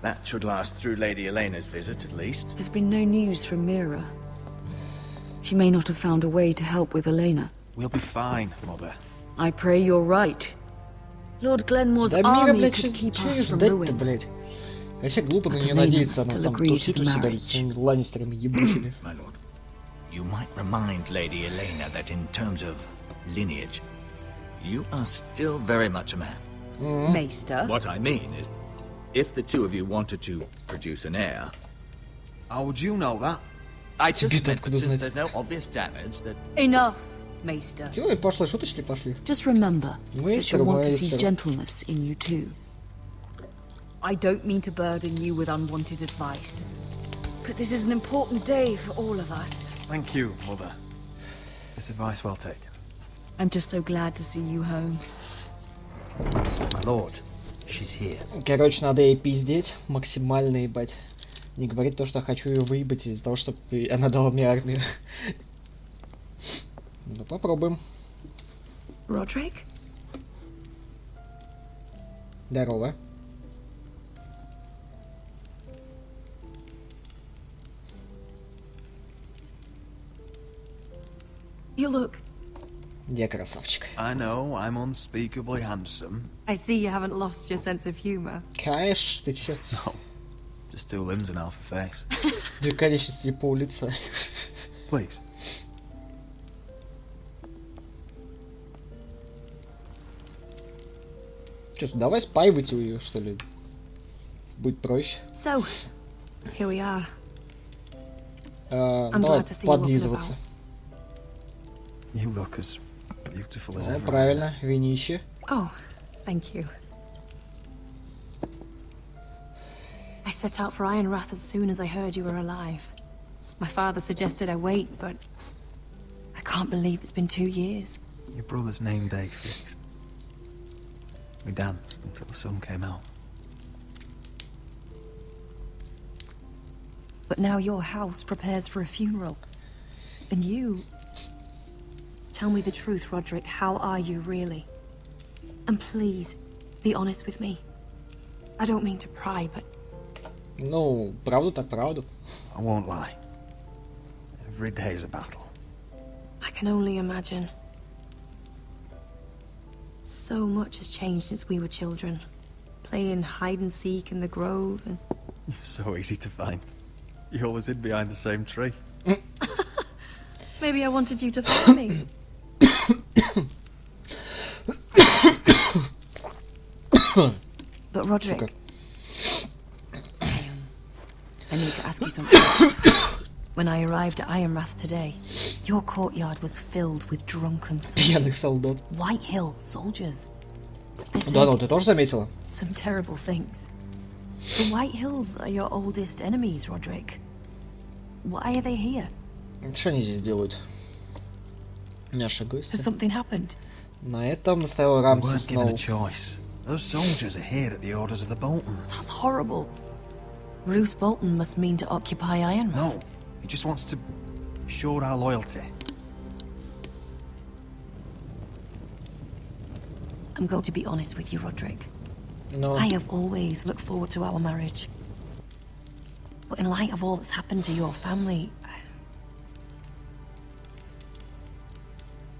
Speaker 18: That should last through Lady Elena's visit, at least.
Speaker 6: There's been no news from Mira. She may not have found a way to help with Elena.
Speaker 18: We'll be fine, Mother.
Speaker 6: I pray you're right. Lord Glenmore's army could keep us from ruin.
Speaker 1: Блядь. Хотя глупо на нее надеяться, она там тусит у себя с этими ланнистерами ебучими.
Speaker 18: You might remind Lady Elena that in terms of lineage, you are still very much a man.
Speaker 6: Maester?
Speaker 18: What I mean is, if the two of you wanted to produce an heir... How would you know that? I just meant that since there's no obvious damage that...
Speaker 6: Enough, Maester.
Speaker 1: Ой, пошлые шуточки пошли.
Speaker 6: Just remember that you want to see
Speaker 1: Maester.
Speaker 6: gentleness in you too. I don't mean to burden you with unwanted advice, but this is an important day for all of us.
Speaker 17: Thank you, Mother. This advice well taken.
Speaker 6: I'm just so glad to see you home.
Speaker 17: My lord, she's here.
Speaker 1: Короче, надо ей пиздеть максимально, ебать. Не говорить то, что хочу ее выебать из-за того, что она дала мне армию. Ну, попробуем.
Speaker 5: Roderick?
Speaker 1: Здорово.
Speaker 19: You look...
Speaker 1: Я красавчик.
Speaker 17: I know, I'm unspeakably handsome.
Speaker 19: I see you haven't lost your sense of humor.
Speaker 1: Каеш, ты чё?
Speaker 17: No, just 2 limbs and half a face.
Speaker 1: Две конечности и пол лица.
Speaker 17: Please.
Speaker 1: Чё, давай спаивать ее, что ли? Будет проще.
Speaker 21: So, here we are.
Speaker 1: Давай подлизываться.
Speaker 8: You look as beautiful as ever.
Speaker 1: Правильно, винище.
Speaker 21: Oh, thank you. I set out for Ironrath as soon as I heard you were alive. My father suggested I wait, but I can't believe it's been 2 years.
Speaker 8: Your brother's name day fixed. We danced until the sun came out.
Speaker 21: But now your house prepares for a funeral. And you... Tell me the truth, Roderick. How are you, really? And please, be honest with me. I don't mean to pry, but...
Speaker 1: Ну, правду так правду.
Speaker 8: I won't lie. Every day's a battle.
Speaker 21: I can only imagine. So much has changed since we were children. Playing hide and seek in the grove and...
Speaker 8: You're so easy to find. You always hid behind the same tree.
Speaker 21: Maybe I wanted you to find me. But Roderick... I need to ask you something. When I arrived at Ironrath today, your courtyard was filled with drunken soldiers. White Hill soldiers. They said
Speaker 1: ты тоже заметила?
Speaker 21: some terrible things. The White Hills are your oldest enemies, Roderick. Why are they here?
Speaker 1: Что они здесь делают? Наши гости.
Speaker 21: Has something happened?
Speaker 1: На этом настоял Рамси Сноу.
Speaker 8: Those soldiers are here at the orders of the Boltons.
Speaker 21: That's horrible. Roose Bolton must mean to occupy Ironrath.
Speaker 8: No, he just wants to assure our loyalty.
Speaker 21: I'm going to be honest with you, Roderick.
Speaker 1: No.
Speaker 21: I have always looked forward to our marriage. But in light of all that's happened to your family...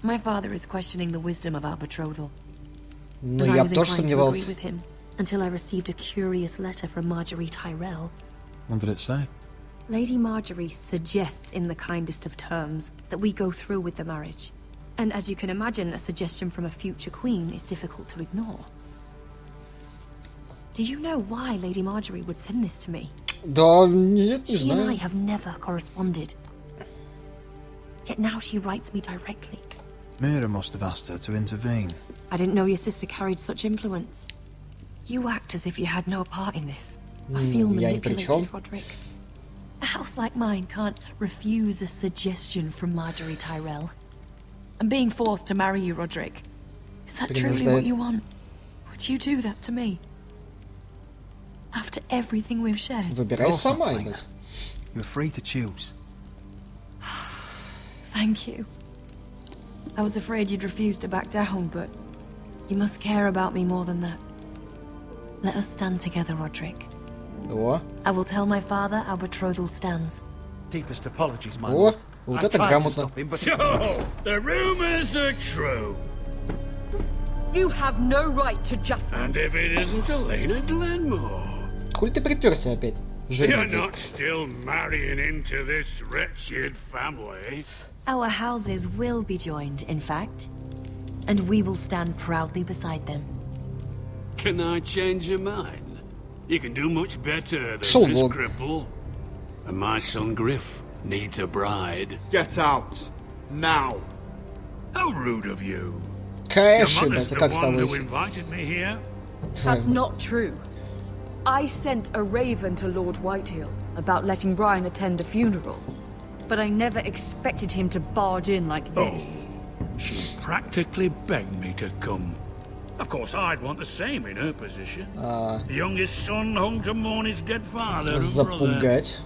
Speaker 21: My father is questioning the wisdom of our betrothal.
Speaker 1: Ну,
Speaker 21: and
Speaker 1: я
Speaker 21: I was
Speaker 1: тоже
Speaker 21: inclined to
Speaker 1: сомневался.
Speaker 21: agree with him until I received a curious letter from Marjorie Tyrell.
Speaker 8: What did it say?
Speaker 21: Lady Marjorie suggests in the kindest of terms that we go through with the marriage. And as you can imagine, a suggestion from a future queen is difficult to ignore. Do you know why Lady Marjorie would send this to me?
Speaker 1: Да, нет, не
Speaker 21: She and I
Speaker 1: знаю.
Speaker 21: have never corresponded. Yet now she writes me directly.
Speaker 8: Mira must have asked her to intervene.
Speaker 21: I didn't know your sister carried such influence. You act as if you had no part in this. I feel
Speaker 1: Я ни при чем.
Speaker 21: manipulated, Roderick. A house like mine can't refuse a suggestion from Marjorie Tyrell. I'm being forced to marry you, Roderick. Is that truly what you want? Would you do that to me? After everything we've shared?
Speaker 1: Выбирай сама, ебать.
Speaker 8: You're free to choose.
Speaker 21: Thank you. I was afraid you'd refuse to back down, but you must care about me more than that. Let us stand together, Roderick.
Speaker 1: О,
Speaker 21: I will tell my father our betrothal stands.
Speaker 7: Deepest apologies, my
Speaker 1: о,
Speaker 7: lord.
Speaker 1: вот
Speaker 7: I
Speaker 1: это
Speaker 7: tried to
Speaker 1: грамотно.
Speaker 7: stop him, but...
Speaker 13: So, the rumors are true.
Speaker 6: You have no right to just...
Speaker 13: And if it isn't Elena Glenmore?
Speaker 1: Хуй ты приперся опять?
Speaker 13: You're
Speaker 1: Жирный,
Speaker 13: not
Speaker 1: блядь.
Speaker 13: still marrying into this wretched family.
Speaker 21: Our houses will be joined, in fact. And we will stand proudly beside them.
Speaker 13: Can I change your mind? You can do much better than
Speaker 1: Пошёл
Speaker 13: this
Speaker 1: вон.
Speaker 13: cripple. And my son Griff needs a bride.
Speaker 18: Get out. Now.
Speaker 13: How rude of you.
Speaker 1: Конечно,
Speaker 13: Your
Speaker 1: блядь,
Speaker 13: mother's
Speaker 1: а
Speaker 13: the
Speaker 1: как с
Speaker 13: one who
Speaker 1: тобой?
Speaker 13: invited me here.
Speaker 6: That's not true. I sent a raven to Lord Whitehill about letting Brian attend a funeral. But I never expected him to barge in like this.
Speaker 13: She practically begged me to come. Of course, I'd want the same in her position. The youngest son home to mourn his dead father and brother.
Speaker 1: Запугать.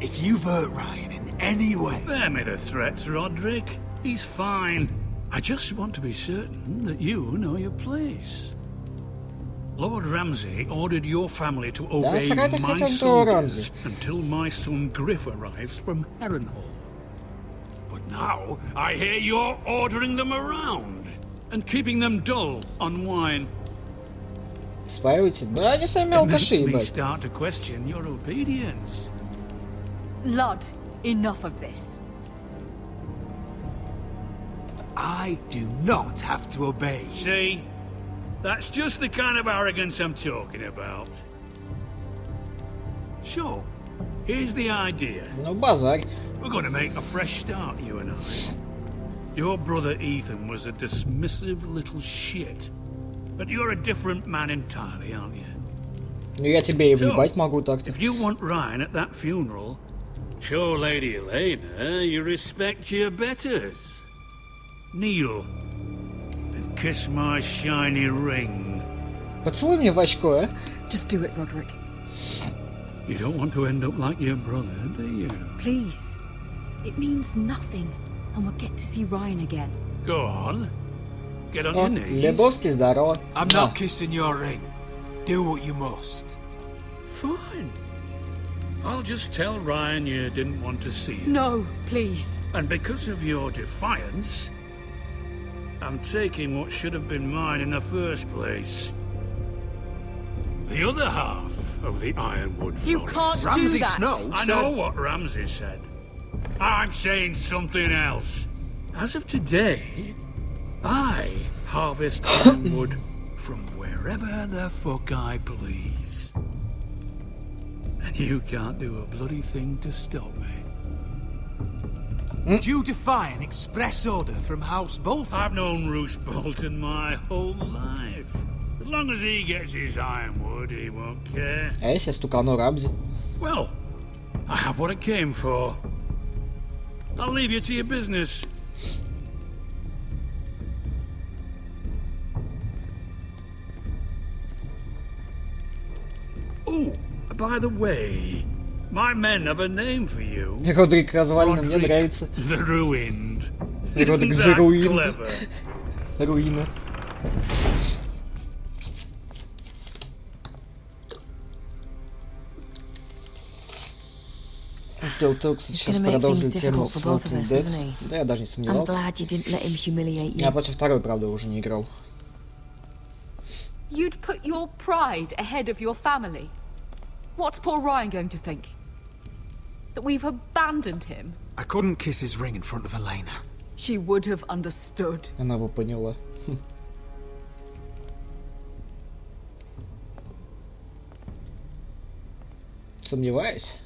Speaker 18: If you've hurt Ryan in any way...
Speaker 13: Spare me the threats, Roderick. He's fine. I just want to be certain that you know your place. Lord Ramsay ordered your family to obey
Speaker 1: срать
Speaker 13: my
Speaker 1: хотят до
Speaker 13: soldiers
Speaker 1: Рамзи.
Speaker 13: until my son Griff arrives from Harrenhal. But now I hear you're ordering them around and keeping them dull on wine.
Speaker 1: Спаивайте. Да они сами
Speaker 13: It makes
Speaker 1: алкаши,
Speaker 13: me
Speaker 1: ебать.
Speaker 13: start to question your obedience.
Speaker 6: Lud, enough of this.
Speaker 18: I do not have to obey.
Speaker 13: See? That's just the kind of arrogance I'm talking about. So, here's the idea.
Speaker 1: Ну, базарь.
Speaker 13: We're going to make a fresh start, you and I. Your brother Ethan was a dismissive little shit. But you're a different man entirely, aren't you?
Speaker 1: Ну, я тебе и въебать могу так-то.
Speaker 13: If you want Ryan at that funeral, show Lady Elena you respect your betters. Kneel and kiss my shiny ring.
Speaker 1: Поцелуй мне в очко, а?
Speaker 6: Just do it, Roderick.
Speaker 13: You don't want to end up like your brother, do you?
Speaker 6: Please. It means nothing, and we'll get to see Ryan again.
Speaker 13: Go on. Get on your knees.
Speaker 1: Lebowski, здорово.
Speaker 17: I'm not kissing your ring. Do what you must.
Speaker 13: Fine. I'll just tell Ryan you didn't want to see him.
Speaker 6: No, please.
Speaker 13: And because of your defiance, I'm taking what should have been mine in the first place. The other half of the Ironwood Forest.
Speaker 6: You can't do that.
Speaker 17: Snow
Speaker 13: I know what Ramsay said. I'm saying something else. As of today, I harvest ironwood from wherever the fuck I please. And you can't do a bloody thing to stop me.
Speaker 17: Did you defy an express order from House Bolton?
Speaker 13: I've known Roose Bolton my whole life. As long as he gets his ironwood, he won't care.
Speaker 1: А если стукану Рамзи?
Speaker 13: Well, I have what I came for. I'll leave you to your business. Oh, by the way, my men have a name for you.
Speaker 1: Родрик развалина, мне нравится.
Speaker 13: The Ruined.
Speaker 1: Родрик
Speaker 13: Isn't
Speaker 1: the
Speaker 13: that
Speaker 1: Ruined.
Speaker 13: clever?
Speaker 1: Руина. TellTale, кстати, сейчас продолжит тему с Walking Dead. Да, я даже не сомневался. Я против второй, правда, уже не играл.
Speaker 6: You'd put your pride ahead of your family. What's poor Ryan going to think? That we've abandoned him?
Speaker 17: I couldn't kiss his ring in front of Elena.
Speaker 6: She would have understood.
Speaker 1: Она бы поняла. Сомневаюсь.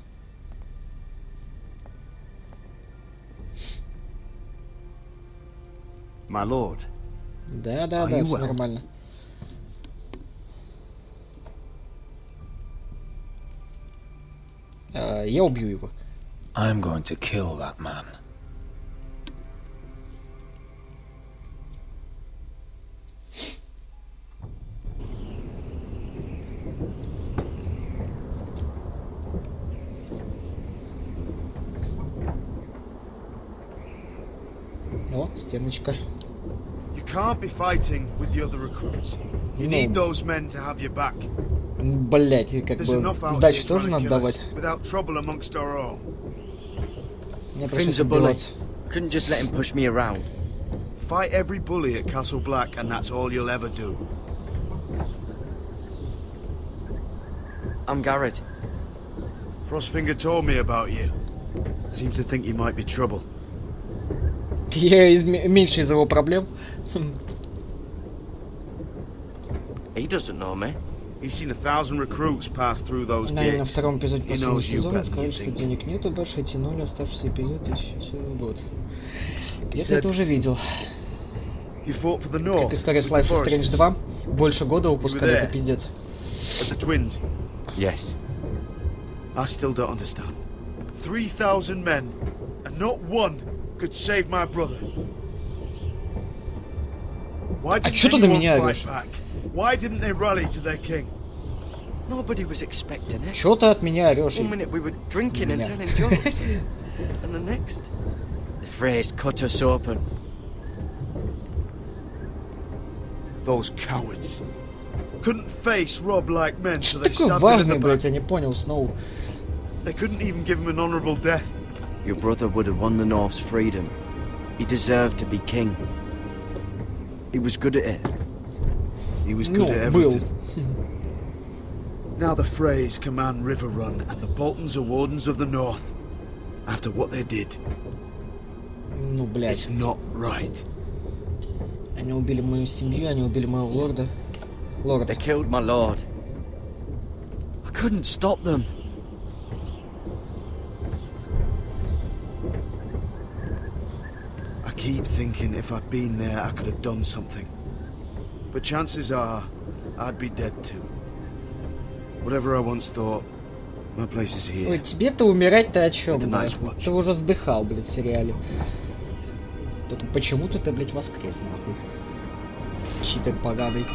Speaker 7: My lord.
Speaker 1: Да, все нормально. Я убью его.
Speaker 17: I'm going to kill that man.
Speaker 1: О, стеночка.
Speaker 7: You can't be fighting with the other recruits. You need those men to have your back.
Speaker 1: Блять, как бы сдачу тоже надо давать.
Speaker 7: Without trouble amongst our own.
Speaker 1: Мне пришлось
Speaker 12: Finn's a bully.
Speaker 1: убивать.
Speaker 12: Couldn't just let him push me around.
Speaker 7: Fight every bully at Castle Black, and that's all you'll ever do.
Speaker 12: I'm Garrett.
Speaker 7: Frostfinger told me about you. Seems to think you might be trouble.
Speaker 1: Я меньше из его проблем.
Speaker 12: He doesn't know me.
Speaker 7: He's seen 1,000 recruits pass through those
Speaker 1: На
Speaker 7: gates.
Speaker 1: втором эпизоде
Speaker 7: He
Speaker 1: последнего
Speaker 7: knows you
Speaker 1: сезона
Speaker 7: better than
Speaker 1: сказали,
Speaker 7: you
Speaker 1: что
Speaker 7: think.
Speaker 1: денег нету, больше тянули оставшийся эпизод год.
Speaker 7: He
Speaker 1: Где-то это
Speaker 7: said
Speaker 1: уже видел.
Speaker 7: You fought for the North.
Speaker 1: Как история с
Speaker 7: with
Speaker 1: Life
Speaker 7: the
Speaker 1: is Strange
Speaker 7: Foresters.
Speaker 1: 2. Больше года упускали,
Speaker 7: there.
Speaker 1: это пиздец.
Speaker 7: With the twins.
Speaker 12: Yes.
Speaker 7: I still don't understand. 3,000 men, and not one could save my brother. Why didn't
Speaker 1: чё ты на
Speaker 7: anyone
Speaker 1: меня
Speaker 7: fight
Speaker 1: орёшь?
Speaker 7: back? Why didn't they rally to their king?
Speaker 12: Nobody was expecting it.
Speaker 1: Чё ты от меня орёшь?
Speaker 12: One minute we were drinking and
Speaker 1: Yeah.
Speaker 12: telling jokes, and the next, the phrase cut us open.
Speaker 7: Those cowards couldn't face Rob like men, so
Speaker 1: Что
Speaker 7: they
Speaker 1: такое
Speaker 7: stabbed him in
Speaker 1: важное,
Speaker 7: the
Speaker 1: блять,
Speaker 7: back.
Speaker 1: я не понял, Сноу.
Speaker 7: They couldn't even give him an honorable death.
Speaker 12: Your brother would have won the North's freedom. He deserved to be king. He was good at it.
Speaker 7: He was good at
Speaker 1: был.
Speaker 7: everything. Now the Freys command River Run, and the Boltons are wardens of the North. After what they did,
Speaker 1: Ну, блять.
Speaker 7: it's not right.
Speaker 1: Они убили мою семью, они убили моего лорда. Lord.
Speaker 12: They killed my lord. I couldn't stop them.
Speaker 14: I keep thinking if I'd been there, I could have done something. But chances are, I'd be dead too. Whatever I once thought, my place is here.
Speaker 1: Ой, тебе-то умирать-то о чем, блядь? Ты уже сдыхал, блядь, в сериале. Только почему-то ты, блядь, воскрес, нахуй. Читер поганый.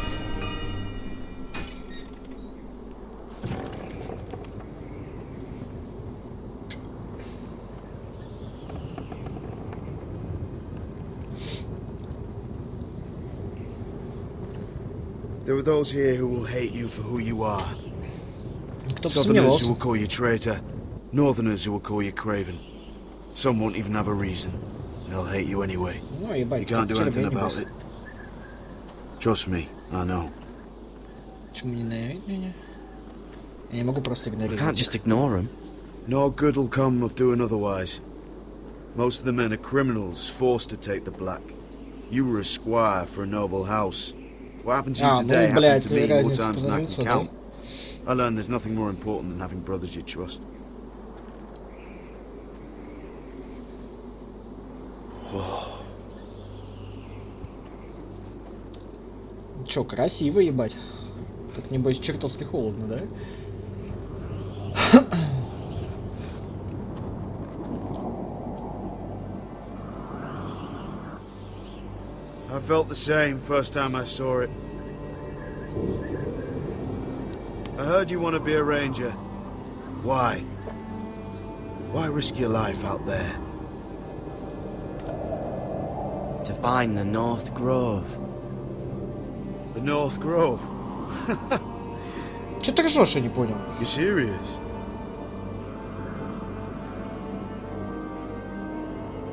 Speaker 14: There are those here who will hate you for who you are.
Speaker 1: Кто
Speaker 14: Southerners who will call you traitor. Northerners who will call you craven. Some won't even have a reason. They'll hate you anyway. You can't do anything about it. Trust me, I know.
Speaker 1: Я не могу просто игнорировать.
Speaker 12: I can't just ignore him.
Speaker 14: No good will come of doing otherwise. Most of the men are criminals, forced to take the black. You were a squire for a noble house. What happened to you today happened to me more times than I can count. I learned there's nothing more important than having brothers you trust.
Speaker 1: Чё, красиво, ебать. Так небось чертовски холодно, да?
Speaker 14: I felt the same first time I saw it. I heard you want to be a ranger. Why? Why risk your life out there?
Speaker 12: To find the North Grove.
Speaker 14: The North Grove?
Speaker 1: Чё ты ржёшь, я не понял?
Speaker 14: You serious?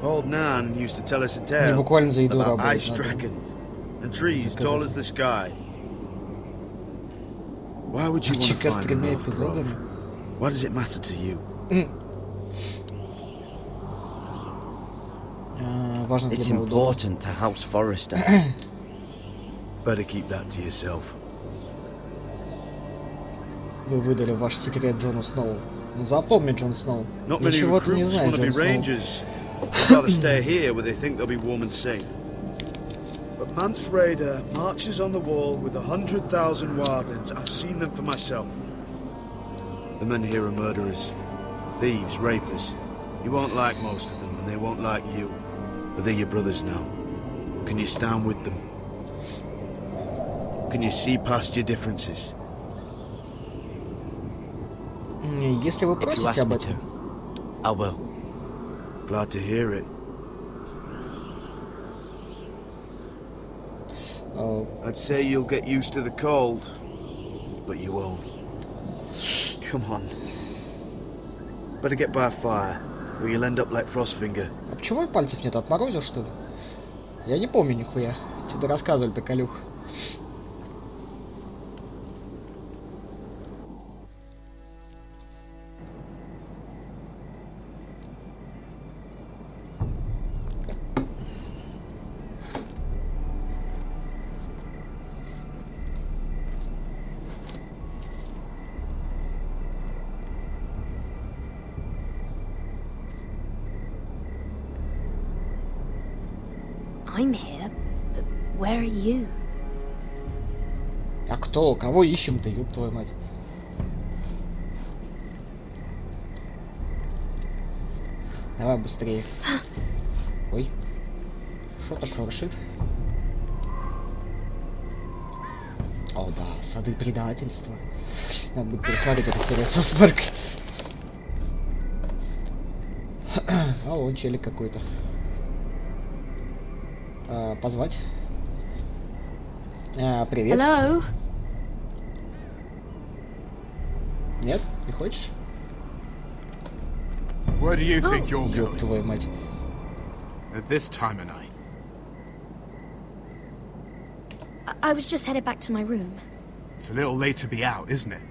Speaker 14: Old Nan used to tell us a tale about ice dragons and trees tall as the sky. Why would you want to find the North Grove? Why does it matter to you?
Speaker 12: It's important to House Forrester.
Speaker 14: Better keep that to yourself.
Speaker 1: Вы выдали ваш секрет Джону Сноу. Ну запомни, Джон Сноу.
Speaker 14: Not many recruits want to be rangers. They'd rather stay here where they think they'll be warm and safe. But Mance Raider marches on the wall with 100,000 wildlings. I've seen them for myself. The men here are murderers, thieves, rapers. You won't like most of them, and they won't like you. But they're your brothers now. Can you stand with them? Can you see past your differences?
Speaker 1: Если вы просите об этом,
Speaker 12: I will.
Speaker 14: Glad to hear it. I'd say you'll get used to the cold, but you won't. Come on. Better get by a fire, or you'll end up like Frostfinger.
Speaker 1: А почему и пальцев нет? Отморозил, что ли? Я не помню нихуя. Что-то рассказывали, приколюх.
Speaker 11: I'm here, but where are you?
Speaker 1: А кто? Кого ищем-то, ёб твою мать? Давай быстрее. Ой. Что-то шуршит. О, да, сады предательства. Надо будет пересмотреть эту серию South Park. А вон челик какой-то. Позвать. Привет.
Speaker 11: Hello?
Speaker 1: Нет? Не хочешь?
Speaker 22: Where do you think you're
Speaker 1: Ёб
Speaker 22: going?
Speaker 1: твою мать.
Speaker 22: At this time of night.
Speaker 11: I was just headed back to my room.
Speaker 22: It's a little late to be out, isn't it?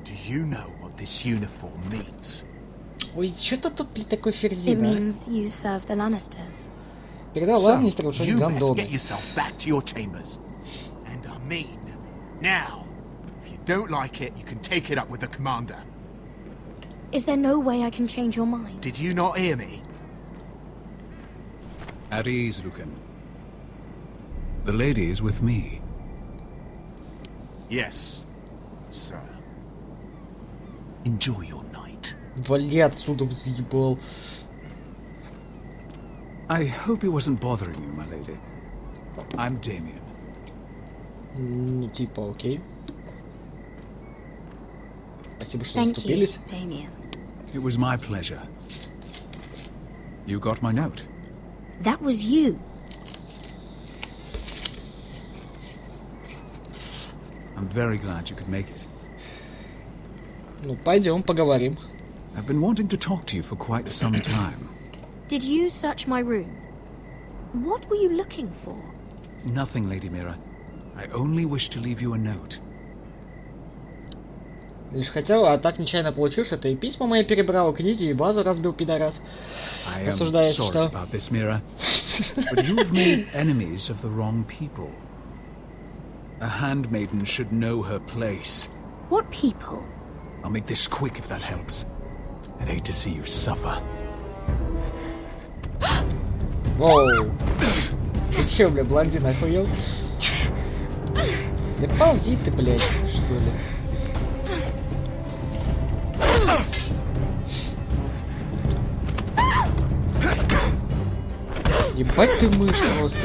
Speaker 22: Do you know what this uniform means?
Speaker 1: Ой, что-то тут такой ферзи,
Speaker 11: It
Speaker 1: да?
Speaker 11: means you serve the Lannisters.
Speaker 1: Передал Ланнистеру, что они
Speaker 22: you best
Speaker 1: гандоны.
Speaker 22: get yourself back to your chambers. And I mean, now. If you don't like it, you can take it up with the commander.
Speaker 11: Is there no way I can change your mind?
Speaker 22: Did you not hear me?
Speaker 16: At ease, Lucan. The lady is with me.
Speaker 22: Yes, sir. Enjoy your night.
Speaker 1: Вали отсюда, заебал.
Speaker 16: I hope he wasn't bothering you, my lady. I'm Damien.
Speaker 1: Ну, типа, окей. Спасибо, что заступились.
Speaker 21: Damien.
Speaker 16: It was my pleasure. You got my note.
Speaker 11: That was you.
Speaker 16: I'm very glad you could make it.
Speaker 1: Ну, пойдем, поговорим.
Speaker 16: I've been wanting to talk to you for quite some time.
Speaker 11: Did you search my room? What were you looking for?
Speaker 16: Nothing, Lady Mira. I only wish to leave you a note.
Speaker 1: Лишь хотел, а так нечаянно получил, что ты и письма мои перебрал, книги, и базу разбил, пидорас.
Speaker 16: I am
Speaker 1: Рассуждаешь,
Speaker 16: sorry
Speaker 1: что...
Speaker 16: about this, Mira. But you've made enemies of the wrong people. A handmaiden should know her place.
Speaker 11: What people?
Speaker 16: I'll make this quick if that helps. I'd hate to see you suffer.
Speaker 1: Воу. Ты чё, бля, блондин, охуел? Да ползи ты, блядь, что ли? Ебать ты мышь просто.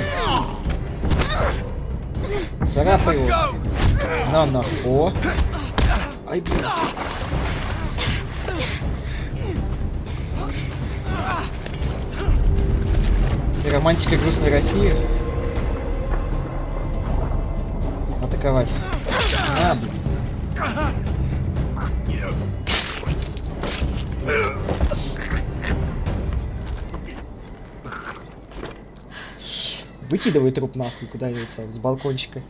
Speaker 1: Царапай его. На нахуй. Ай, блин. И романтика грустной России. Атаковать. А, блин. Выкидывай труп нахуй куда-нибудь с балкончика.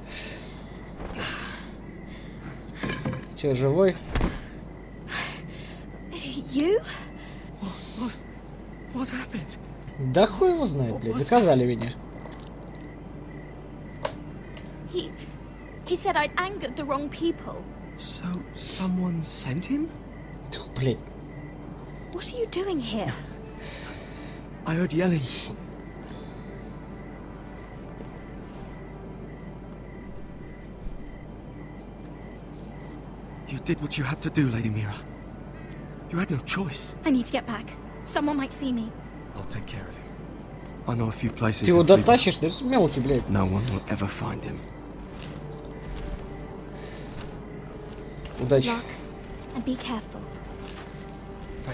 Speaker 1: Че, живой?
Speaker 11: You?
Speaker 3: What happened?
Speaker 1: Да хуй его знает, блядь, заказали меня.
Speaker 11: He said I'd angered the wrong people.
Speaker 3: So, someone sent him?
Speaker 1: Блядь.
Speaker 11: What are you doing here?
Speaker 3: I heard yelling. You did what you had to do, Lady Mira. You had no choice.
Speaker 11: I need to get back. Someone might see me.
Speaker 3: I'll take care of him. I know a few places.
Speaker 1: Ты его дотащишь, ты мелочи, блядь.
Speaker 3: No one will ever find him.
Speaker 1: Удачи.
Speaker 11: Look, and be careful.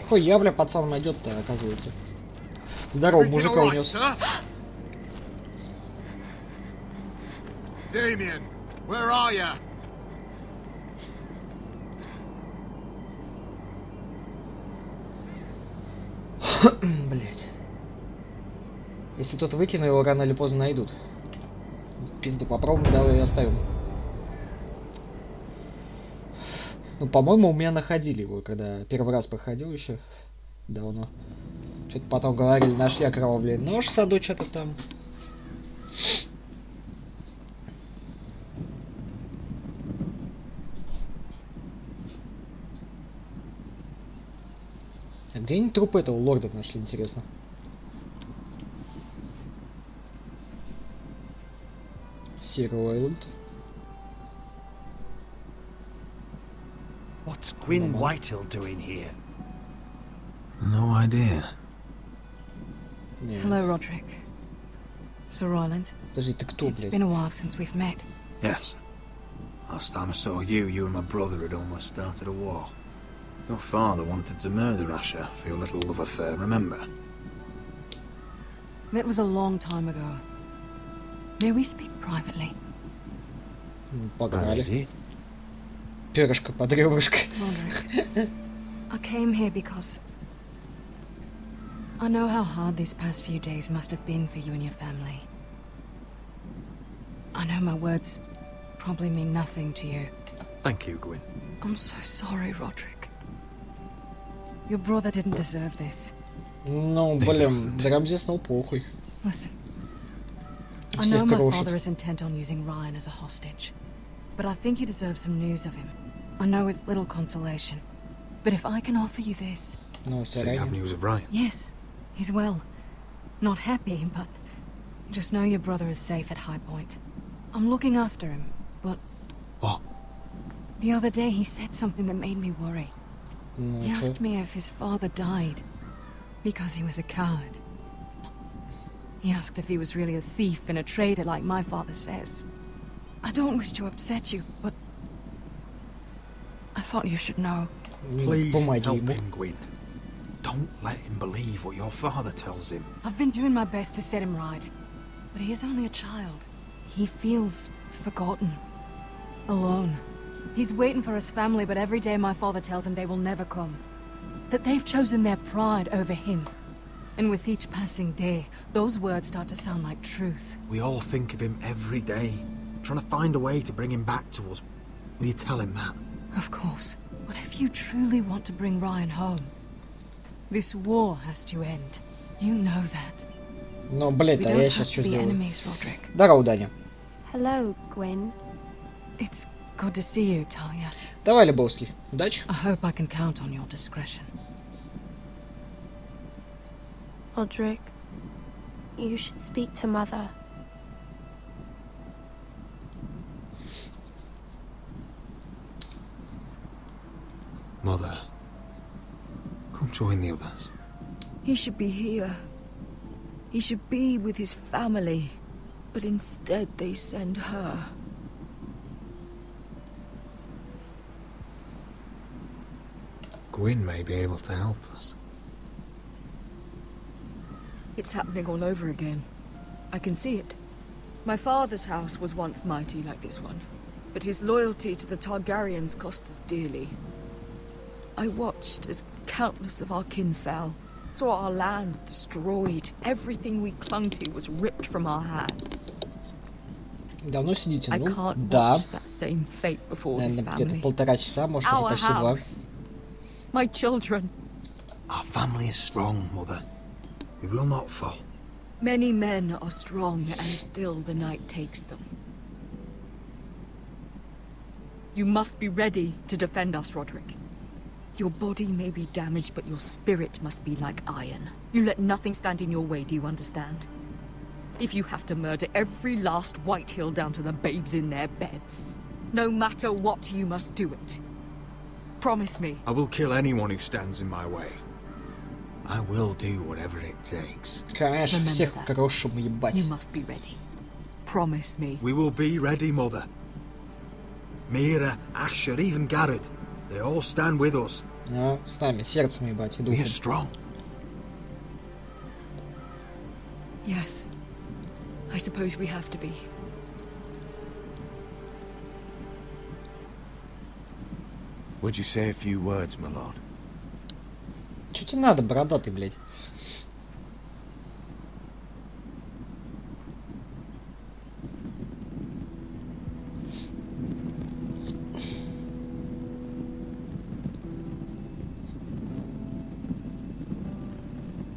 Speaker 1: Хуй я, бля, пацан найдет-то, оказывается. Здорово, мужика унес.
Speaker 22: Damien, where are you?
Speaker 1: Блять. Если тут выкину, его рано или поздно найдут. Пизду, попробуем, давай и оставим. Ну, по-моему, у меня находили его, когда первый раз проходил еще давно. Что-то потом говорили, нашли окровавленный нож в саду, что-то там. А где они трупы этого лорда нашли, интересно? Сиройлд.
Speaker 7: What's Gwyn Whitehill doing here?
Speaker 8: No idea.
Speaker 10: Hello, Roderick. Sir Roland.
Speaker 1: Подожди, ты кто,
Speaker 10: It's been a while since we've met.
Speaker 8: Yes. Last time I saw you and my brother had almost started a war. Your father wanted to murder Asher for your little love affair, remember?
Speaker 10: That was a long time ago. May we speak privately?
Speaker 1: Погнали. Перышко под ребрышко.
Speaker 10: Roderick, I came here because I know how hard these past few days must have been for you and your family. I know my words probably mean nothing to you.
Speaker 8: Thank you, Gwyn.
Speaker 10: I'm so sorry, Roderick. Your brother didn't deserve this.
Speaker 1: Ну, блин, драм здесь, ну, похуй.
Speaker 10: Listen, I know my father is intent on using Ryan as a hostage, but I think you deserve some news of him. I know it's little consolation, but if I can offer you this...
Speaker 1: No,
Speaker 15: so you have news of Ryan?
Speaker 10: Yes, he's well. Not happy, but just know your brother is safe at High Point. I'm looking after him, but...
Speaker 15: What?
Speaker 10: The other day he said something that made me worry. He asked me if his father died because he was a coward. He asked if he was really a thief and a traitor like my father says. I don't wish to upset you, but I thought you should know.
Speaker 15: Please help him, Gwyn. Don't let him believe what your father tells him.
Speaker 10: I've been doing my best to set him right, but he is only a child. He feels forgotten, alone. He's waiting for his family, but every day my father tells him they will never come. That they've chosen their pride over him. And with each passing day, those words start to sound like truth.
Speaker 15: We all think of him every day, trying to find a way to bring him back to us. Will you tell him that?
Speaker 10: Of course. But if you truly want to bring Ryan home, this war has to end. You know that.
Speaker 1: Но, блядь, а я сейчас что сделаю? Здорово, Даня.
Speaker 11: Hello, Gwyn.
Speaker 10: It's good to see you, Talia.
Speaker 1: Давай, Lebowski. Удачи.
Speaker 10: I hope I can count on your discretion.
Speaker 11: Roderick, you should speak to Mother.
Speaker 15: Mother, come join the others.
Speaker 4: He should be here. He should be with his family. But instead they send her.
Speaker 15: Gwyn may be able to help us.
Speaker 4: It's happening all over again. I can see it. My father's house was once mighty like this one, but his loyalty to the Targaryens cost us dearly. I watched as countless of our kin fell, saw our lands destroyed, everything we clung to was ripped from our hands.
Speaker 1: Давно сидите?
Speaker 4: I
Speaker 1: Ну,
Speaker 4: can't
Speaker 1: да.
Speaker 4: watch that same fate before this
Speaker 1: Наверное, где-то
Speaker 4: family.
Speaker 1: полтора часа, может, уже
Speaker 4: Our
Speaker 1: почти два.
Speaker 4: house. My children.
Speaker 15: Our family is strong, Mother. We will not fall.
Speaker 4: Many men are strong, and still the night takes them. You must be ready to defend us, Roderick. Your body may be damaged, but your spirit must be like iron. You let nothing stand in your way, do you understand? If you have to murder every last Whitehill down to the babes in their beds, no matter what, you must do it. Promise me.
Speaker 15: I will kill anyone who stands in my way. I will do whatever it takes.
Speaker 1: Конечно, всех крошим, ебать.
Speaker 4: You must be ready. Promise me.
Speaker 15: We will be ready, Mother. Mira, Asher, even Garrett. They all stand with us.
Speaker 1: А, с нами, сердцем, ебать, и
Speaker 15: We are
Speaker 1: духом.
Speaker 15: strong.
Speaker 4: Yes. I suppose we have to be.
Speaker 15: Would you say a few words, my lord?
Speaker 1: Чё тебе надо, бородатый, блядь?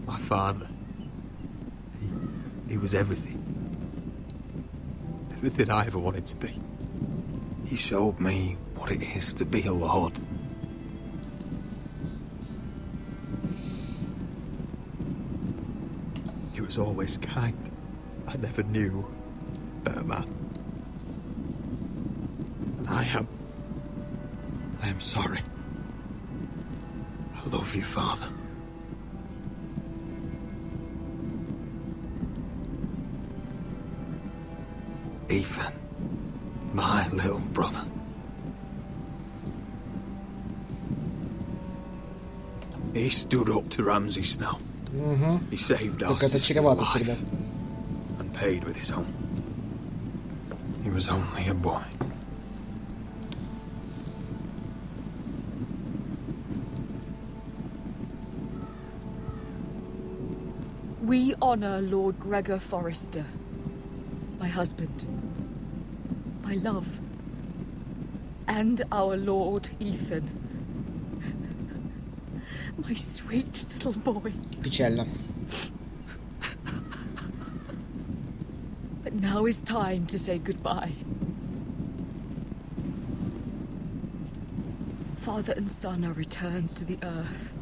Speaker 15: My father. He was everything. Everything I ever wanted to be. He showed me what it is to be a lord. He was always kind. I never knew a better man. And I am sorry. I love you, Father. Ethan, my little brother. He stood up to Ramsay Snow. He saved our
Speaker 1: Только это
Speaker 15: sister's
Speaker 1: чревато
Speaker 15: life
Speaker 1: всегда.
Speaker 15: and paid with his own. He was only a boy.
Speaker 4: We honor Lord Gregor Forrester, my husband, my love, and our Lord Ethan, my sweet little boy.
Speaker 1: Печально.
Speaker 4: But
Speaker 6: And now is time to say goodbye. Father and son are returned to the earth,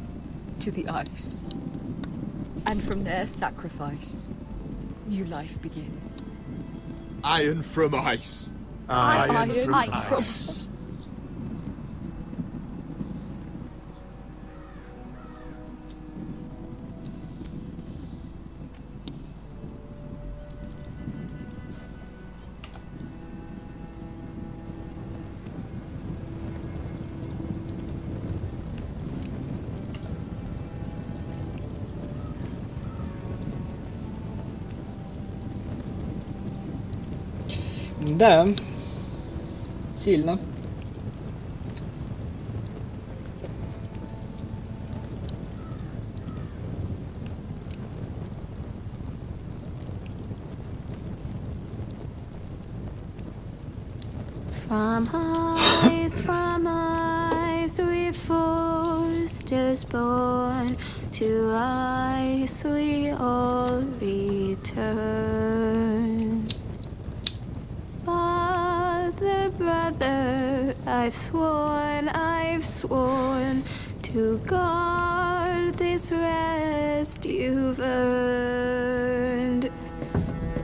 Speaker 6: to the ice. And from their sacrifice, new life begins.
Speaker 22: Iron from ice.
Speaker 6: Iron from
Speaker 22: ice.
Speaker 6: ice.
Speaker 1: Да, сильно.
Speaker 11: From ice we foresters born, to ice we all return. Father, brother, I've sworn to guard this rest you've earned.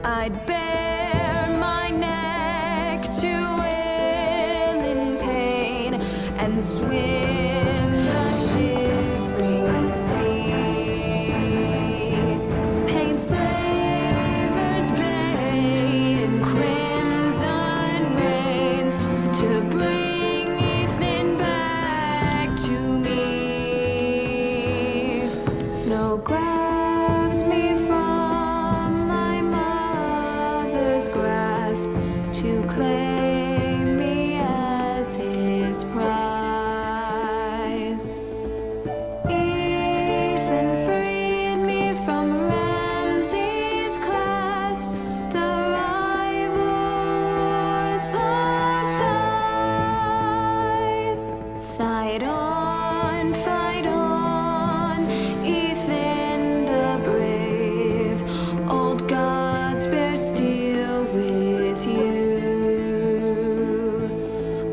Speaker 11: I'd bare my neck to wail in pain and swim the shivering sea. Paint slavers bay in crimson rains to bring Ethan back to me. Snow grabbed me from my mother's grasp to claim me as his prize. Ethan freed me from Ramsay's clasp. The rivals locked eyes. Fight on, Ethan the brave. Old gods bear steel with you.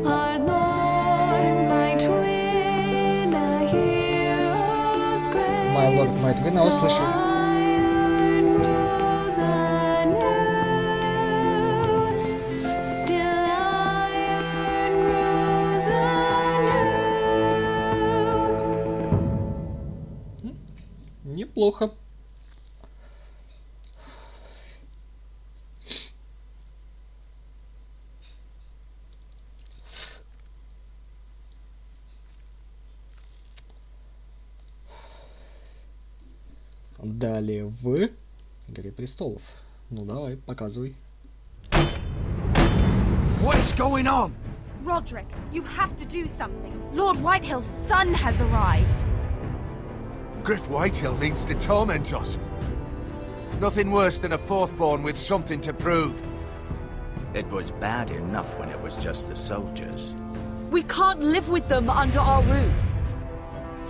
Speaker 11: Our Lord, my twin, a hero's grave.
Speaker 1: My Lord, my twin, я услышал.
Speaker 11: Iron rose anew. Still iron grows anew.
Speaker 1: Неплохо. Далее в Игре престолов. Ну давай, показывай.
Speaker 22: What is going on?
Speaker 9: Roderick, you have to do something. Lord Whitehill's son has arrived.
Speaker 22: Griff Whitehill means to torment us. Nothing worse than a fourthborn with something to prove.
Speaker 18: It was bad enough when it was just the soldiers.
Speaker 6: We can't live with them under our roof.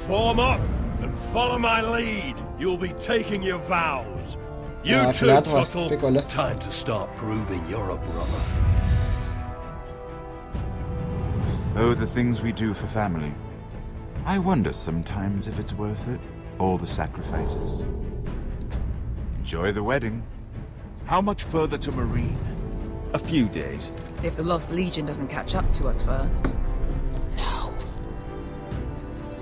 Speaker 20: Form up and follow my lead. You'll be taking your vows. You
Speaker 1: Ah,
Speaker 20: too,
Speaker 1: клятва.
Speaker 20: Tuttle.
Speaker 1: Прикольно.
Speaker 16: Time to start proving you're a brother.
Speaker 23: Oh, the things we do for family. I wonder sometimes if it's worth it, all the sacrifices. Enjoy the wedding.
Speaker 22: How much further to Marine?
Speaker 18: A few days.
Speaker 4: If the Lost Legion doesn't catch up to us first.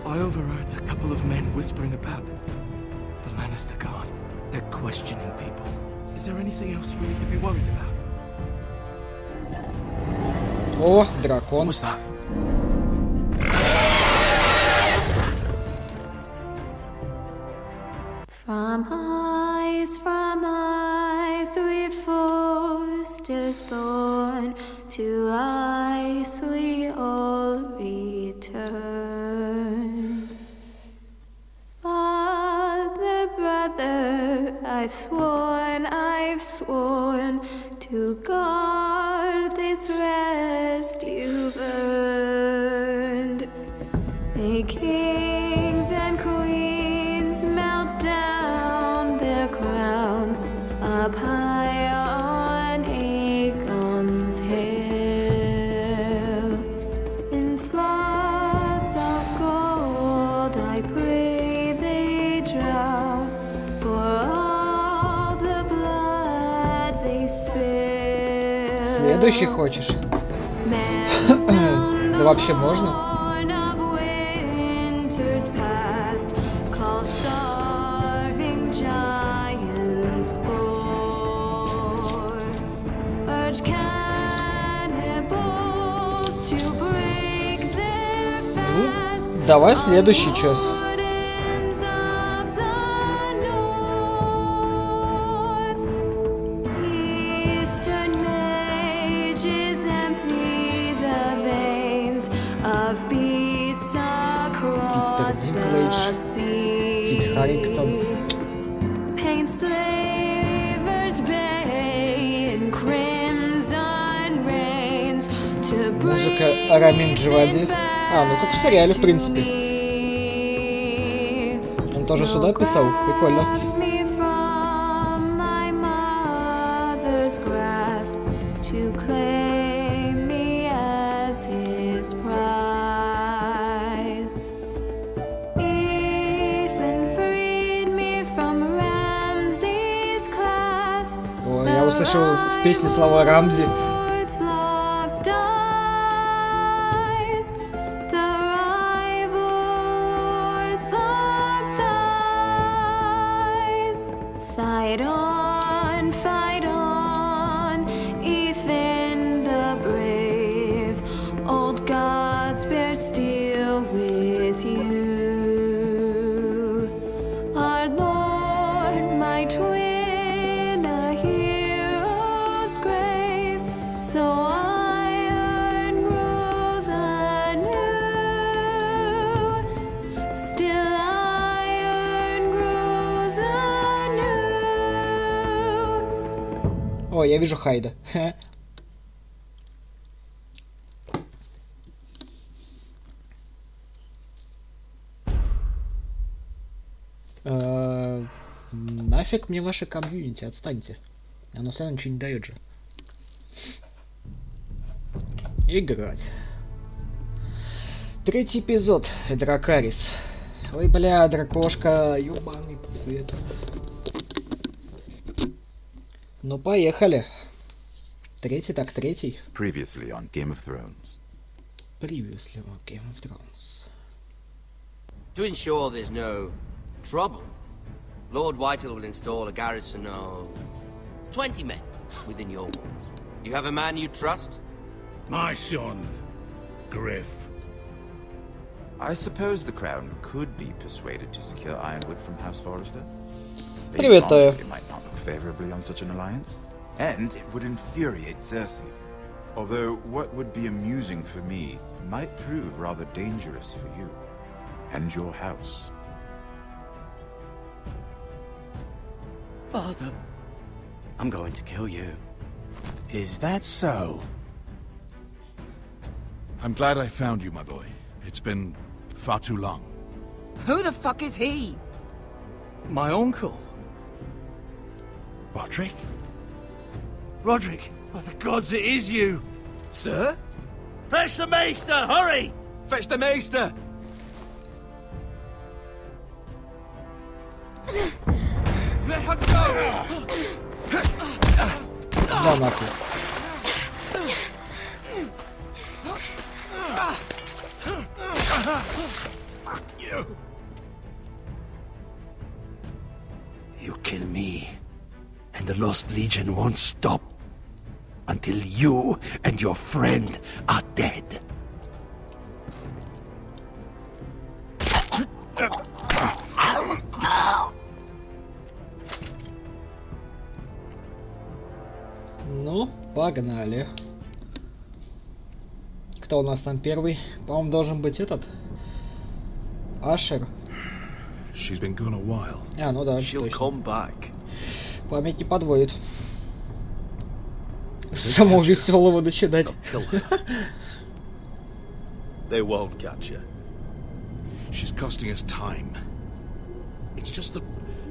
Speaker 3: I overheard a couple of men whispering about the Lannister Guard. They're questioning people. Is there anything else really to be worried about?
Speaker 1: О, дракон.
Speaker 3: What was that?
Speaker 11: From ice we foresters born, to ice we all return. Father, brother, I've sworn to guard this rest you've earned. May kings and queens melt down their crowns up high on
Speaker 1: Следующий хочешь? Да вообще можно? Ну, давай следующий, чё? Музыка Рамин Джавади. А, ну как в сериале, в принципе. Он тоже сюда писал? Прикольно. О, я услышал в песне слова Рамзи.
Speaker 2: Fight on, Ethan the brave. Old gods bear steel with you. Our Lord might win a hero's grave, so iron rules anew. Still
Speaker 1: О, я вижу Хайда. Нафиг мне ваше комьюнити, отстаньте. Оно сам ничего не дает же. Играть. 3-й эпизод. Дракарис. Ой, бля, дракошка. Ёбаный цвет. Ну, поехали. Третий.
Speaker 23: Previously on Game of Thrones.
Speaker 1: Previously on Game of Thrones.
Speaker 5: To ensure there's no trouble, Lord Whitehill will install a garrison of 20 men within your walls. You have a man you trust?
Speaker 13: My son, Griff.
Speaker 23: I suppose the Crown could be persuaded to secure Ironwood from House Forrester.
Speaker 1: Привет,
Speaker 23: It might not look favorably on such an alliance, and it would infuriate Cersei. Although what would be amusing for me might prove rather dangerous for you and your house.
Speaker 12: Father, I'm going to kill you.
Speaker 17: Is that so?
Speaker 16: I'm glad I found you, my boy. It's been far too long.
Speaker 4: Who the fuck is he?
Speaker 17: My uncle.
Speaker 16: Roderick?
Speaker 7: Roderick, by the gods, it is you!
Speaker 17: Sir?
Speaker 7: Fetch the Maester, hurry!
Speaker 17: Fetch the Maester!
Speaker 7: Let her go!
Speaker 1: Да нахуй.
Speaker 3: You kill me, and the Lost Legion won't stop until you and your friend are dead.
Speaker 1: Ну, погнали. Кто у нас там первый? По-моему, должен быть этот. Ашер.
Speaker 16: She's been gone a while.
Speaker 1: А, ну да,
Speaker 8: She'll
Speaker 1: точно.
Speaker 8: come back.
Speaker 1: Память не подводит. С самого веселого начинать.
Speaker 8: They won't catch her.
Speaker 16: She's costing us time. It's just that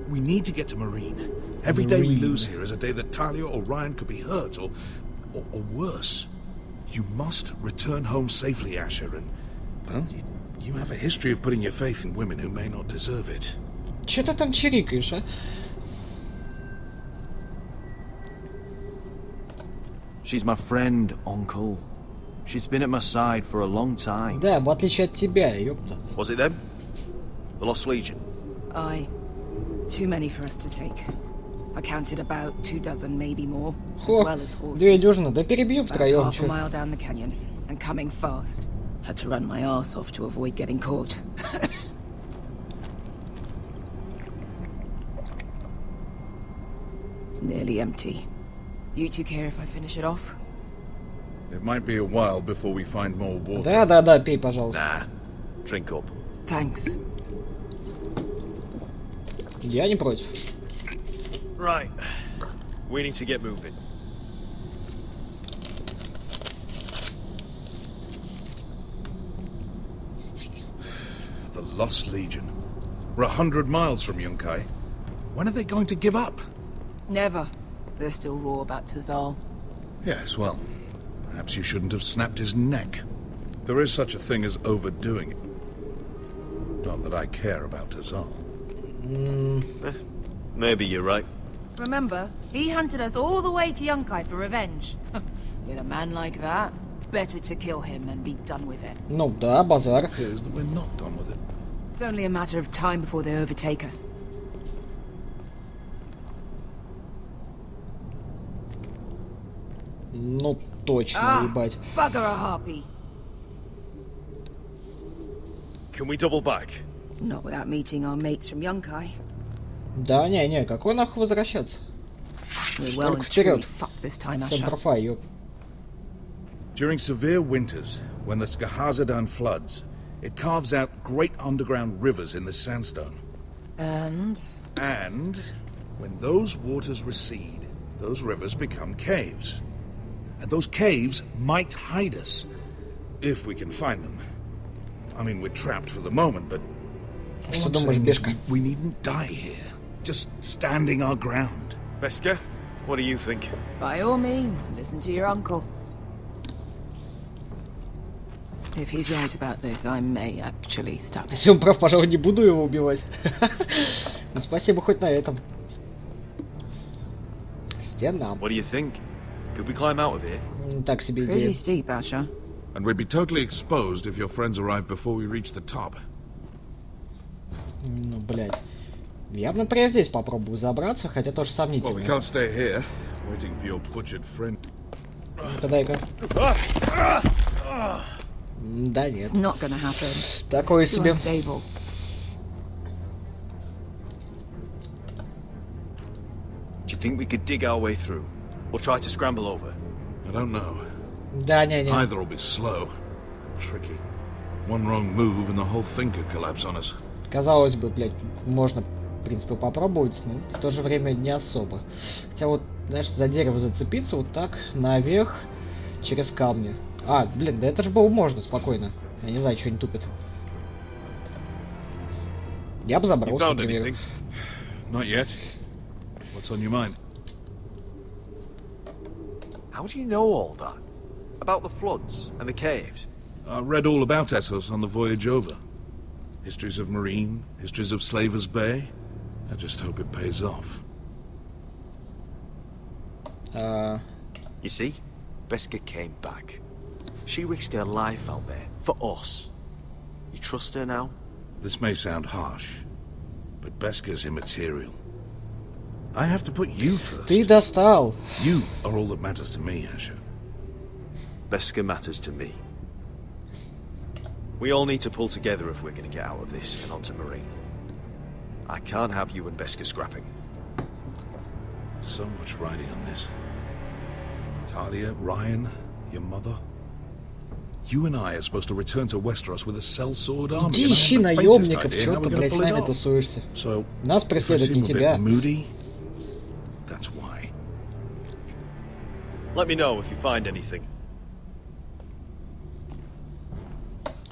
Speaker 16: we need to get to Marine. Every day we lose here is a day that Talia or Ryan could be hurt, or worse. You must return home safely, Asher, and, well, you have a history of putting your faith in women who may not deserve it.
Speaker 1: Чё ты там чирикаешь, а?
Speaker 8: She's my friend, Uncle. She's been at my side for a long time.
Speaker 1: Да, в отличие от тебя, ёпта.
Speaker 8: Was it them? The Lost Legion?
Speaker 4: Aye. Too many for us to take. I counted about 24, maybe more, as
Speaker 1: Хо,
Speaker 4: well as horses.
Speaker 1: 2 дюжины, да перебьем
Speaker 4: About
Speaker 1: втроем.
Speaker 4: half a mile down the canyon, and coming fast. Had to run my arse off to avoid getting caught. It's nearly empty. You two care if I finish it off?
Speaker 20: It might be a while before we find more water.
Speaker 1: Да, пей, пожалуйста.
Speaker 8: Nah, drink up.
Speaker 4: Thanks.
Speaker 1: Я не против.
Speaker 8: Right. We need to get moving.
Speaker 20: The Lost Legion. We're 100 miles from Yunkai. When are they going to give up?
Speaker 4: Never. They're still raw about Tazal.
Speaker 20: Yes, well, perhaps you shouldn't have snapped his neck. There is such a thing as overdoing it. Not that I care about Tazal.
Speaker 8: Maybe you're right.
Speaker 4: Remember, he hunted us all the way to Yunkai for revenge. With a man like that, better to kill him and be done with it.
Speaker 1: Ну да, базар.
Speaker 20: Appears that we're not done with it.
Speaker 4: It's only a matter of time before they overtake us.
Speaker 1: Ну точно, ебать.
Speaker 4: Bugger a harpy.
Speaker 8: Can we double back?
Speaker 4: Not without meeting our mates from Yunkai.
Speaker 1: Да, не, какой нахуй возвращаться?
Speaker 4: We're well and truly fucked this time, Asher.
Speaker 1: Сампрофай, ёп.
Speaker 20: During severe winters, when the Skahazadan floods, it carves out great underground rivers in the sandstone.
Speaker 4: And
Speaker 20: when those waters recede, those rivers become caves. And those caves might hide us, if we can find them. I mean, we're trapped for the moment, but all I'm saying is we needn't die here, just standing our ground.
Speaker 8: Beska, what do you think?
Speaker 4: By all means, listen to your uncle. If he's right about this, I may actually stop.
Speaker 1: Если он прав, пожалуй, не буду его убивать. Ну, спасибо хоть на этом. Стена.
Speaker 8: What do you think? Could we climb out of here?
Speaker 1: Так себе идея.
Speaker 4: Pretty steep, Asher.
Speaker 20: And we'd be totally exposed if your friends arrive before we reach the top.
Speaker 1: Ну, блядь. Я бы, например, здесь попробую забраться, хотя тоже сомнительно.
Speaker 20: Well, we can't stay here, waiting for your butchered friend.
Speaker 1: Дай-ка. Да нет.
Speaker 4: It's not gonna happen.
Speaker 1: Такое себе.
Speaker 4: Unstable.
Speaker 8: Do you think we could dig our way through? Or try to scramble over?
Speaker 20: I don't know.
Speaker 1: Да, не.
Speaker 20: Either will be slow and tricky. One wrong move and the whole thing could collapse on us.
Speaker 1: Казалось бы, блядь, можно, в принципе, попробовать, но в то же время не особо. Хотя вот, знаешь, за дерево зацепиться вот так, наверх, через камни. А, блин, да это же было можно спокойно. Я не знаю, что они тупят. Я бы забрался, например.
Speaker 20: Not yet. What's on your mind?
Speaker 8: How do you know all that? About the floods and the caves?
Speaker 20: I read all about Essos on the voyage over. Histories of Marine, histories of Slavers Bay. I just hope it pays off.
Speaker 8: You see? Beska came back. She risked her life out there, for us. You trust her now?
Speaker 20: This may sound harsh, but Beska's immaterial. I have to put you first.
Speaker 1: Ты достал.
Speaker 20: You are all that matters to me, Asher.
Speaker 8: Beska matters to me. We all need to pull together if we're going to get out of this and onto Marine. I can't have you and Beska scrapping.
Speaker 20: So much riding on this. Talia, Ryan, your mother. You and I are supposed to return to Westeros with a sellsword army.
Speaker 1: Иди ищи наемников, чё ты, блядь, с нами тусуешься? Нас преследуют не тебя.
Speaker 20: Moody, that's why.
Speaker 8: Let me know if you find anything.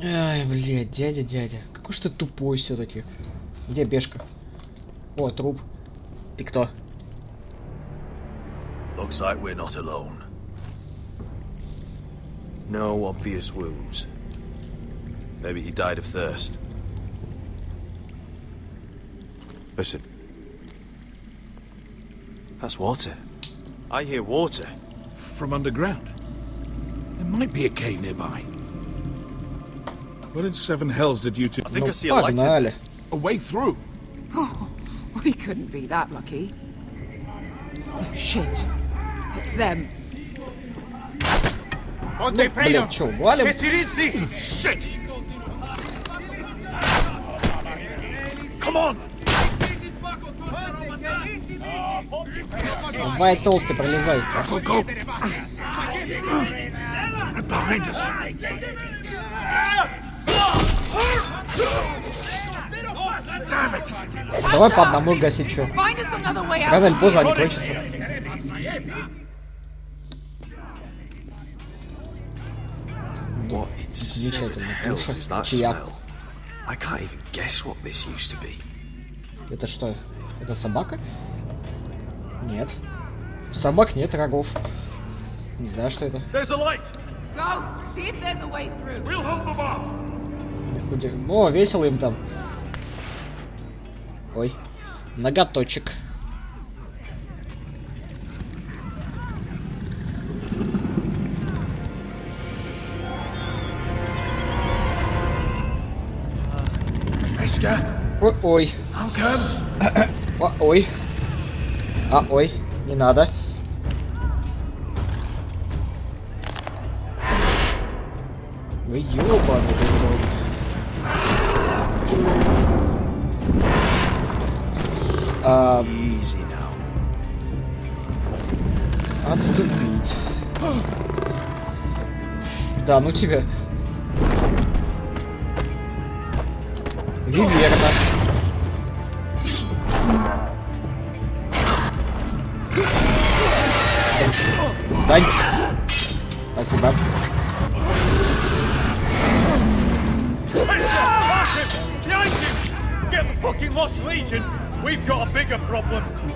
Speaker 1: Ай, блядь, дядя. Какой ж ты тупой все-таки. Где Бешка? О, труп. Ты кто?
Speaker 8: Looks like we're not alone. No obvious wounds. Maybe he died of thirst. Listen. That's water. I hear water.
Speaker 20: from underground. There might be a cave nearby. What in seven hells did you two...
Speaker 8: I think I see a light in a way through.
Speaker 10: Oh, we couldn't be that lucky. Oh, shit. It's them.
Speaker 1: Ну, блин, чё, валим?
Speaker 20: Shit! Come on!
Speaker 1: Давай, толстый, пролезай.
Speaker 20: Go! Right behind us. Damn it!
Speaker 1: Давай по одному гасить, чё. Рано или поздно они кончатся.
Speaker 8: What in
Speaker 1: Замечательно.
Speaker 8: hell is that
Speaker 1: Чья?
Speaker 8: smell? I can't even guess what this used to be.
Speaker 1: Это что? Это собака? Нет. У собак нет рогов. Не знаю, что это.
Speaker 18: There's a light.
Speaker 4: Go, see if there's a way through.
Speaker 18: We'll hold them off.
Speaker 1: О, весело им там. Ой, ноготочек. Ой. Ой. Ой. Не надо. Вы ёбаный рот.
Speaker 8: Easy now.
Speaker 1: Отступить. Да, ну тебя. Виверна. Сдань. Спасибо.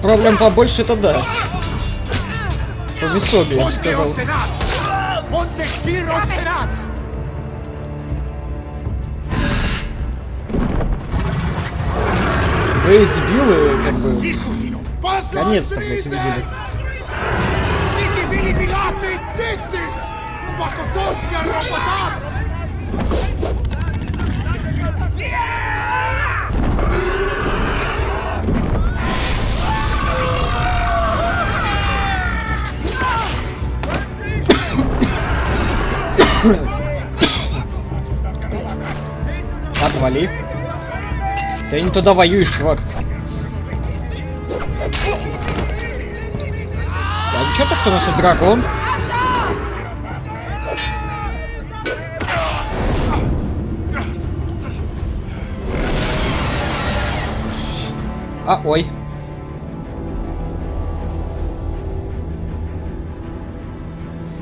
Speaker 1: Проблем побольше, это да. Повесомее, я бы сказал. Вы дебилы, как бы. Конец-то, блядь, увидели. Отвали. Ты не туда воюешь, чувак. А ничего то, что у нас тут дракон? Ой.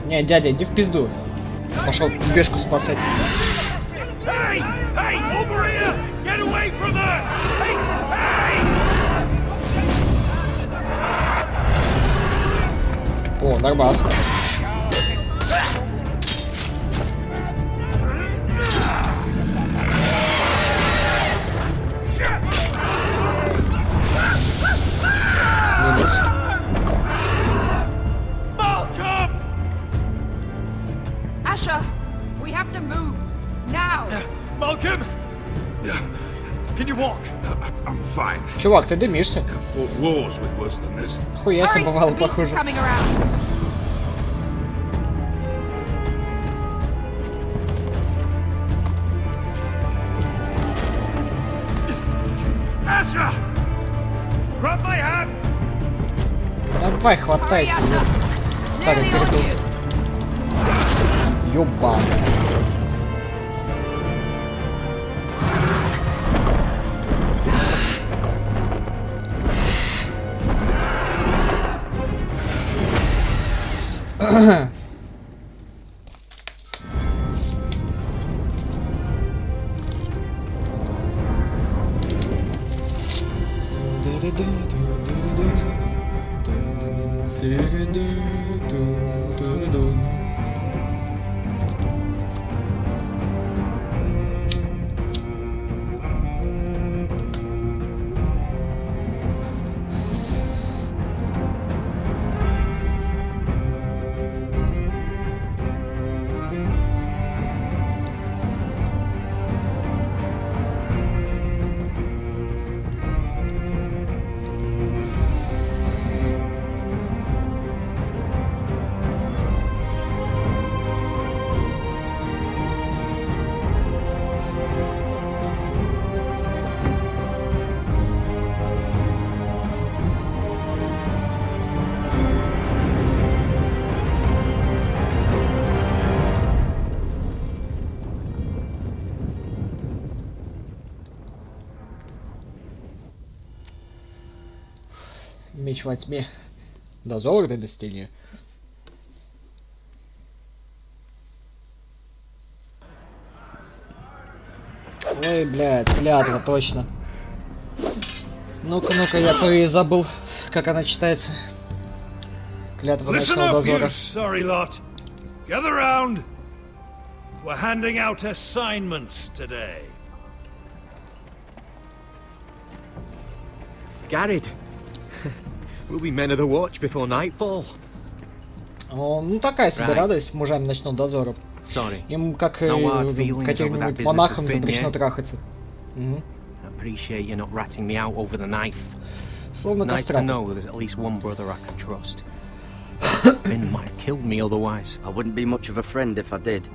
Speaker 1: Не, дядя, иди в пизду. Пошел бешку спасать. О, нормас. Минус.
Speaker 4: Asher, we have to move now.
Speaker 18: Malcolm, can you walk?
Speaker 20: I'm fine.
Speaker 1: Чувак, ты дымишься.
Speaker 20: I've fought wars with worse than this.
Speaker 1: Хуя себе бывало
Speaker 4: the beast is
Speaker 1: похоже.
Speaker 4: coming around.
Speaker 18: Asher, grab my hand.
Speaker 1: Давай, хватайся. Старый передул. Ёбан. Меч во тьме. Дозорный на стене. Ой, блядь, клятва, точно. Ну-ка, я то и забыл, как она читается. Клятва ночного дозора.
Speaker 16: Sorry lot. Gather round. We're handing out assignments today.
Speaker 5: Garrett, we'll be men of the watch before nightfall.
Speaker 1: Ну такая себе радость мужами ночного дозора. Им как каким-нибудь монахам запрещено трахаться.
Speaker 14: Appreciate you not ratting me out over the knife.
Speaker 1: Словно
Speaker 14: nice to know there's at least one brother I can trust. Finn might have killed me otherwise.
Speaker 12: I wouldn't be much of a friend if I did.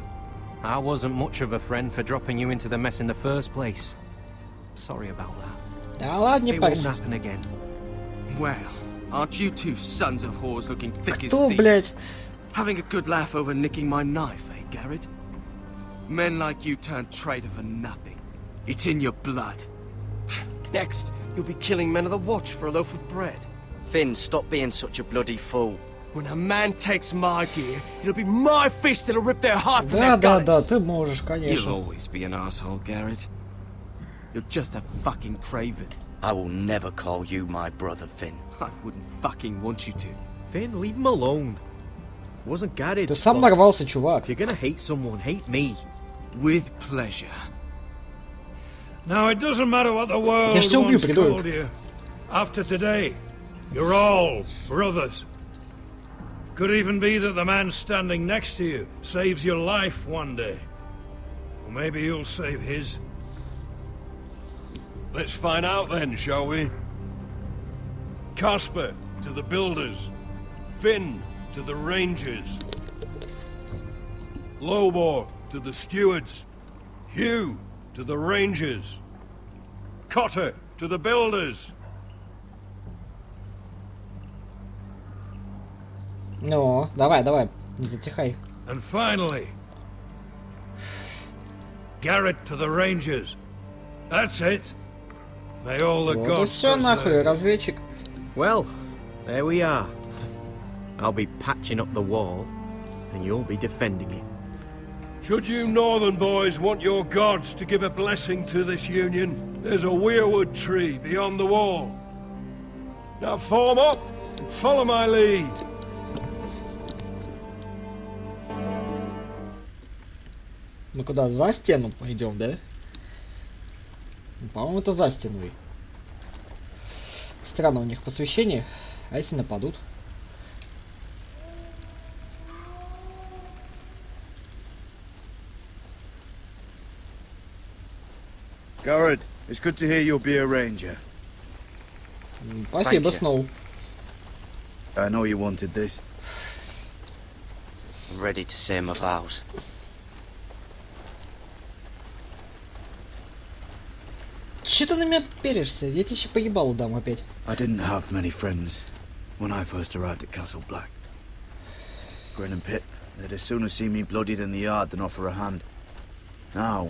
Speaker 14: I wasn't much of a friend for dropping you into the mess in the first place. Sorry about that.
Speaker 1: Да ладно, не
Speaker 14: It won't
Speaker 1: парься.
Speaker 14: happen again.
Speaker 5: Well, aren't you two sons of whores looking thick as
Speaker 1: Кто,
Speaker 5: thieves?
Speaker 1: блядь?
Speaker 5: Having a good laugh over nicking my knife, eh, Garrett? Men like you turn traitor for nothing. It's in your blood. Next, you'll be killing men of the watch for a loaf of bread.
Speaker 12: Finn, stop being such a bloody fool.
Speaker 5: When a man takes my gear, it'll be my fist that'll rip their heart from their
Speaker 1: Да,
Speaker 5: gullets.
Speaker 1: ты можешь,
Speaker 5: You'll
Speaker 1: конечно.
Speaker 5: always be an asshole, Garrett. You're just a fucking craven.
Speaker 12: I will never call you my brother, Finn.
Speaker 5: I wouldn't fucking want you to.
Speaker 14: Finn, leave him alone. It wasn't Garrett's
Speaker 1: Ты сам
Speaker 14: fault.
Speaker 1: нарвался, чувак.
Speaker 14: If you're gonna hate someone, hate me.
Speaker 5: With pleasure.
Speaker 16: Now it doesn't matter what the world
Speaker 1: Я ж тебя убью,
Speaker 16: once
Speaker 1: придурок.
Speaker 16: called you. After today, you're all brothers. Could even be that the man standing next to you saves your life one day. Or maybe you'll save his. Let's find out then, shall we? Casper to the builders. Finn to the rangers. Lobor to the stewards. Hugh to the rangers. Cotter to the builders.
Speaker 1: Ну, давай, не затихай.
Speaker 16: And finally, Garrett to the rangers. That's it. May all the
Speaker 1: Вот и
Speaker 16: gods
Speaker 1: все нахуй, разведчик.
Speaker 14: Well, there we are. I'll be patching up the wall, and you'll be defending it.
Speaker 16: Should you northern boys want your gods to give a blessing to this union, there's a weirwood tree beyond the wall. Now form up and follow my lead.
Speaker 1: Мы куда, за стену пойдем, да? По-моему, это за стеной. Странно у них посвящение. А если нападут?
Speaker 22: Garrett, it's good to hear you'll be a ranger.
Speaker 1: Спасибо, Сноу.
Speaker 22: I know you wanted this.
Speaker 12: I'm ready to say my vows.
Speaker 1: Че ты на меня перешься? Я тебе еще поебалу дам опять.
Speaker 22: I didn't have many friends when I first arrived at Castle Black. Grin and Pip, they'd as soon have seen me bloodied in the yard than offer a hand. Now,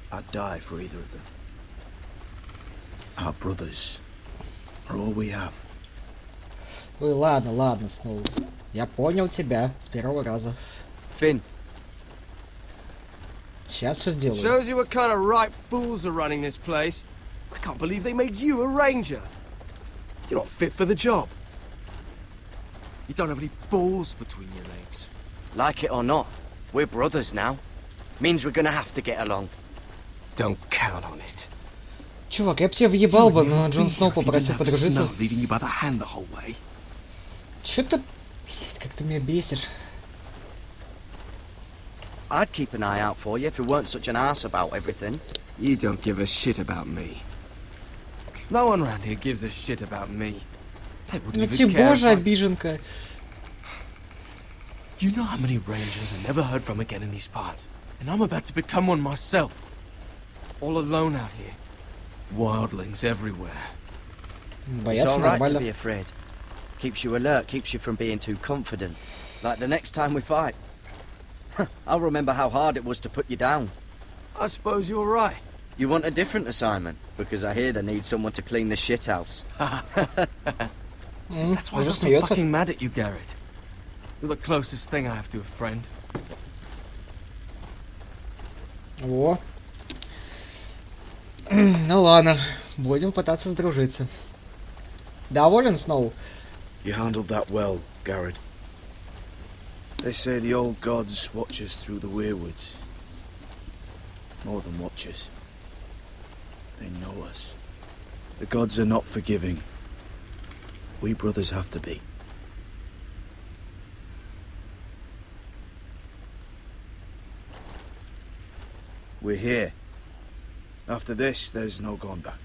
Speaker 22: I'd die for either of them. Our brothers are all we have.
Speaker 1: Ой, ладно, Сноу. Я понял тебя с первого раза.
Speaker 12: Finn.
Speaker 1: Сейчас все сделаю.
Speaker 5: Shows you what kind of ripe fools are running this place. I can't believe they made you a ranger. You're not fit for the job. You don't have any balls between your legs.
Speaker 12: Like it or not, we're brothers now. Means we're gonna have to get along.
Speaker 5: Don't count on it.
Speaker 1: Чувак, я бы тебя въебал бы, но Джон Сноу попросил подружиться.
Speaker 5: Leading you by the hand the whole way.
Speaker 1: Чё ты, блядь, как ты меня бесишь.
Speaker 12: I'd keep an eye out for you if you weren't such an arse about everything.
Speaker 5: You don't give a shit about me. No one around here gives a shit about me. They wouldn't
Speaker 1: Ну
Speaker 5: even
Speaker 1: ты
Speaker 5: care
Speaker 1: боже,
Speaker 5: if I...
Speaker 1: обиженка.
Speaker 5: You know how many rangers are never heard from again in these parts? And I'm about to become one myself. All alone out here. Wildlings everywhere.
Speaker 12: It's alright to be afraid. Keeps you alert, keeps you from being too confident. Like the next time we fight. I'll remember how hard it was to put you down.
Speaker 5: I suppose you're right.
Speaker 12: You want a different assignment? Because I hear they need someone to clean the shithouse.
Speaker 5: See, that's why I'm so fucking mad at you, Garrett. You're the closest thing I have to a friend.
Speaker 1: Во. Ну ладно, будем пытаться сдружиться. Доволен, Сноу?
Speaker 22: You handled that well, Garrett. They say the old gods watch us through the weirwoods. More than watch us. They know us. The gods are not forgiving. We brothers have to be. We're here. After this, there's no going back.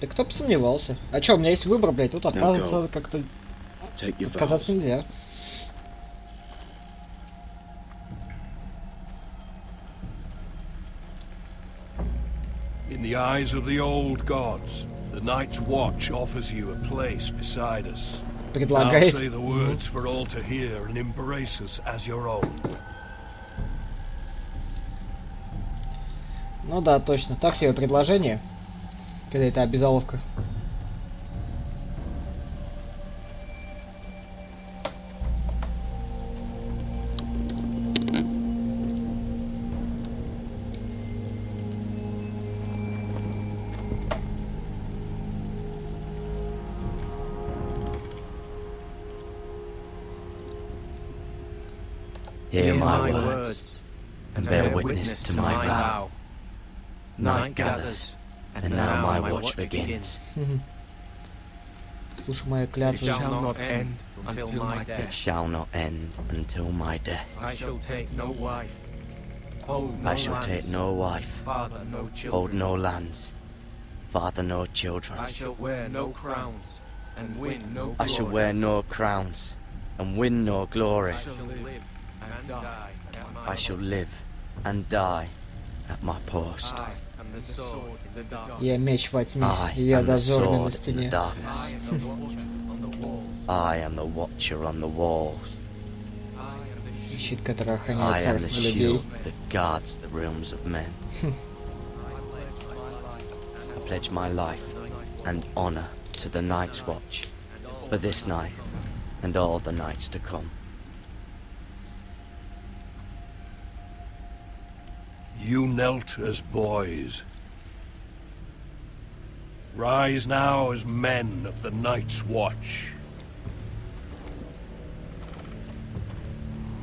Speaker 1: Да кто бы сомневался. А чё, у меня есть выбор, блядь, тут отказываться как-то... Отказаться нельзя.
Speaker 16: In the eyes of the old gods, the Night's Watch offers you a place beside us.
Speaker 1: Предлагает.
Speaker 16: Now say the words for all to hear and embrace us as your own.
Speaker 1: Ну да, точно. Так себе предложение. Когда это обязаловка.
Speaker 22: Hear my words, and bear witness to my vow. Night gathers, and now my watch begins.
Speaker 1: Слушай мою клятву.
Speaker 5: It shall not end until my
Speaker 22: It
Speaker 5: death.
Speaker 22: shall not end until my death.
Speaker 5: I shall take no wife. Hold no
Speaker 22: I shall
Speaker 5: lands.
Speaker 22: take no wife,
Speaker 5: Father, no children.
Speaker 22: hold no lands, father no children.
Speaker 5: I shall wear no crowns and win no glory.
Speaker 22: I shall wear no crowns and win no glory.
Speaker 5: I shall live and die at my
Speaker 22: I shall
Speaker 5: post.
Speaker 22: live and die at my post.
Speaker 5: I am the sword in the darkness.
Speaker 1: Я меч во тьме,
Speaker 22: I
Speaker 1: и я
Speaker 22: am the
Speaker 1: дозорный на
Speaker 22: sword in the
Speaker 1: стене.
Speaker 22: darkness.
Speaker 5: I am the watcher on the walls.
Speaker 22: I am the watcher on the walls.
Speaker 1: Щит, который
Speaker 22: I
Speaker 1: охраняет
Speaker 22: am the
Speaker 1: царство людей.
Speaker 22: shield that guards the realms of men. I pledge my life and honor to the Night's Watch for this night and all the nights to come.
Speaker 16: You knelt as boys. Rise now as men of the Night's Watch.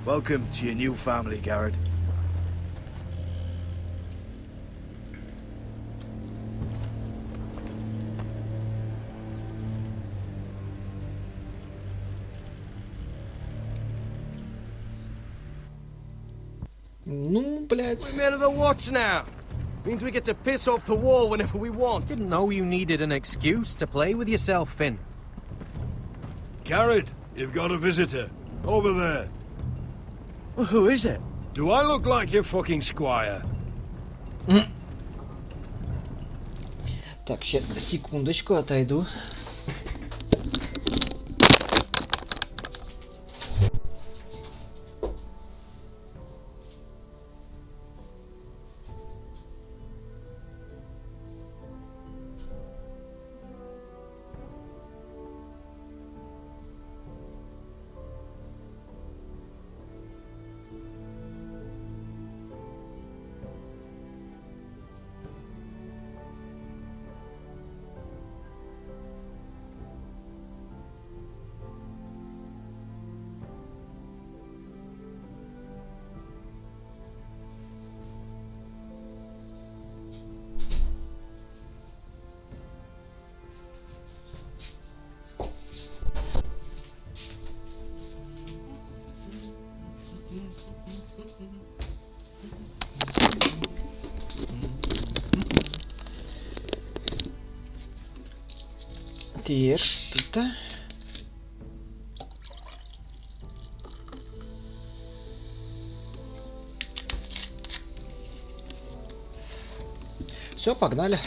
Speaker 22: Welcome to your new family, Garrett.
Speaker 1: Ну, блядь.
Speaker 5: We're men of the watch now. Means we get to piss off the wall whenever we want.
Speaker 14: Didn't know you needed an excuse to play with yourself, Finn.
Speaker 16: Garrett, you've got a visitor. Over there.
Speaker 22: Well, who is it?
Speaker 16: Do I look like your fucking squire?
Speaker 1: Так, сейчас, секундочку, отойду. Так, тут-то. Все, погнали.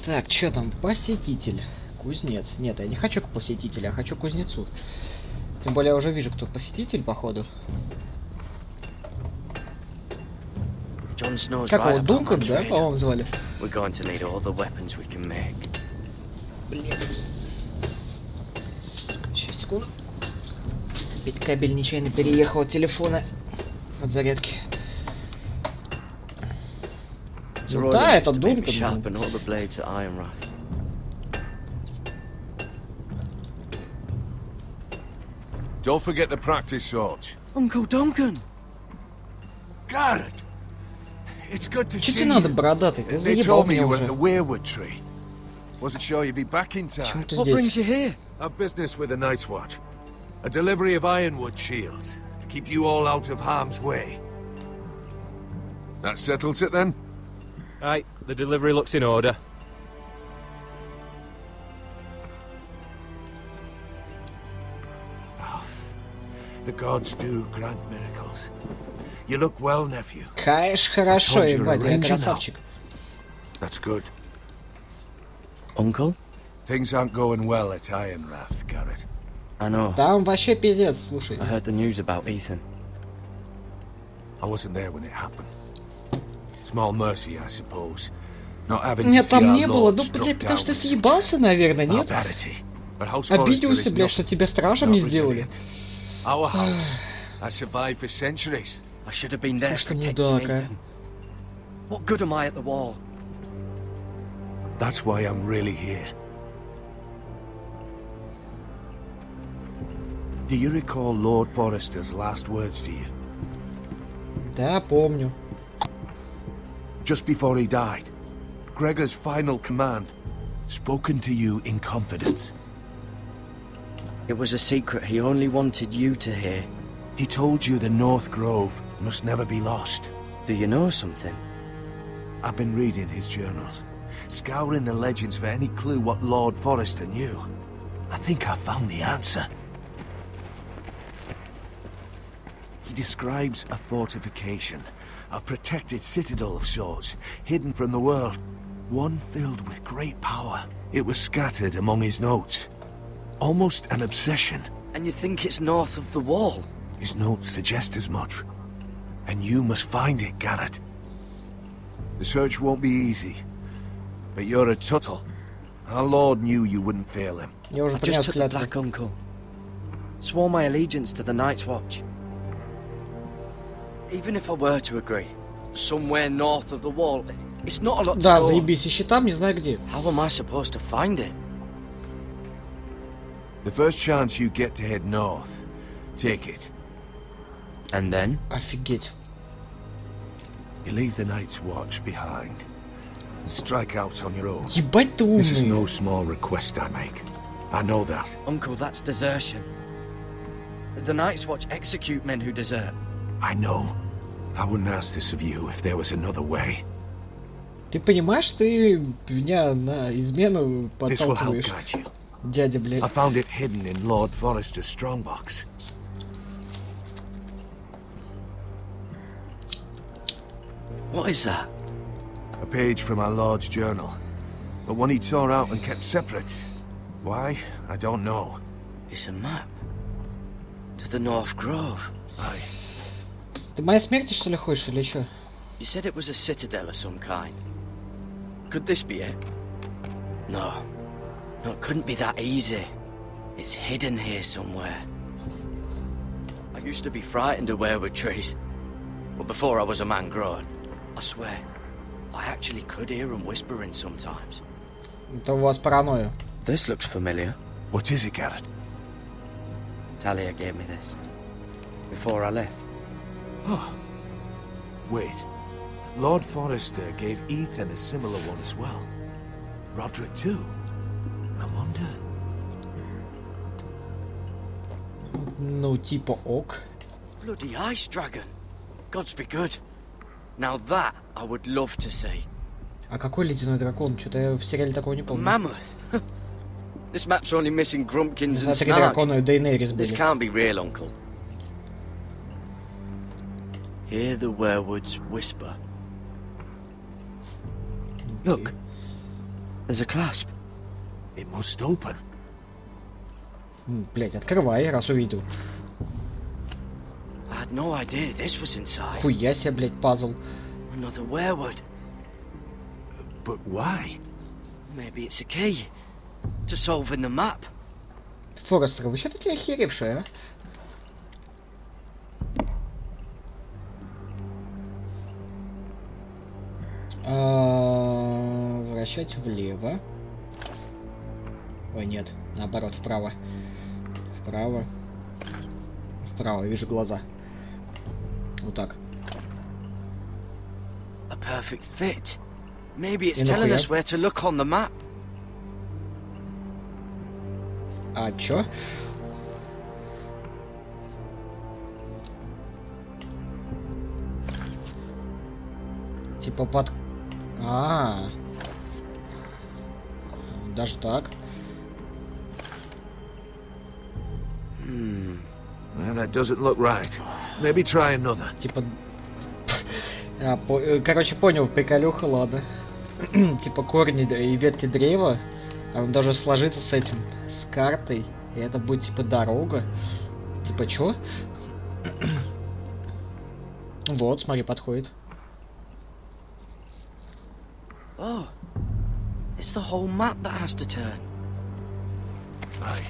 Speaker 1: Так, что там? Посетитель. Кузнец. Нет, я не хочу к посетителю, я хочу к кузнецу. Тем более я уже вижу, кто посетитель, походу.
Speaker 12: John Snow's
Speaker 1: Как
Speaker 12: right
Speaker 1: его,
Speaker 12: about
Speaker 1: Дункан,
Speaker 12: my
Speaker 1: да,
Speaker 12: trader.
Speaker 1: по-моему, звали?
Speaker 12: We're going to need all the weapons we can make.
Speaker 1: Блин. Сейчас, секунду. Ведь кабель нечаянно переехал от телефона от зарядки. Ну да, это Дункан.
Speaker 12: Sharpen all the blades at Ironwrath.
Speaker 15: Don't forget the practice swords.
Speaker 12: Uncle Duncan!
Speaker 15: Garrett! It's good to
Speaker 1: Че
Speaker 15: see
Speaker 1: тебе надо,
Speaker 15: you.
Speaker 1: бородатый? Ты
Speaker 15: They
Speaker 1: заебал
Speaker 15: told me
Speaker 1: меня
Speaker 15: you were
Speaker 1: уже.
Speaker 15: at the Weirwood tree. Wasn't sure you'd be back in time.
Speaker 1: Почему ты здесь?
Speaker 12: you here?
Speaker 15: A business with the Night's Watch. A delivery of ironwood shields to keep you all out of harm's way. That settles it then?
Speaker 14: Aye, the delivery looks in order.
Speaker 15: The gods do grant miracles. You look well, nephew.
Speaker 1: Конечно, хорошо,
Speaker 15: Told you
Speaker 1: ебать,
Speaker 15: you're a
Speaker 1: я
Speaker 15: ranger now.
Speaker 1: красавчик.
Speaker 15: That's good.
Speaker 12: Uncle?
Speaker 15: Things aren't going well at Ironwrath, Garrett.
Speaker 12: I know.
Speaker 1: Там вообще пиздец, слушай.
Speaker 12: I heard the news about Ethan.
Speaker 15: I wasn't there when it happened. Small mercy, I suppose. Not having to
Speaker 1: Меня
Speaker 15: see
Speaker 1: там
Speaker 15: our
Speaker 1: не было,
Speaker 15: Lord
Speaker 1: ну,
Speaker 15: struck
Speaker 1: блядь, потому
Speaker 15: down
Speaker 1: что ты
Speaker 15: with
Speaker 1: съебался, наверное, нет?
Speaker 15: barbarity. But House Forrester
Speaker 1: Обиделся,
Speaker 15: is
Speaker 1: блядь,
Speaker 15: not-
Speaker 1: что тебя стражем
Speaker 15: not
Speaker 1: не сделали.
Speaker 15: resilient. Our house has survived for centuries.
Speaker 12: I should have been there
Speaker 1: Что
Speaker 12: protecting
Speaker 1: мудак, а?
Speaker 12: Ethan. What good am I at the wall?
Speaker 15: That's why I'm really here. Do you recall Lord Forrester's last words to you?
Speaker 1: Да, помню.
Speaker 15: Just before he died, Gregor's final command, spoken to you in confidence.
Speaker 12: It was a secret he only wanted you to hear.
Speaker 15: He told you the North Grove must never be lost.
Speaker 12: Do you know something?
Speaker 15: I've been reading his journals, scouring the legends for any clue what Lord Forrester knew. I think I found the answer. He describes a fortification, a protected citadel of sorts, hidden from the world, one filled with great power. It was scattered among his notes. Almost an obsession.
Speaker 12: And you think it's north of the wall?
Speaker 15: His notes suggest as much. And you must find it, Garrett. The search won't be easy. But you're a Tuttle. Our Lord knew you wouldn't fail him.
Speaker 1: Я уже
Speaker 12: I just
Speaker 1: принес
Speaker 12: took the
Speaker 1: клятву.
Speaker 12: Black Uncle. Swore my allegiance to the Night's Watch. Even if I were to agree, somewhere north of the wall, it's not a lot to
Speaker 1: Да,
Speaker 12: go on.
Speaker 1: заебись, ищи там, не знаю где.
Speaker 12: How am I supposed to find it?
Speaker 15: The first chance you get to head north, take it.
Speaker 12: And then?
Speaker 1: Офигеть.
Speaker 15: You leave the Night's Watch behind. And strike out on your own.
Speaker 1: Ебать ты
Speaker 15: This is
Speaker 1: умный.
Speaker 15: no small request I make. I know that.
Speaker 12: Uncle, that's desertion. The Night's Watch execute men who desert.
Speaker 15: I know. I wouldn't ask this of you if there was another way.
Speaker 1: Ты понимаешь, ты меня на измену
Speaker 15: This will help
Speaker 1: подталкиваешь,
Speaker 15: guide you.
Speaker 1: дядя,
Speaker 15: I
Speaker 1: блядь.
Speaker 15: found it hidden in Lord Forrester's strongbox.
Speaker 12: What is that?
Speaker 15: A page from our Lord's journal. But one he tore out and kept separate. Why? I don't know.
Speaker 12: It's a map. To the North Grove.
Speaker 15: Aye.
Speaker 1: Ты моей смерти, что ли, хочешь, или что?
Speaker 12: You said it was a citadel of some kind. Could this be it? No. No, it couldn't be that easy. It's hidden here somewhere. I used to be frightened of weirwood trees. But before I was a man grown, I swear, I actually could hear them whispering sometimes.
Speaker 1: Это у вас паранойя.
Speaker 12: This looks familiar.
Speaker 15: What is it, Garrett?
Speaker 12: Talia gave me this. Before I left.
Speaker 15: Oh. Wait. Lord Forrester gave Ethan a similar one as well. Roderick too. I wonder.
Speaker 1: Ну, типа ок.
Speaker 12: Bloody ice dragon. Gods be good. Now that I would love to see.
Speaker 1: А какой ледяной дракон? Что-то я в сериале такого не помню.
Speaker 12: Mammoth. This map's only missing Grumpkins and
Speaker 1: Смотри,
Speaker 12: Snarks.
Speaker 1: дракону и Дейнерис
Speaker 12: This
Speaker 1: были.
Speaker 12: can't be real, Uncle. Hear the werewoods whisper. Look. There's a clasp.
Speaker 15: It must open.
Speaker 1: Блять, открывай, раз увидел.
Speaker 12: I had no idea this was inside.
Speaker 1: Хуя себе, блять, пазл.
Speaker 12: Another werewood.
Speaker 15: But why?
Speaker 12: Maybe it's a key to solving the map.
Speaker 1: Форестер, вы что такие охеревшие, а? Вращать влево. Ой, нет, наоборот, вправо. Вправо. Вправо, вижу глаза. Вот так.
Speaker 12: A perfect fit. Maybe it's telling us where to look on the map.
Speaker 1: А чё? Типа под... Даже так.
Speaker 15: Well, that doesn't look right. Maybe try another.
Speaker 1: Типа... Короче, понял, приколюха, ладно. Типа корни и ветки древа, оно даже сложится с этим, с картой, и это будет типа дорога. Типа чё? Вот, смотри, подходит.
Speaker 12: Oh, it's the whole map that has to turn.
Speaker 15: Aye.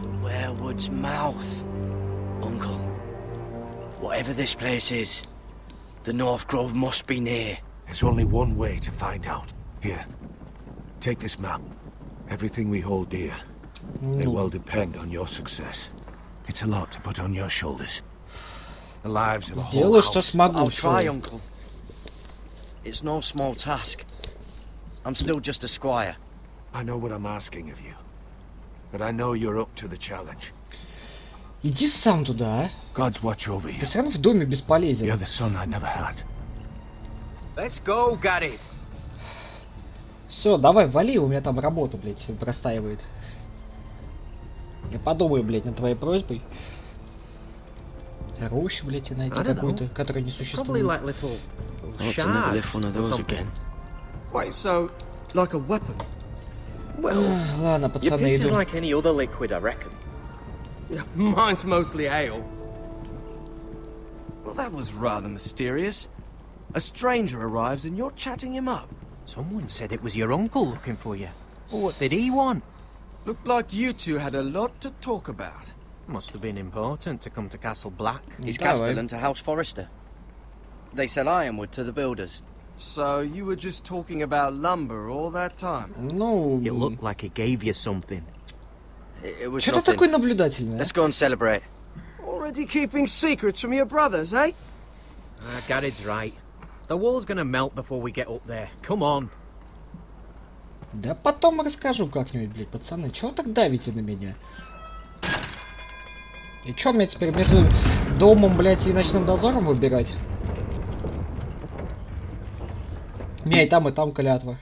Speaker 12: The werewood's mouth. Uncle, whatever this place is, the North Grove must be near.
Speaker 15: There's only one way to find out. Here, take this map. Everything we hold dear may well depend on your success. It's a lot to put on your shoulders. The lives of a whole house.
Speaker 12: I'll try, Uncle. It's no small task. I'm still just a squire.
Speaker 15: I know what I'm asking of you, but I know you're up to the challenge.
Speaker 1: Иди сам туда, а?
Speaker 15: God's watch over you.
Speaker 1: Ты все равно в доме бесполезен.
Speaker 15: You're the son I never had.
Speaker 14: Let's go, Garrett.
Speaker 1: Все, давай, вали, у меня там работа, блядь, простаивает. Я подумаю, блядь, над твоей просьбой. Рощу, блядь, и найти какую-то, которая не существует.
Speaker 14: Wait, so, like a weapon? Well,
Speaker 1: ладно,
Speaker 14: your
Speaker 1: пацаны,
Speaker 14: piss is
Speaker 1: иду.
Speaker 14: like any other liquid, I reckon. Yeah, mine's mostly ale.
Speaker 5: Well, that was rather mysterious. A stranger arrives and you're chatting him up.
Speaker 17: Someone said it was your uncle looking for you. What did he want?
Speaker 5: Looked like you two had a lot to talk about.
Speaker 14: Must have been important to come to Castle Black.
Speaker 12: He's castellan to House Forrester. They sell ironwood to the builders.
Speaker 5: So you were just talking about lumber all that time?
Speaker 1: No.
Speaker 14: It looked like he gave you something.
Speaker 12: It was
Speaker 1: Чё ты
Speaker 12: nothing.
Speaker 1: такой наблюдательный?
Speaker 12: Let's go and celebrate.
Speaker 5: Already keeping secrets from your brothers, eh?
Speaker 14: Garrett's right. The wall's gonna melt before we get up there. Come on.
Speaker 1: Да потом расскажу как-нибудь, блядь, пацаны. Чего вы так давите на меня? И чё мне теперь между домом, блядь, и ночным дозором выбирать? У меня и там клятва.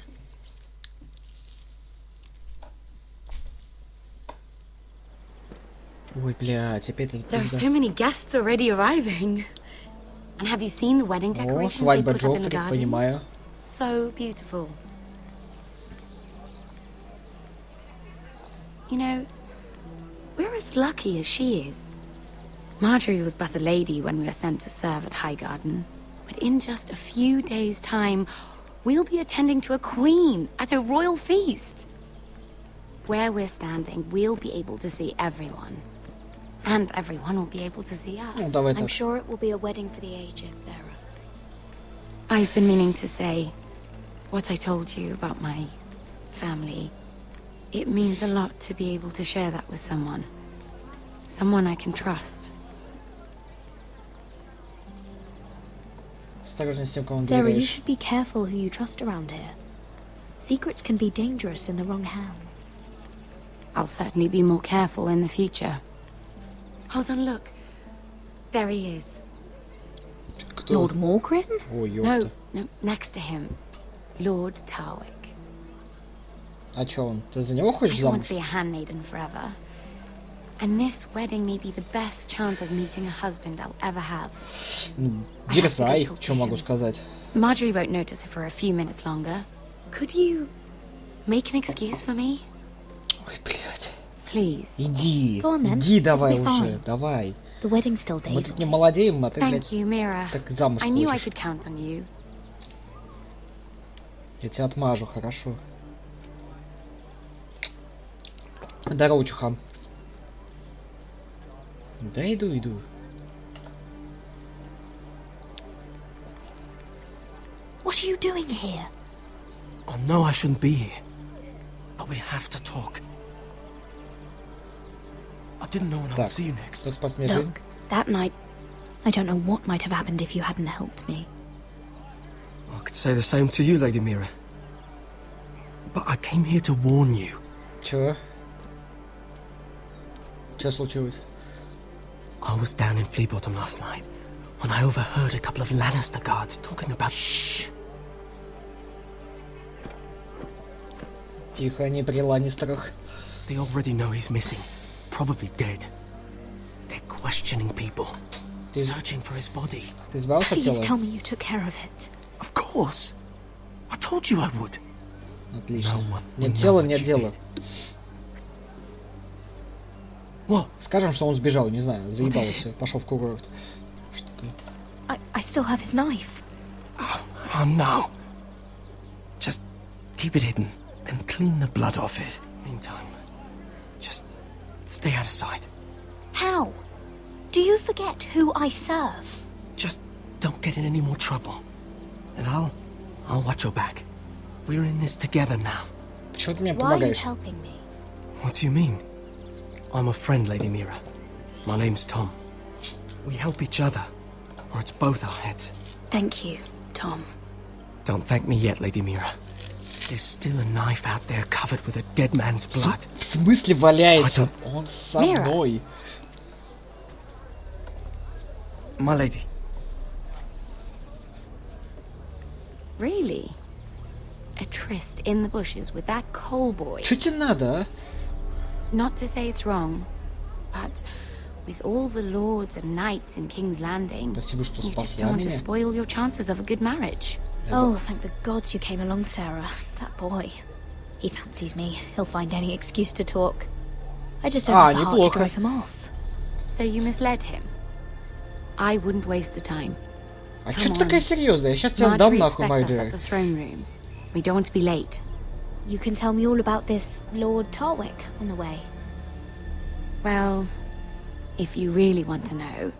Speaker 1: Ой, блядь, опять это
Speaker 11: There are
Speaker 1: пизда.
Speaker 11: so many guests already arriving. And have you seen the wedding
Speaker 1: О,
Speaker 11: decorations they
Speaker 1: свадьба
Speaker 11: put up in the
Speaker 1: Джоффри,
Speaker 11: gardens?
Speaker 1: понимаю.
Speaker 11: So beautiful. You know, we're as lucky as she is. Marjorie was but a lady when we were sent to serve at Highgarden. But in just a few days' time, we'll be attending to a queen at a royal feast. Where we're standing, we'll be able to see everyone. And everyone will be able to see us.
Speaker 1: Ну, давай
Speaker 11: I'm
Speaker 1: так.
Speaker 11: sure it will be a wedding for the ages, Sarah. I've been meaning to say what I told you about my family. It means a lot to be able to share that with someone. Someone I can trust.
Speaker 1: Осторожно с тем, кого
Speaker 11: Sarah, you
Speaker 1: доверяешь.
Speaker 11: should be careful who you trust around here. Secrets can be dangerous in the wrong hands. I'll certainly be more careful in the future. Hold on, look. There he is.
Speaker 1: Кто?
Speaker 11: Lord Morgrin?
Speaker 1: Ой, ёпта.
Speaker 11: No, next to him. Lord Tarwick.
Speaker 1: А чё он? Ты за него
Speaker 11: I
Speaker 1: хочешь
Speaker 11: don't want
Speaker 1: замуж?
Speaker 11: to be a handmaiden forever. And this wedding may be the best chance of meeting a husband I'll ever have.
Speaker 1: Ну, дерзай, чё могу сказать.
Speaker 11: Marjorie won't notice it for a few minutes longer. Could you make an excuse for me?
Speaker 1: Ой, блядь.
Speaker 11: Please.
Speaker 1: Иди,
Speaker 11: Go on then.
Speaker 1: иди давай
Speaker 11: It'll be
Speaker 1: уже,
Speaker 11: fine.
Speaker 1: давай.
Speaker 11: The wedding's still
Speaker 1: Мы
Speaker 11: days
Speaker 1: тут не
Speaker 11: away.
Speaker 1: молодеем, а ты,
Speaker 11: Thank
Speaker 1: блядь,
Speaker 11: you, Mira.
Speaker 1: так замуж
Speaker 11: I knew I
Speaker 1: хочешь.
Speaker 11: could count on you.
Speaker 1: Я тебя отмажу, хорошо. Здорово, Чухан. Да иду.
Speaker 11: What are you doing here?
Speaker 5: I know I shouldn't be here, but we have to talk. I didn't know when I would see you next.
Speaker 11: Look, that night, I don't know what might have happened if you hadn't helped me.
Speaker 5: I could say the same to you, Lady Mira. But I came here to warn you.
Speaker 1: Чего? Что случилось?
Speaker 5: I was down in Flea Bottom last night when I overheard a couple of Lannister guards talking about... Shh!
Speaker 1: Тихо, не при Ланнистерах.
Speaker 5: They already know he's missing. Probably dead. They're questioning people. Searching for his body.
Speaker 1: Ты избавился от
Speaker 11: Please
Speaker 1: тела?
Speaker 11: tell me you took care of it.
Speaker 5: Of course. I told you I would.
Speaker 1: Отлично. Нет тела, нет дела. Скажем, что он сбежал, не знаю, заебал все, пошел в курорт. Что такое?
Speaker 11: I still have his knife.
Speaker 5: Oh no. Just keep it hidden and clean the blood off it. Meantime, just stay out of sight.
Speaker 11: How? Do you forget who I serve?
Speaker 5: Just don't get in any more trouble. And I'll watch your back. We're in this together now.
Speaker 1: Почему ты мне
Speaker 11: Why are you
Speaker 1: помогаешь?
Speaker 11: helping me?
Speaker 5: What do you mean? I'm a friend, Lady Mira. My name's Tom. We help each other, or it's both our heads.
Speaker 11: Thank you, Tom.
Speaker 5: Don't thank me yet, Lady Mira. There's still a knife out there covered with a dead man's blood.
Speaker 1: В смысле валяется? Он со мной.
Speaker 5: My lady.
Speaker 11: Really? A tryst in the bushes with that coal boy?
Speaker 1: Что тебе надо, а?
Speaker 11: Not to say it's wrong, but with all the lords and knights in King's Landing,
Speaker 1: Спасибо, что
Speaker 11: you just
Speaker 1: спасла
Speaker 11: don't want to
Speaker 1: меня.
Speaker 11: spoil your chances of a good marriage. Oh, thank the gods you came along, Sarah. That boy. He fancies me. He'll find any excuse to talk. I just don't have the heart to
Speaker 1: неплохо.
Speaker 11: drive him off. So you misled him? I wouldn't waste the time.
Speaker 1: А что ты такая серьезная? Я сейчас тебя сдам нахуй, мою
Speaker 11: expects us at the throne room. We don't want to be late. You can tell me all about this Lord Tarwick on the way. Well, if you really want to know.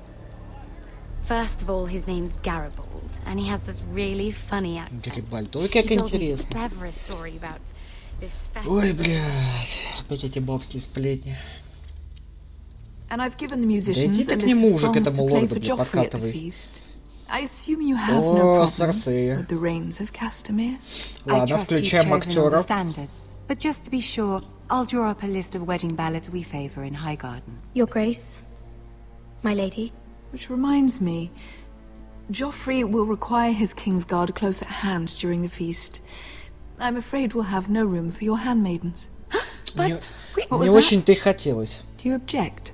Speaker 11: First of all, his name's Garibald, and he has this really funny accent.
Speaker 1: Гарибальд, ой, как
Speaker 11: He told me the
Speaker 1: интересно.
Speaker 11: cleverest story about this
Speaker 1: Ой,
Speaker 11: festival.
Speaker 1: блядь, опять эти бабские сплетни.
Speaker 9: And I've given the musicians
Speaker 1: Да
Speaker 9: a
Speaker 1: иди ты к
Speaker 9: list
Speaker 1: нему
Speaker 9: of
Speaker 1: уже, к
Speaker 9: songs to
Speaker 1: этому
Speaker 9: play
Speaker 1: лорду,
Speaker 9: for
Speaker 1: блядь,
Speaker 9: Joffrey at the
Speaker 1: подкатывай.
Speaker 9: feast. I assume you have no
Speaker 1: О,
Speaker 9: problems
Speaker 1: Серсея.
Speaker 9: with the reigns of Castamere.
Speaker 1: Ладно, включаем актера.
Speaker 19: standards. But just to be sure, I'll draw up a list of wedding ballads we favor in Highgarden.
Speaker 11: Your Grace, my lady.
Speaker 9: Which reminds me, Joffrey will require his Kingsguard close at hand during the feast. I'm afraid we'll have no room for your handmaidens.
Speaker 1: Мне,
Speaker 9: What
Speaker 1: мне
Speaker 9: was
Speaker 1: очень-то и хотелось.
Speaker 9: Do you object?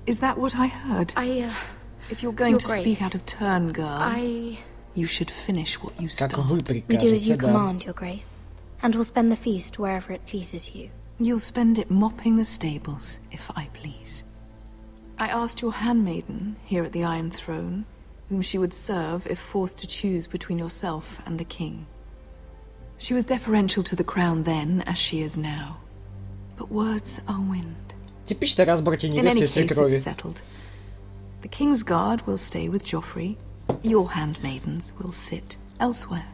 Speaker 9: Is that what I heard? If you're going
Speaker 11: Your
Speaker 9: to
Speaker 11: Grace,
Speaker 9: speak out of turn, girl,
Speaker 11: I...
Speaker 9: you should finish what you
Speaker 1: Как
Speaker 9: start.
Speaker 1: вы
Speaker 11: We do as
Speaker 1: прикажете,
Speaker 11: you
Speaker 1: да.
Speaker 11: command, Your Grace, and we'll spend the feast wherever it pleases you.
Speaker 9: You'll spend it mopping the stables, if I please. I asked your handmaiden here at the Iron Throne whom she would serve if forced to choose between yourself and the king. She was deferential to the crown then, as she is now. But words are wind.
Speaker 1: Типичный разборки
Speaker 9: In any
Speaker 1: невесты и
Speaker 9: case, it's
Speaker 1: свекрови.
Speaker 9: settled. The King's Guard will stay with Joffrey. Your handmaidens will sit elsewhere.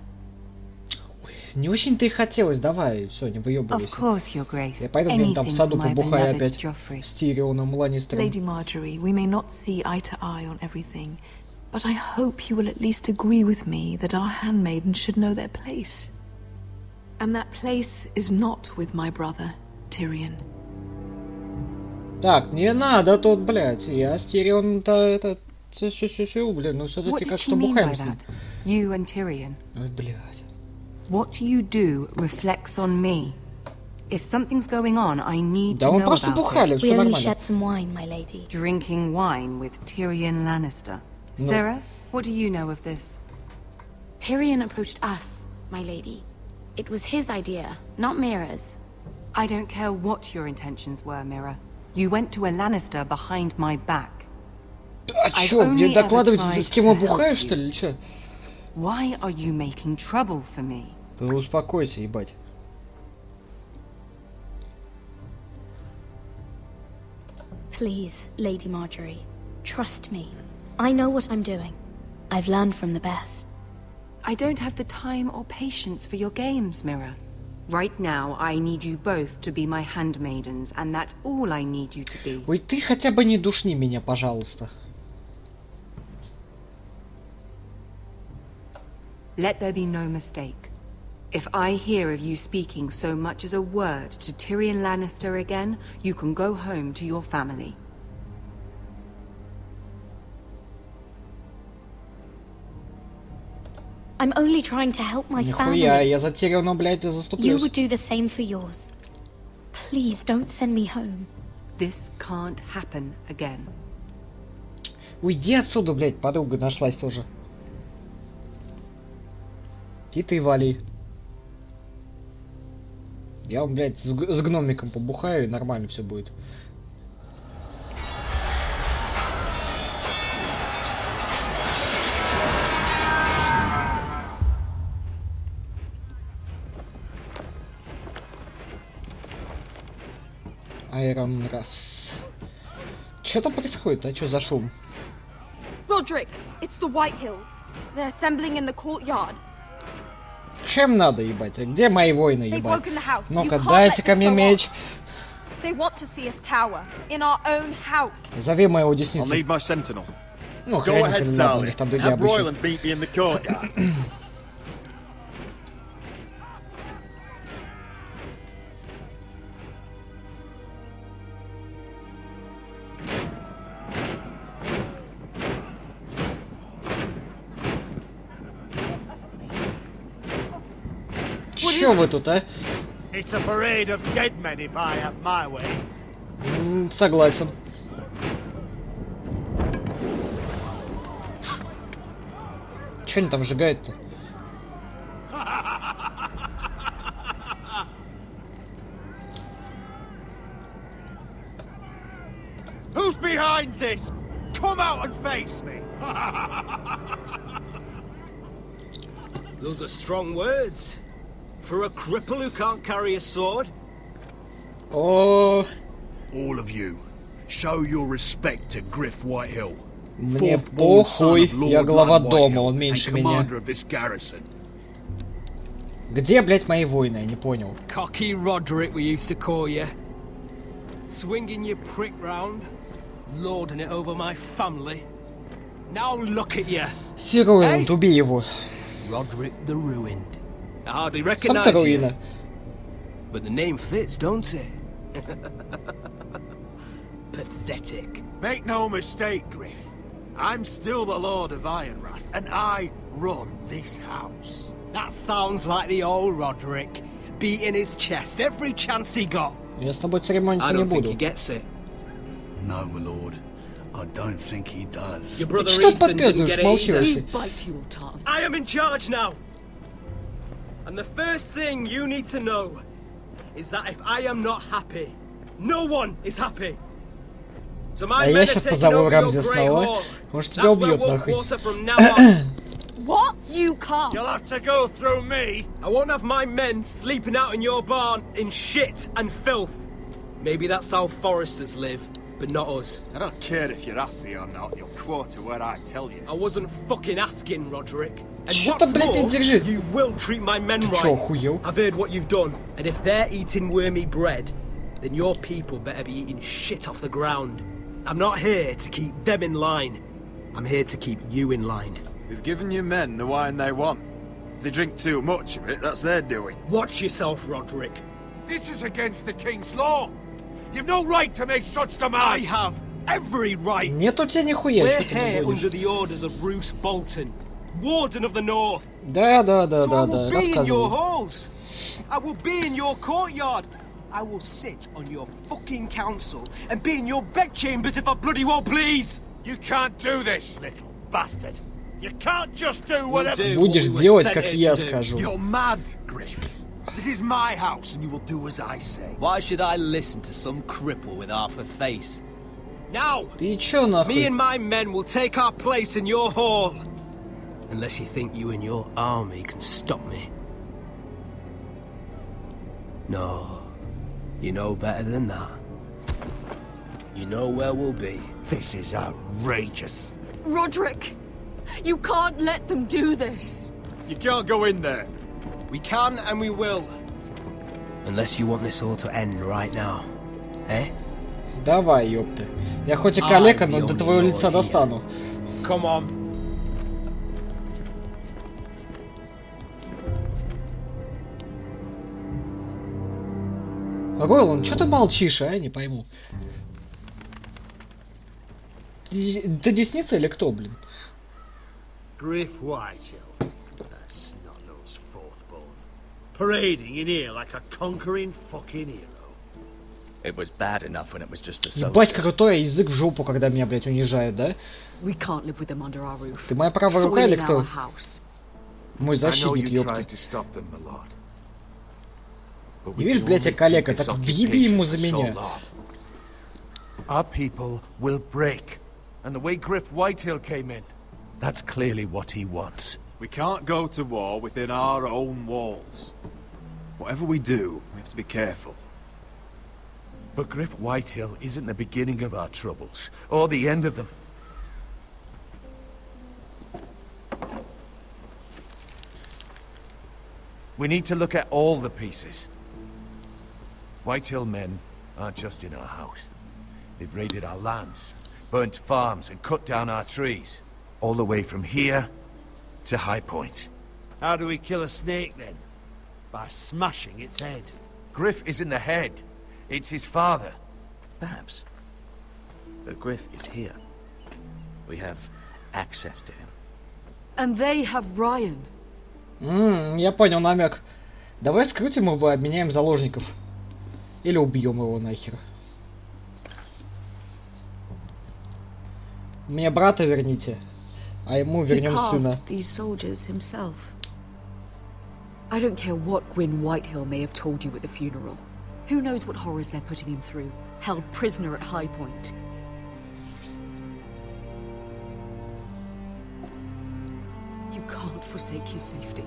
Speaker 1: Не очень-то и хотелось, давай, все, не
Speaker 19: Of
Speaker 1: выебывайся.
Speaker 19: course, Your Grace.
Speaker 1: Я пойду где-нибудь там в
Speaker 19: Anything
Speaker 1: саду
Speaker 19: for my
Speaker 1: побухаю
Speaker 19: beloved
Speaker 1: опять
Speaker 19: Joffrey.
Speaker 1: с Тирионом Ланнистером.
Speaker 9: Lady Marjorie, we may not see eye to eye on everything, but I hope you will at least agree with me that our handmaidens should know their place. And that place is not with my brother, Tyrion.
Speaker 1: Так, не надо тут, блядь, я с Тирионом-то это... Все, блин, ну
Speaker 19: What
Speaker 1: все-таки
Speaker 19: did
Speaker 1: как
Speaker 19: she
Speaker 1: что
Speaker 19: mean by
Speaker 1: бухаем с ним.
Speaker 19: that? You and Tyrion.
Speaker 1: Ой, блядь.
Speaker 19: What you do reflects on me. If something's going on, I need
Speaker 1: Да
Speaker 19: to
Speaker 1: мы
Speaker 19: know
Speaker 1: просто
Speaker 19: about
Speaker 1: бухали,
Speaker 19: it.
Speaker 1: все нормально.
Speaker 11: some wine, my lady.
Speaker 19: Drinking wine with Tyrion Lannister.
Speaker 1: No.
Speaker 19: Sarah, what do you know of this?
Speaker 11: Tyrion approached us, my lady. It was his idea, not Mira's.
Speaker 19: I don't care what your intentions were, Mira. You went to a Lannister behind my back.
Speaker 1: А чё, мне докладывать, с кем я бухаю, что ли, или чё?
Speaker 19: Why are you making trouble for me?
Speaker 1: Да успокойся, ебать.
Speaker 2: Please, Lady Marjorie, trust me. I know what I'm doing. I've learned from the best.
Speaker 19: I don't have the time or patience for your games, Mirror. Right now, I need you both to be my handmaidens, and that's all I need you to be.
Speaker 1: Ой, ты хотя бы не душни меня, пожалуйста.
Speaker 19: Let there be no mistake. If I hear of you speaking so much as a word to Tyrion Lannister again, you can go home to your family.
Speaker 2: I'm only trying to help my family.
Speaker 1: Нихуя, я за Тириона, блядь, и заступлюсь.
Speaker 2: You would do the same for yours. Please don't send me home.
Speaker 19: This can't happen again.
Speaker 1: Уйди отсюда, блядь, подруга нашлась тоже. И ты вали. Я, блядь, с гномиком побухаю, и нормально все будет. Айрон раз. Что там происходит? А что за шум?
Speaker 6: Roderick, it's the White Hills. They're assembling in the courtyard.
Speaker 1: Чем надо, ебать? А где мои воины,
Speaker 6: They've
Speaker 1: ебать?
Speaker 6: woken the house.
Speaker 1: Ну-ка,
Speaker 6: You can't
Speaker 1: дайте
Speaker 6: let
Speaker 1: ко
Speaker 6: this
Speaker 1: мне
Speaker 6: go
Speaker 1: меч.
Speaker 6: on. They want to see us cower in our own house.
Speaker 1: Зови моего
Speaker 8: I'll
Speaker 1: десницу.
Speaker 8: need my sentinel.
Speaker 1: Ну,
Speaker 8: Go ahead,
Speaker 1: хранитель, ладно, у
Speaker 8: Charlie.
Speaker 1: них там другие
Speaker 8: Have
Speaker 1: обычаи.
Speaker 8: Royland meet me in the courtyard.
Speaker 1: Чё вы тут, а?
Speaker 7: It's a parade of dead men if I have my way.
Speaker 1: Согласен. Чё они там сжигают-то?
Speaker 7: Who's behind this? Come out and face me.
Speaker 5: Those are strong words. For a cripple who can't carry a sword?
Speaker 1: Oh.
Speaker 16: All of you, show your respect to Griff Whitehill.
Speaker 1: Мне похуй, я глава дома, он меньше меня. Где, блядь, мои воины? Я не понял.
Speaker 5: Cocky Roderick, we used to call you. Swinging your prick round, lording it over my family. Now look at you.
Speaker 1: Сир Руинed, убей его.
Speaker 5: Roderick the Ruined. I hardly
Speaker 1: Сам
Speaker 5: recognize
Speaker 1: ты
Speaker 5: you.
Speaker 1: руина.
Speaker 5: But the name fits, don't it? Pathetic.
Speaker 7: Make no mistake, Griff. I'm still the Lord of Ironrath, and I run this house.
Speaker 5: That sounds like the old Roderick, beating his chest every chance he got.
Speaker 1: Я с тобой церемониться
Speaker 5: I
Speaker 1: не
Speaker 5: don't think
Speaker 1: буду.
Speaker 5: he gets it.
Speaker 16: No, my lord. I don't think he does.
Speaker 5: Your brother
Speaker 1: Что
Speaker 5: Ethan didn't get it
Speaker 1: молчи
Speaker 5: either.
Speaker 1: вообще.
Speaker 6: You bite your tongue.
Speaker 5: I am in charge now. And the first thing you need to know is that if I am not happy, no one is happy. So my
Speaker 1: А я
Speaker 5: men are
Speaker 1: сейчас
Speaker 5: taking
Speaker 1: позову
Speaker 5: over your
Speaker 1: Рамзи
Speaker 5: Grey
Speaker 1: Сноу.
Speaker 5: Hall.
Speaker 1: Может тебя
Speaker 5: That's where
Speaker 1: убьет
Speaker 5: one
Speaker 1: нахуй.
Speaker 5: quarter from now on.
Speaker 6: What? You can't.
Speaker 7: You'll have to go through me.
Speaker 5: I won't have my men sleeping out in your barn in shit and filth. Maybe that's how foresters live, but not us.
Speaker 7: I don't care if you're happy or not. You'll quarter where I tell you.
Speaker 5: I wasn't fucking asking, Roderick. And
Speaker 1: Что-то,
Speaker 5: what's
Speaker 1: блядь, не
Speaker 5: more,
Speaker 1: держись.
Speaker 5: you will treat my men
Speaker 1: Ты
Speaker 5: right.
Speaker 1: чё, охуел?
Speaker 5: I've heard what you've done, and if they're eating wormy bread, then your people better be eating shit off the ground. I'm not here to keep them in line. I'm here to keep you in line.
Speaker 8: We've given your men the wine they want. If they drink too much of it, that's their doing.
Speaker 5: Watch yourself, Roderick.
Speaker 7: This is against the king's law. You've no right to make such
Speaker 5: I
Speaker 7: demands.
Speaker 5: have every right.
Speaker 1: Нет у тебя нихуя,
Speaker 5: We're
Speaker 1: что ты
Speaker 5: here
Speaker 1: будешь.
Speaker 5: under the orders of Roose Bolton, Warden of the North.
Speaker 1: Да,
Speaker 5: So I will
Speaker 1: да,
Speaker 5: be in your
Speaker 1: рассказывай.
Speaker 5: halls. I will be in your courtyard. I will sit on your fucking council and be in your bedchambers if I bloody well please.
Speaker 7: You can't do this, little bastard. You can't just do whatever.
Speaker 1: Будешь делать, как я скажу.
Speaker 7: You're mad, Griff. This is my house, and you will do as I say.
Speaker 5: Why should I listen to some cripple with half a face? Now,
Speaker 1: Ты чё нахуй?
Speaker 5: me and my men will take our place in your hall. Unless you think you and your army can stop me. No, you know better than that. You know where we'll be.
Speaker 7: This is outrageous.
Speaker 10: Roderick, you can't let them do this.
Speaker 18: You can't go in there.
Speaker 5: We can and we will. Unless you want this all to end right now. Eh?
Speaker 1: Давай, ёпта. Я хоть и калека, но до твоего лица достану.
Speaker 5: Come on.
Speaker 1: Ройланд, чё ты молчишь, а? Не пойму. Ты десница или кто, блин?
Speaker 7: Griff Whitehill. That's not those fourth-born. Parading in here like a conquering fucking hero.
Speaker 18: It was bad enough when it was just the soldiers.
Speaker 1: Ебать, крутой язык в жопу, когда меня, блядь, унижают, да?
Speaker 10: We can't live with them under our roof.
Speaker 1: Ты моя правая рука или кто?
Speaker 10: House.
Speaker 1: Мой защитник, ёпта. И видишь, блядь, я калека, так въеби ему за меня.
Speaker 15: Our people will break. And the way Griff Whitehill came in, that's clearly what he wants.
Speaker 18: We can't go to war within our own walls. Whatever we do, we have to be careful.
Speaker 15: But Griff Whitehill isn't the beginning of our troubles, or the end of them. We need to look at all the pieces. Whitehill men aren't just in our house. They've raided our lands, burnt farms and cut down our trees. All the way from here to High Point.
Speaker 7: How do we kill a snake then? By smashing its head.
Speaker 15: Griff isn't the head. It's his father.
Speaker 22: Perhaps. But Griff is here. We have access to him.
Speaker 10: And they have Ryan.
Speaker 1: Я понял намек. Давай скрутим его и обменяем заложников. Или убьем его нахер. Мне брата верните, а ему вернем сына.
Speaker 11: These soldiers himself.
Speaker 10: I don't care what Gwyn Whitehill may have told you at the funeral. Who knows what horrors they're putting him through? Held prisoner at High Point. You can't forsake his safety.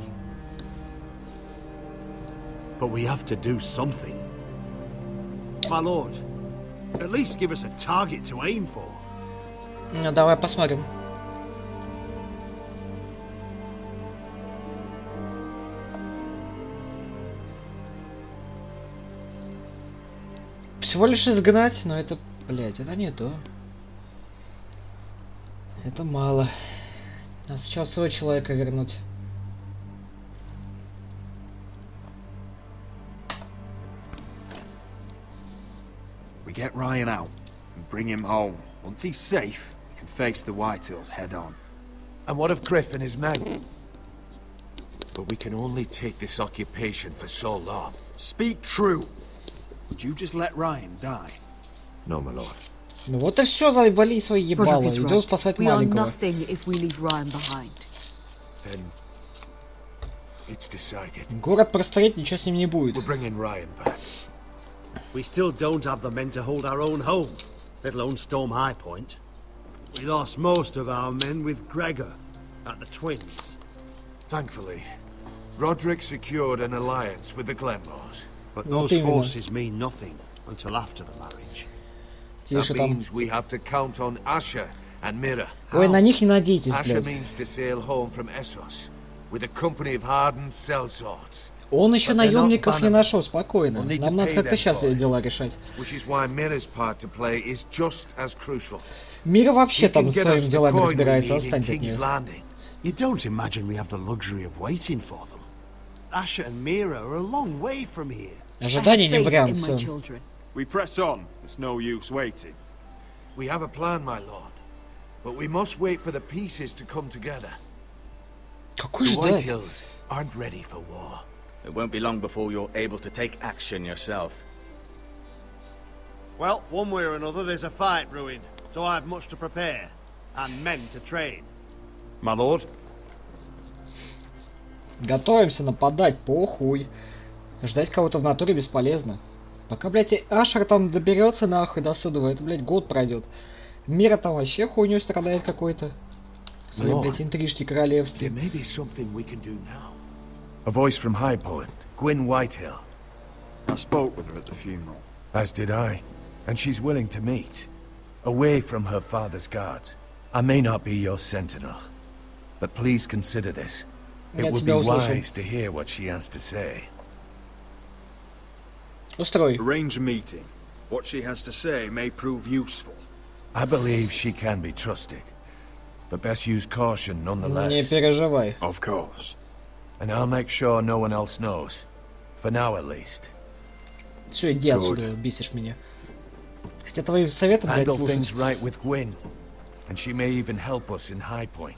Speaker 7: But we have to do something. My lord, at least give us a target to aim for.
Speaker 1: Ну, давай посмотрим. Всего лишь изгнать, но это, блядь, это не то. Это мало. Надо сначала своего человека вернуть.
Speaker 18: We get Ryan out and bring him home. Once he's safe, we can face the Whitehills head on.
Speaker 15: And what of Griff and his men? But we can only take this occupation for so long.
Speaker 18: Speak true. Would you just let Ryan die?
Speaker 15: No, my lord.
Speaker 1: Ну вот и все, завали свои ебала. Идем спасать маленького.
Speaker 15: Then it's decided.
Speaker 1: Город простреть, ничего с ним не будет.
Speaker 15: We're bringing Ryan back.
Speaker 7: We still don't have the men to hold our own home, let alone storm High Point. We lost most of our men with Gregor at the Twins.
Speaker 15: Thankfully, Roderick secured an alliance with the Glenmores.
Speaker 7: But those forces mean nothing until after the marriage.
Speaker 15: That means we have to count on Asher and Mira.
Speaker 1: Ой, на них не надейтесь,
Speaker 15: Asher
Speaker 1: блядь.
Speaker 15: means to sail home from Essos with a company of hardened sellswords.
Speaker 1: Он еще наемников не нашел, спокойно. Нам надо как-то сейчас эти дела решать.
Speaker 15: Which is why Mira's part to play is just as crucial.
Speaker 1: Мира вообще там с своими делами разбирается, отстаньте от нее.
Speaker 7: You don't imagine we have the luxury of waiting for them. Asher and Mira are a long way from here.
Speaker 1: Ожидание не вариант.
Speaker 18: We press on. There's no use waiting.
Speaker 15: We have a plan, my lord. But we must wait for the pieces to come together.
Speaker 1: Какой
Speaker 15: The
Speaker 1: ждать?
Speaker 15: Whitehills aren't ready for war.
Speaker 22: It won't be long before you're able to take action yourself.
Speaker 7: Well, one way or another, there's a fight brewing, so I have much to prepare, and men to train. My lord?
Speaker 1: Готовимся нападать, похуй. Ждать кого-то в натуре бесполезно. Пока, блядь, Ашер там доберется нахуй до сюда, это, блядь, год пройдет. Мира там вообще хуйню страдает какой-то. Свои, блядь, интрижки королевские.
Speaker 15: A voice from High Point, Gwyn Whitehill.
Speaker 22: I spoke with her at the funeral.
Speaker 15: As did I. And she's willing to meet. Away from her father's guards. I may not be your sentinel. But please consider this. It would be wise to hear what she has to say.
Speaker 1: Устрой.
Speaker 16: Arrange a meeting. What she has to say may prove useful.
Speaker 15: I believe she can be trusted. But best use caution nonetheless.
Speaker 1: Не переживай.
Speaker 22: Of course.
Speaker 15: And I'll make sure no one else knows. For now at least.
Speaker 1: Все, иди отсюда, бесишь меня. Хотя твои советы, блядь,
Speaker 15: Handle
Speaker 1: слушать.
Speaker 15: things right with Gwyn. And she may even help us in High Point.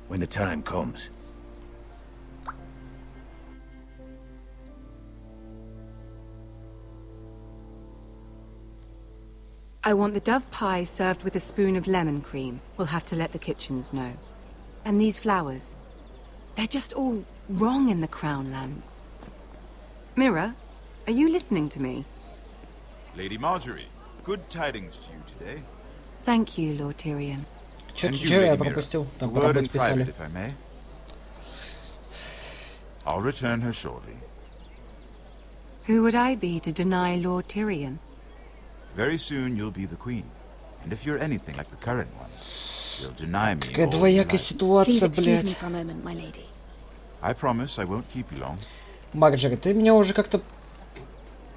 Speaker 15: When the time comes.
Speaker 19: I want the dove pie served with a spoon of lemon cream. We'll have to let the kitchens know. And these flowers. They're just all wrong in the Crown Lands. Mirror, are you listening to me?
Speaker 13: Lady Marjorie, good tidings to you today.
Speaker 19: Thank you, Lord Tyrion.
Speaker 1: Чё я пропустил? Там по работе писали.
Speaker 13: If I may. I'll return her shortly.
Speaker 19: Who would I be to deny Lord Tyrion?
Speaker 13: Very soon you'll be the queen. And if you're anything like the current one, you'll deny me.
Speaker 1: Какая двоякая ситуация, блядь.
Speaker 13: I promise I won't keep you long.
Speaker 1: Марджори, ты меня уже как-то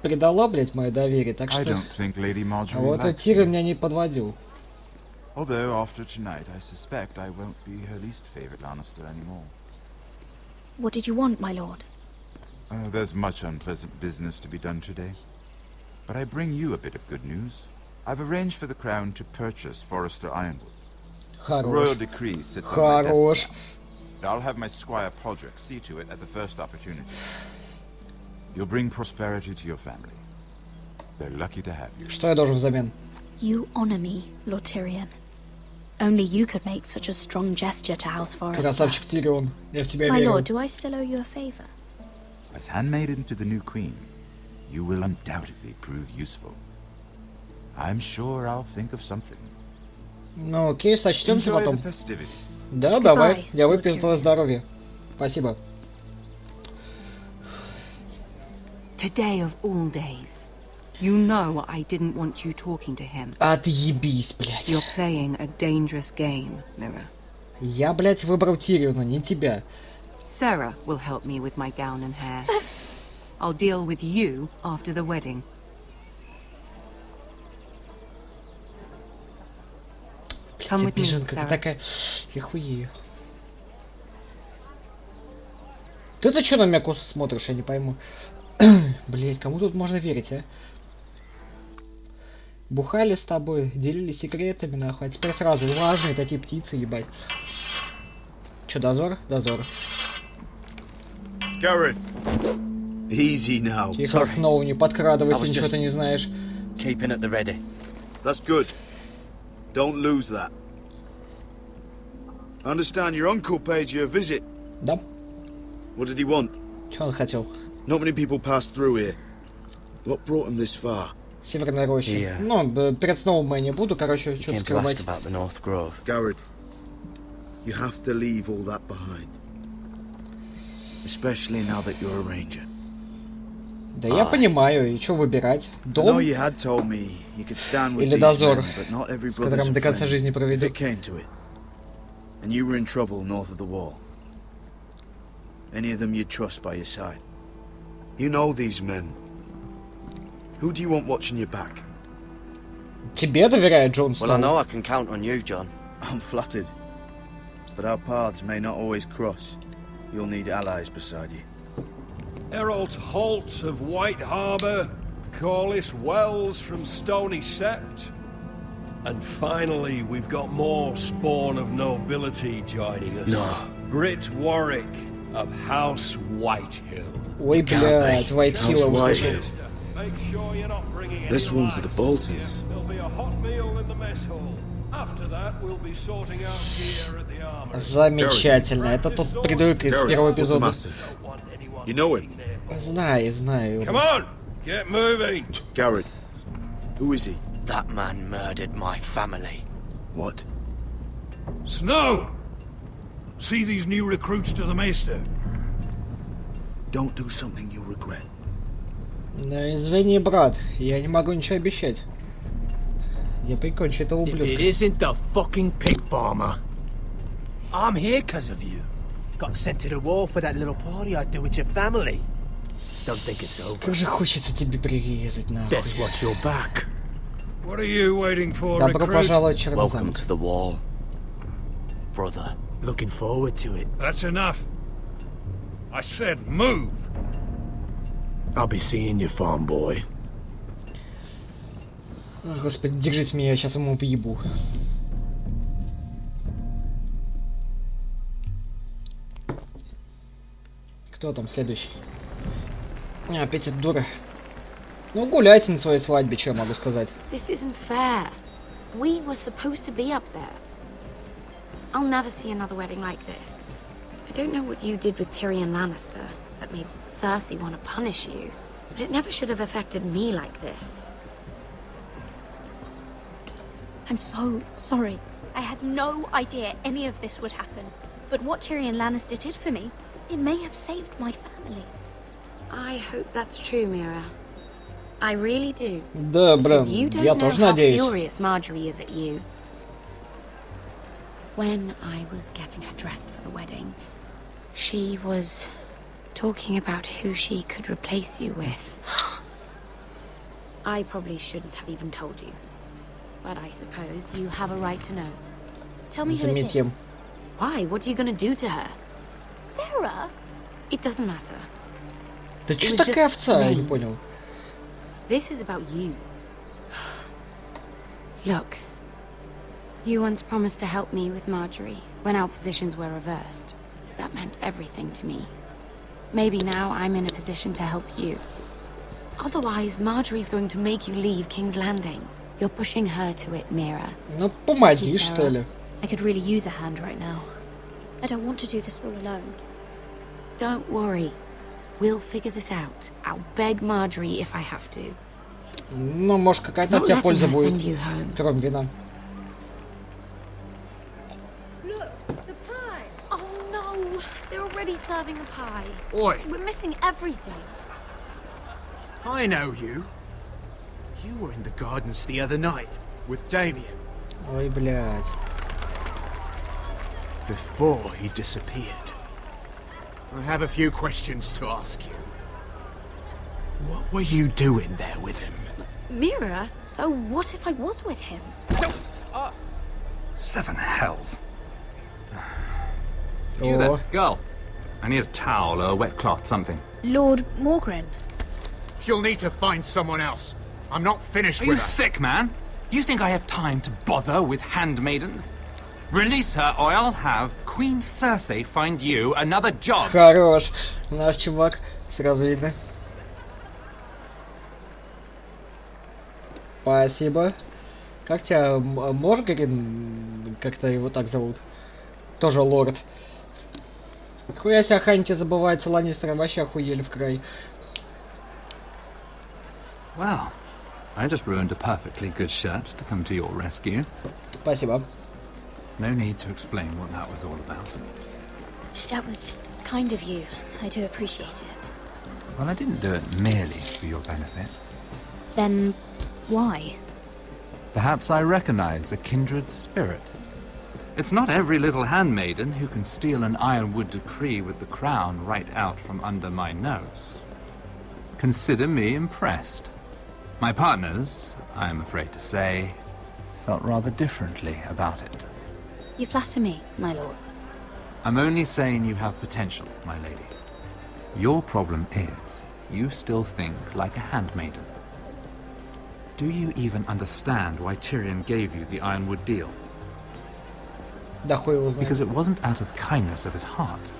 Speaker 1: предала, блядь, мое доверие, так что... А вот Тирион меня не подводил.
Speaker 13: Although after tonight, I suspect I won't be her least favorite Lannister anymore.
Speaker 2: What did you want, my lord?
Speaker 13: There's much unpleasant business to be done today. But I bring you a bit of good news. I've arranged for the crown to purchase Forrester Ironwood. A royal decree sits on my desk now. I'll have my squire Podrick see to it at the first opportunity. You'll bring prosperity to your family. They're lucky to have you.
Speaker 1: Что я должен взамен?
Speaker 2: You honor me, Lord Tyrion. Only you could make such a strong gesture to House Forrester.
Speaker 1: Красавчик Тирион, я в тебя
Speaker 2: My
Speaker 1: верю.
Speaker 2: lord, do I still owe you a favor?
Speaker 13: As handmaiden to the new queen, you will undoubtedly prove useful. I'm sure I'll think of something.
Speaker 1: Ну, окей, сочтемся потом. Да, давай, я выпью за твое здоровье. Спасибо.
Speaker 19: Today of all days. You know I didn't want you talking to him.
Speaker 1: Отъебись, блядь.
Speaker 19: You're playing a dangerous game, Mirror.
Speaker 1: Я, блядь, выбрал Тириона, не тебя.
Speaker 19: Sarah will help me with my gown and hair. I'll deal with you after the wedding. Come with me, Sarah.
Speaker 1: Такая... Я хуею. Ты-то что на меня косо смотришь, я не пойму. Блять, кому тут можно верить, а? Бухали с тобой, делились секретами, нахуй. А теперь сразу важные такие птицы, ебать. Чё, дозор? Дозор.
Speaker 22: Garrett. Easy now.
Speaker 1: Тихо, Сноу, не подкрадывайся, ничего ты не знаешь.
Speaker 12: Keeping at the ready.
Speaker 22: That's good. Don't lose that. I understand your uncle paid you a visit.
Speaker 1: Да.
Speaker 22: What did he want?
Speaker 1: Чё он хотел?
Speaker 22: Not many people pass through here. What brought him this far?
Speaker 1: Северная роща. Ну, перед Сноу я не буду, короче, что-то скрывать.
Speaker 22: Garrett, you have to leave all that behind. Especially now that you're a ranger.
Speaker 1: Да я понимаю, и что выбирать? Дом или дозор, с которым до конца жизни проведу.
Speaker 22: And you were in trouble north of the wall. Any of them you'd trust by your side. You know these men. Who do you want watching your back?
Speaker 1: Тебе доверяет Джон Сноу.
Speaker 12: Well, I know I can count on you, John.
Speaker 22: I'm flattered. But our paths may not always cross. You'll need allies beside you.
Speaker 16: Errol Holt of White Harbour, Corliss Wells from Stony Sept. And finally, we've got more spawn of nobility joining us.
Speaker 22: No.
Speaker 16: Britt Warwick of House Whitehill.
Speaker 1: Ой, блядь, Whitehill
Speaker 22: Whitehill. This one's for the Boltons.
Speaker 16: There'll be a hot meal in the mess hall. After that, we'll be sorting out gear at the armory.
Speaker 1: Замечательно. Это тот придурок из первого эпизода.
Speaker 22: You know him?
Speaker 1: Знаю.
Speaker 16: Come on, Get moving!
Speaker 22: Garrett, who is he?
Speaker 12: That man murdered my family.
Speaker 22: What?
Speaker 16: Snow! See these new recruits to the Maester?
Speaker 22: Don't do something you'll regret.
Speaker 1: Да, извини, брат, я не могу ничего обещать. Я прикончу этого ублюдка.
Speaker 14: If it isn't the fucking pig farmer. I'm here because of you. Got sent to the war for that little party I do with your family. Don't think it's over.
Speaker 1: Как же хочется тебе прирезать, нахуй.
Speaker 14: Best watch your back.
Speaker 16: What are you waiting for,
Speaker 1: Добро
Speaker 16: recruit?
Speaker 1: пожаловать в Черный
Speaker 12: Welcome
Speaker 1: замок.
Speaker 12: to the wall, brother.
Speaker 14: Looking forward to it.
Speaker 16: That's enough. I said move.
Speaker 14: I'll be seeing you, farm boy.
Speaker 1: О, Господи, держите меня, я сейчас ему въебу. Кто там следующий? Опять эта дура. Ну, гуляйте на своей свадьбе, что я могу сказать.
Speaker 11: This isn't fair. We were supposed to be up there. I'll never see another wedding like this. I don't know what you did with Tyrion Lannister that made Cersei want to punish you, but it never should have affected me like this.
Speaker 2: I'm so sorry. I had no idea any of this would happen. But what Tyrion Lannister did for me, it may have saved my family.
Speaker 11: I hope that's true, Mira. I really do.
Speaker 1: Да,
Speaker 11: Because
Speaker 1: блин,
Speaker 11: you don't
Speaker 1: я
Speaker 11: know
Speaker 1: тоже
Speaker 11: how
Speaker 1: надеюсь.
Speaker 11: furious Marjorie is at you. When I was getting her dressed for the wedding, she was talking about who she could replace you with. I probably shouldn't have even told you. But I suppose you have a right to know. Tell me who it is.
Speaker 1: Заметим.
Speaker 11: Why? What are you gonna do to her?
Speaker 2: Sarah?
Speaker 11: It doesn't matter.
Speaker 1: Ты
Speaker 11: It
Speaker 1: чё
Speaker 11: was
Speaker 1: такая
Speaker 11: just
Speaker 1: овца? Я не
Speaker 11: names.
Speaker 1: понял.
Speaker 11: This is about you. Look. You once promised to help me with Marjorie when our positions were reversed. That meant everything to me. Maybe now I'm in a position to help you. Otherwise, Marjorie's going to make you leave King's Landing. You're pushing her to it, Mira.
Speaker 1: Ну, помоги, что ли.
Speaker 2: I could really use a hand right now. I don't want to do this all alone.
Speaker 11: Don't worry. We'll figure this out. I'll beg Marjorie if I have to.
Speaker 1: Ну, может, какая-то от
Speaker 11: Don't
Speaker 1: тебя
Speaker 11: let
Speaker 1: польза
Speaker 11: him
Speaker 1: будет.
Speaker 11: send you home.
Speaker 1: Кроме вина.
Speaker 2: Look, the pie!
Speaker 11: Oh no! They're already serving the pie.
Speaker 15: Oi!
Speaker 11: We're missing everything.
Speaker 15: I know you. You were in the gardens the other night with Damien.
Speaker 1: Ой, блядь.
Speaker 15: Before he disappeared. I have a few questions to ask you. What were you doing there with him?
Speaker 2: Mira? So what if I was with him?
Speaker 17: Seven hells.
Speaker 1: You
Speaker 17: there, girl. I need a towel or a wet cloth, something.
Speaker 2: Lord Morgren.
Speaker 15: You'll need to find someone else. I'm not finished
Speaker 17: Are
Speaker 15: with
Speaker 17: you
Speaker 15: her.
Speaker 17: sick, man? You think I have time to bother with handmaidens? Release her, or I'll have Queen Cersei find you another job.
Speaker 1: Хорош. Наш чувак. Сразу видно. Спасибо. Как тебя? Моргарин? Как-то его так зовут. Тоже лорд. Хуя себе, охранники забываются, Ланнистеры вообще охуели в край.
Speaker 17: Well, I just ruined a perfectly good shirt to come to your rescue.
Speaker 1: Спасибо.
Speaker 17: No need to explain what that was all about.
Speaker 2: That was kind of you. I do appreciate it.
Speaker 17: Well, I didn't do it merely for your benefit.
Speaker 2: Then why?
Speaker 17: Perhaps I recognize a kindred spirit. It's not every little handmaiden who can steal an ironwood decree with the crown right out from under my nose. Consider me impressed. My partners, I am afraid to say, felt rather differently about it.
Speaker 2: You flatter me, my lord.
Speaker 17: I'm only saying you have potential, my lady. Your problem is, you still think like a handmaiden. Do you even understand why Tyrion gave you the ironwood deal?
Speaker 1: Да хуй его знает.
Speaker 17: Because it wasn't out of the kindness of his heart.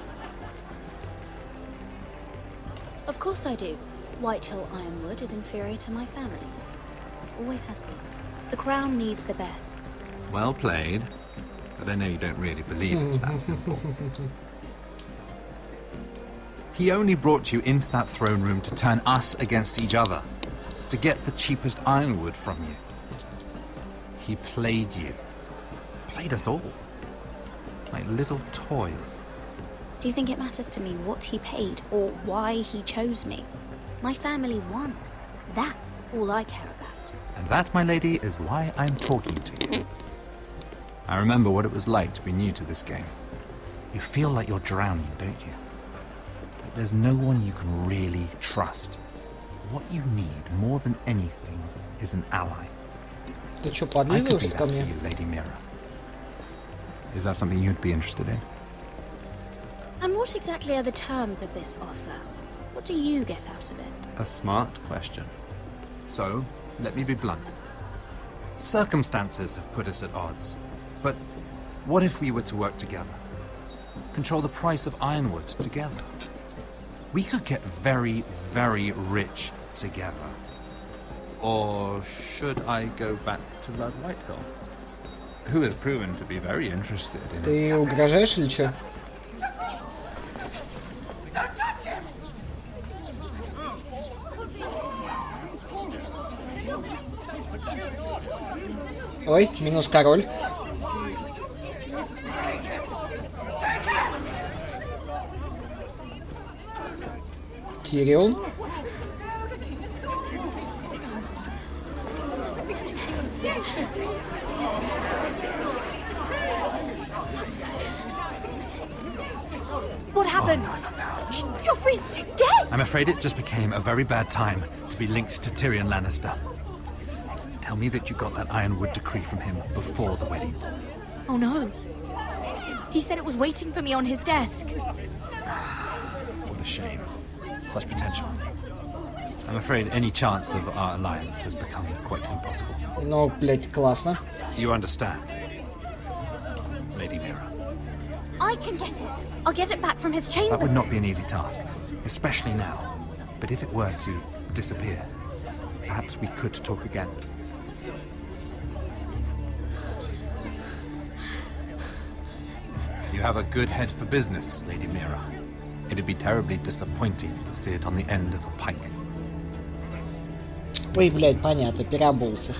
Speaker 2: Of course I do. Whitehill Ironwood is inferior to my family's. Always has been. The crown needs the best.
Speaker 17: Well played. But I know you don't really believe it's that simple. He only brought you into that throne room to turn us against each other, to get the cheapest ironwood from you. He played you. Played us all. Like little toys.
Speaker 2: Do you think it matters to me what he paid or why he chose me? My family won. That's all I care about.
Speaker 17: And that, my lady, is why I'm talking to you. I remember what it was like to be new to this game. You feel like you're drowning, don't you? Like there's no one you can really trust. What you need more than anything is an ally.
Speaker 1: Ты что,
Speaker 17: I could be
Speaker 1: подлизываешься ко
Speaker 17: that for
Speaker 1: мне?
Speaker 17: you, Lady Mira. Is that something you'd be interested in?
Speaker 2: And what exactly are the terms of this offer? What do you get out of it?
Speaker 17: A smart question. So, let me be blunt. Circumstances have put us at odds. But what if we were to work together? Control the price of ironwood together? We could get very, very rich together. Or should I go back to Lord Whitehill? Who has proven to be very interested in...
Speaker 1: Ты угрожаешь или что? Ой, минус король. Тирион.
Speaker 2: What happened? Joffrey's dead!
Speaker 17: I'm afraid it just became a very bad time to be linked to Tyrion Lannister. Tell me that you got that ironwood decree from him before the wedding.
Speaker 2: Oh no. He said it was waiting for me on his desk.
Speaker 17: What a shame. Such potential. I'm afraid any chance of our alliance has become quite impossible.
Speaker 1: Ну, блядь, классно.
Speaker 17: You understand, Lady Mira.
Speaker 2: I can get it. I'll get it back from his chamber.
Speaker 17: That would not be an easy task, especially now. But if it were to disappear, perhaps we could talk again. You have a good head for business, Lady Mira. It'd be terribly disappointing to see it on the end of a pike.
Speaker 1: Ой, блядь, понятно, переобулся.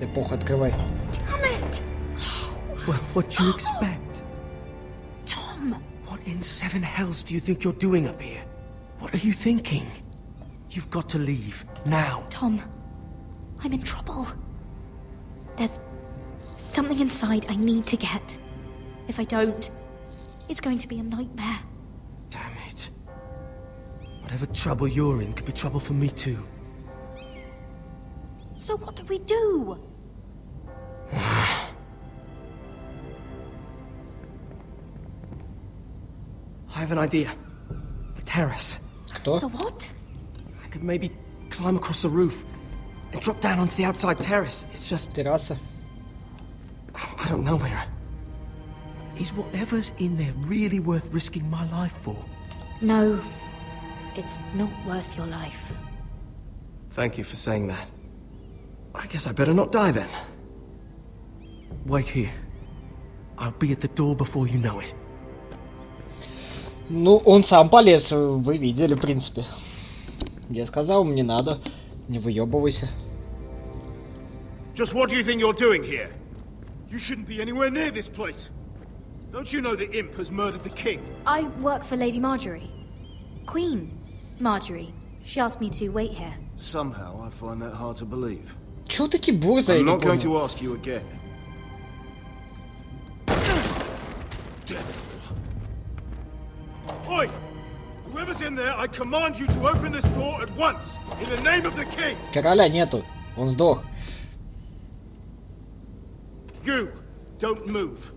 Speaker 1: Эпоха, открывай.
Speaker 6: Damn it!
Speaker 5: Well, what do you expect?
Speaker 6: Tom!
Speaker 5: What in seven hells do you think you're doing up here? What are you thinking? You've got to leave, now.
Speaker 2: Tom, I'm in trouble. There's something inside I need to get. If I don't, it's going to be a nightmare.
Speaker 5: Damn it. Whatever trouble you're in could be trouble for me too.
Speaker 2: So what do we do?
Speaker 5: I have an idea. The terrace.
Speaker 1: Кто?
Speaker 2: The what?
Speaker 5: I could maybe climb across the roof and drop down onto the outside terrace. It's just...
Speaker 1: Терраса.
Speaker 5: I don't know, Mira. Is whatever's in there really worth risking my life for?
Speaker 2: No, it's not worth your life.
Speaker 5: Thank you for saying that. I guess I better not die then. Wait here. I'll be at the door before you know it.
Speaker 1: Ну, он сам полез, вы видели, в принципе. Я сказал, мне надо, не выебывайся.
Speaker 7: Just what do you think you're doing here? You shouldn't be anywhere near this place. Don't you know the imp has murdered the king?
Speaker 2: I work for Lady Marjorie. Queen Marjorie. She asked me to wait here.
Speaker 15: Somehow I find that hard to believe.
Speaker 1: Чего такие борзые, я
Speaker 15: I'm
Speaker 1: не
Speaker 15: not going
Speaker 1: понял.
Speaker 15: to ask you again.
Speaker 7: Oi! Whoever's in there, I command you to open this door at once, in the name of the king!
Speaker 1: Короля нету, он сдох.
Speaker 7: You, don't move.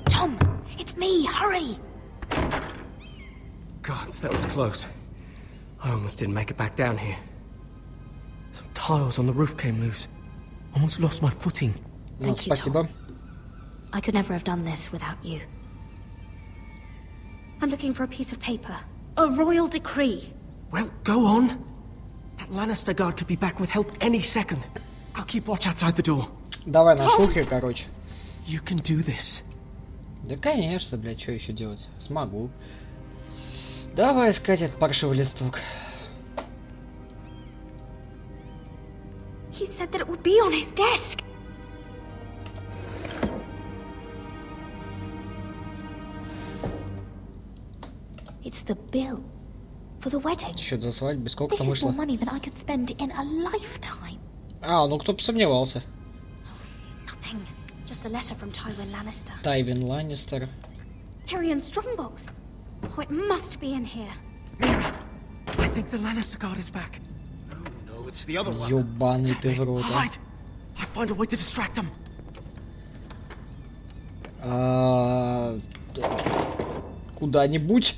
Speaker 2: Tom, it's me, hurry!
Speaker 5: Gods, that was close. I almost didn't make it back down here. Some tiles on the roof came loose. Almost lost my footing.
Speaker 1: Ну, спасибо.
Speaker 2: I could never have done this without you. I'm looking for a piece of paper. A royal decree.
Speaker 5: Well, go on. That Lannister guard could be back with help any second. I'll keep watch outside the door.
Speaker 1: Давай на шухере, короче.
Speaker 5: You can do this.
Speaker 1: Да конечно, блядь, что еще делать? Смогу. Давай искать этот паршивый листок.
Speaker 2: He said that it would be on his desk. It's the bill for the wedding.
Speaker 1: Счет за свадьбу, сколько там
Speaker 2: This is more
Speaker 1: вышло?
Speaker 2: money than I could spend in a lifetime.
Speaker 1: А, ну кто бы сомневался.
Speaker 2: Nothing. Just a letter from Tywin Lannister.
Speaker 1: Тайвин Ланнистер.
Speaker 2: Tyrion Strongbox. Oh, it must be in here.
Speaker 5: I think the Lannister guard is back.
Speaker 7: No, it's the other one.
Speaker 1: Ёбаный ты в рот, а.
Speaker 5: Right. I'll find a way to distract them.
Speaker 1: Куда-нибудь.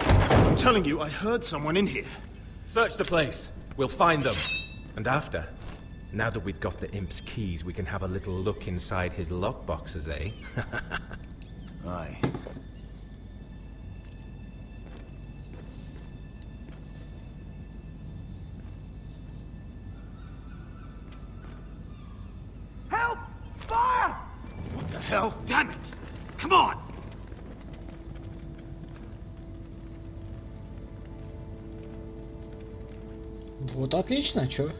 Speaker 7: I'm telling you, I heard someone in here.
Speaker 3: Search the place. We'll find them. And after, now that we've got the imp's keys, we can have a little look inside his lockboxes, eh?
Speaker 15: Aye.
Speaker 7: Help! Fire! What the hell? Damn it! Come on!
Speaker 1: Вот отлично, чё?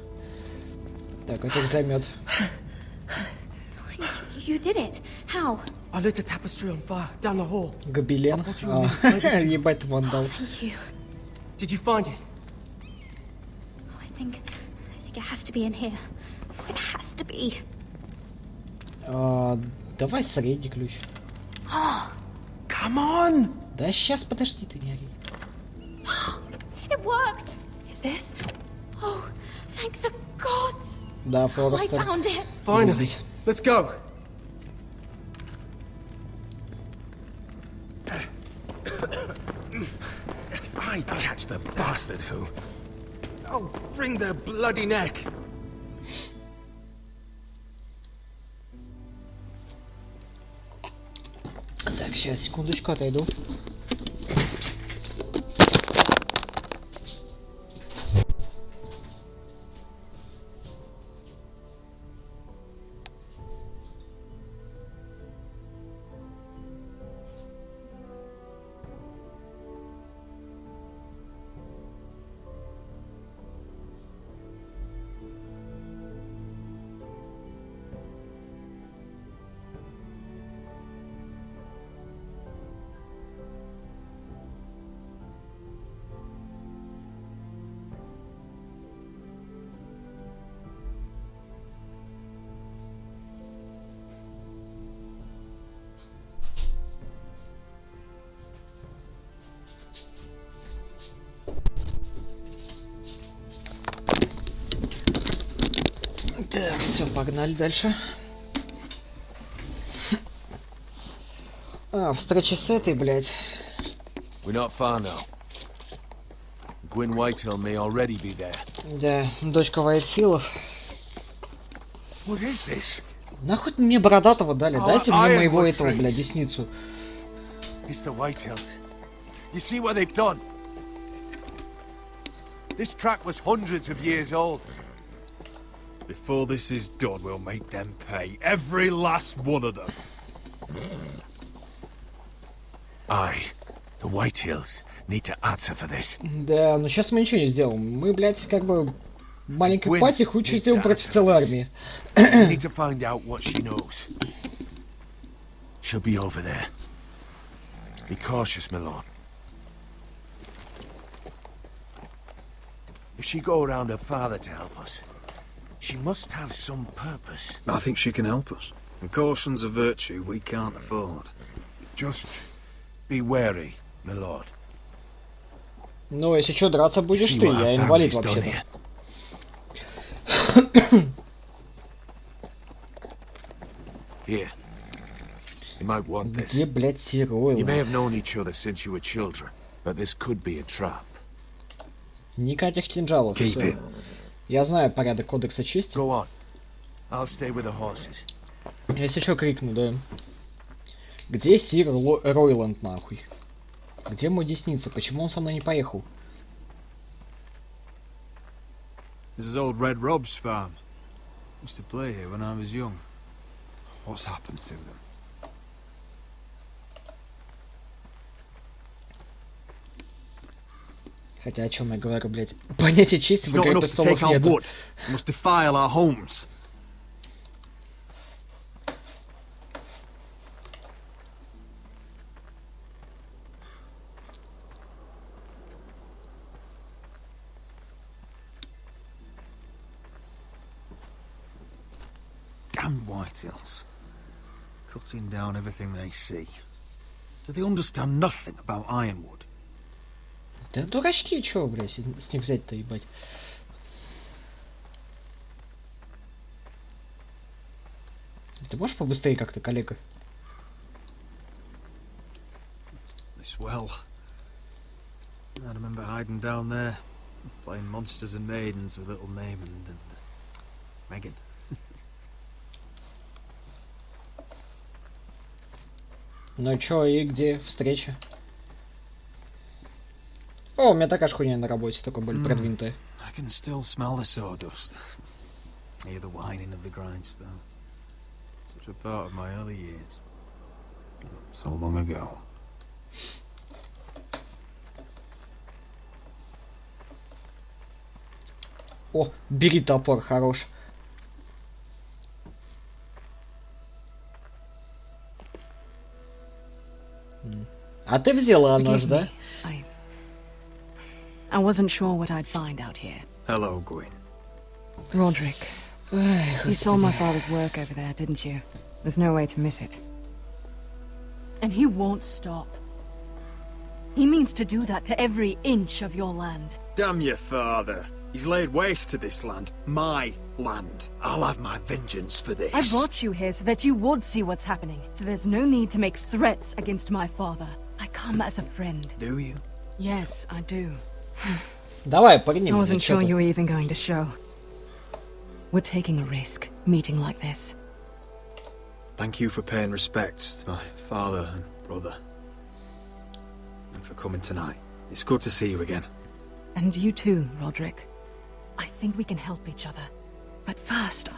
Speaker 1: Так, это их займет.
Speaker 2: You did it. How?
Speaker 5: I lit a tapestry on fire down the hall.
Speaker 1: Гобелен. Ебать, ты вандал.
Speaker 2: Thank you.
Speaker 5: Did you find it?
Speaker 2: I think it has to be in here. It has to be.
Speaker 1: Давай средний ключ.
Speaker 2: Oh,
Speaker 5: come on!
Speaker 1: Да сейчас, подожди, ты не ори.
Speaker 2: It worked. Is this? Oh, thank the gods.
Speaker 1: Да,
Speaker 2: I
Speaker 1: Форестер.
Speaker 2: found it.
Speaker 5: Finally. Let's go.
Speaker 3: If I catch the bastard who... I'll wring their bloody neck.
Speaker 1: Так, сейчас, секундочку, отойду. Так, все, погнали дальше. Встреча с этой, блядь.
Speaker 15: We're not far now. Gwyn Whitehill may already be there.
Speaker 1: Да, дочка Вайтхиллов.
Speaker 15: What is this?
Speaker 1: Нахуй мне бородатого дали? Дайте мне моего этого, блядь, десницу.
Speaker 15: It's the Whitehills. You see what they've done? This track was hundreds of years old.
Speaker 20: Before this is done, we'll make them pay. Every last one of them.
Speaker 15: Aye. The Whitehills need to answer for this.
Speaker 1: Да, но сейчас мы ничего не сделаем. Мы, блядь, как бы маленькой пати хуй что сделаем против целой армии.
Speaker 15: We need to find out what she knows. She'll be over there. Be cautious, my lord. If she go around her father to help us, she must have some purpose.
Speaker 16: I think she can help us. And caution's a virtue we can't afford.
Speaker 15: Just be wary, my lord.
Speaker 1: Ну, если что, драться будешь ты, я инвалид вообще-то.
Speaker 15: Here. You might want this.
Speaker 1: Где, блядь, Сиройло?
Speaker 15: You may have known each other since you were children, but this could be a trap.
Speaker 1: Никаких кинжалов.
Speaker 15: Keep
Speaker 1: Всё.
Speaker 15: it.
Speaker 1: Я знаю порядок кодекса чести.
Speaker 15: Go on. I'll stay with the horses.
Speaker 1: Если что, крикну, да. Где сир Ройланд, нахуй? Где мой десница? Почему он со мной не поехал?
Speaker 22: This is old Red Rob's farm. Used to play here when I was young. What's happened to them?
Speaker 1: Хотя о чем я говорю, блять? Понятие чести в «Игре престолов» нету.
Speaker 22: Must defile our homes. Damn whitehills. Cutting down everything they see. Do they understand nothing about Ironwood?
Speaker 1: Да дурачки, чё, блядь, с них взять-то, ебать? Ты можешь побыстрее как-то, коллега?
Speaker 22: This well. I remember hiding down there, playing monsters and maidens with little Naaman and Megan.
Speaker 1: Ну чё, и где встреча? О, у меня такая же хуйня на работе, только более продвинутая.
Speaker 22: I can still smell the sawdust. Hear the whining of the grindstone. Such a part of my early years. So long ago.
Speaker 1: О, бери топор, хорош. А ты взяла нож, да?
Speaker 10: I wasn't sure what I'd find out here.
Speaker 22: Hello, Gwyn.
Speaker 10: Roderick, you saw my father's work over there, didn't you? There's no way to miss it. And he won't stop. He means to do that to every inch of your land.
Speaker 22: Damn your father. He's laid waste to this land. My land. I'll have my vengeance for this.
Speaker 10: I brought you here so that you would see what's happening. So there's no need to make threats against my father. I come as a friend.
Speaker 22: Do you?
Speaker 10: Yes, I do.
Speaker 1: Давай, поднимем.
Speaker 10: I wasn't sure you were even going to show. We're taking a risk, meeting like this.
Speaker 22: Thank you for paying respects to my father and brother. And for coming tonight. It's good to see you again.
Speaker 10: And you too, Roderick. I think we can help each other. But first,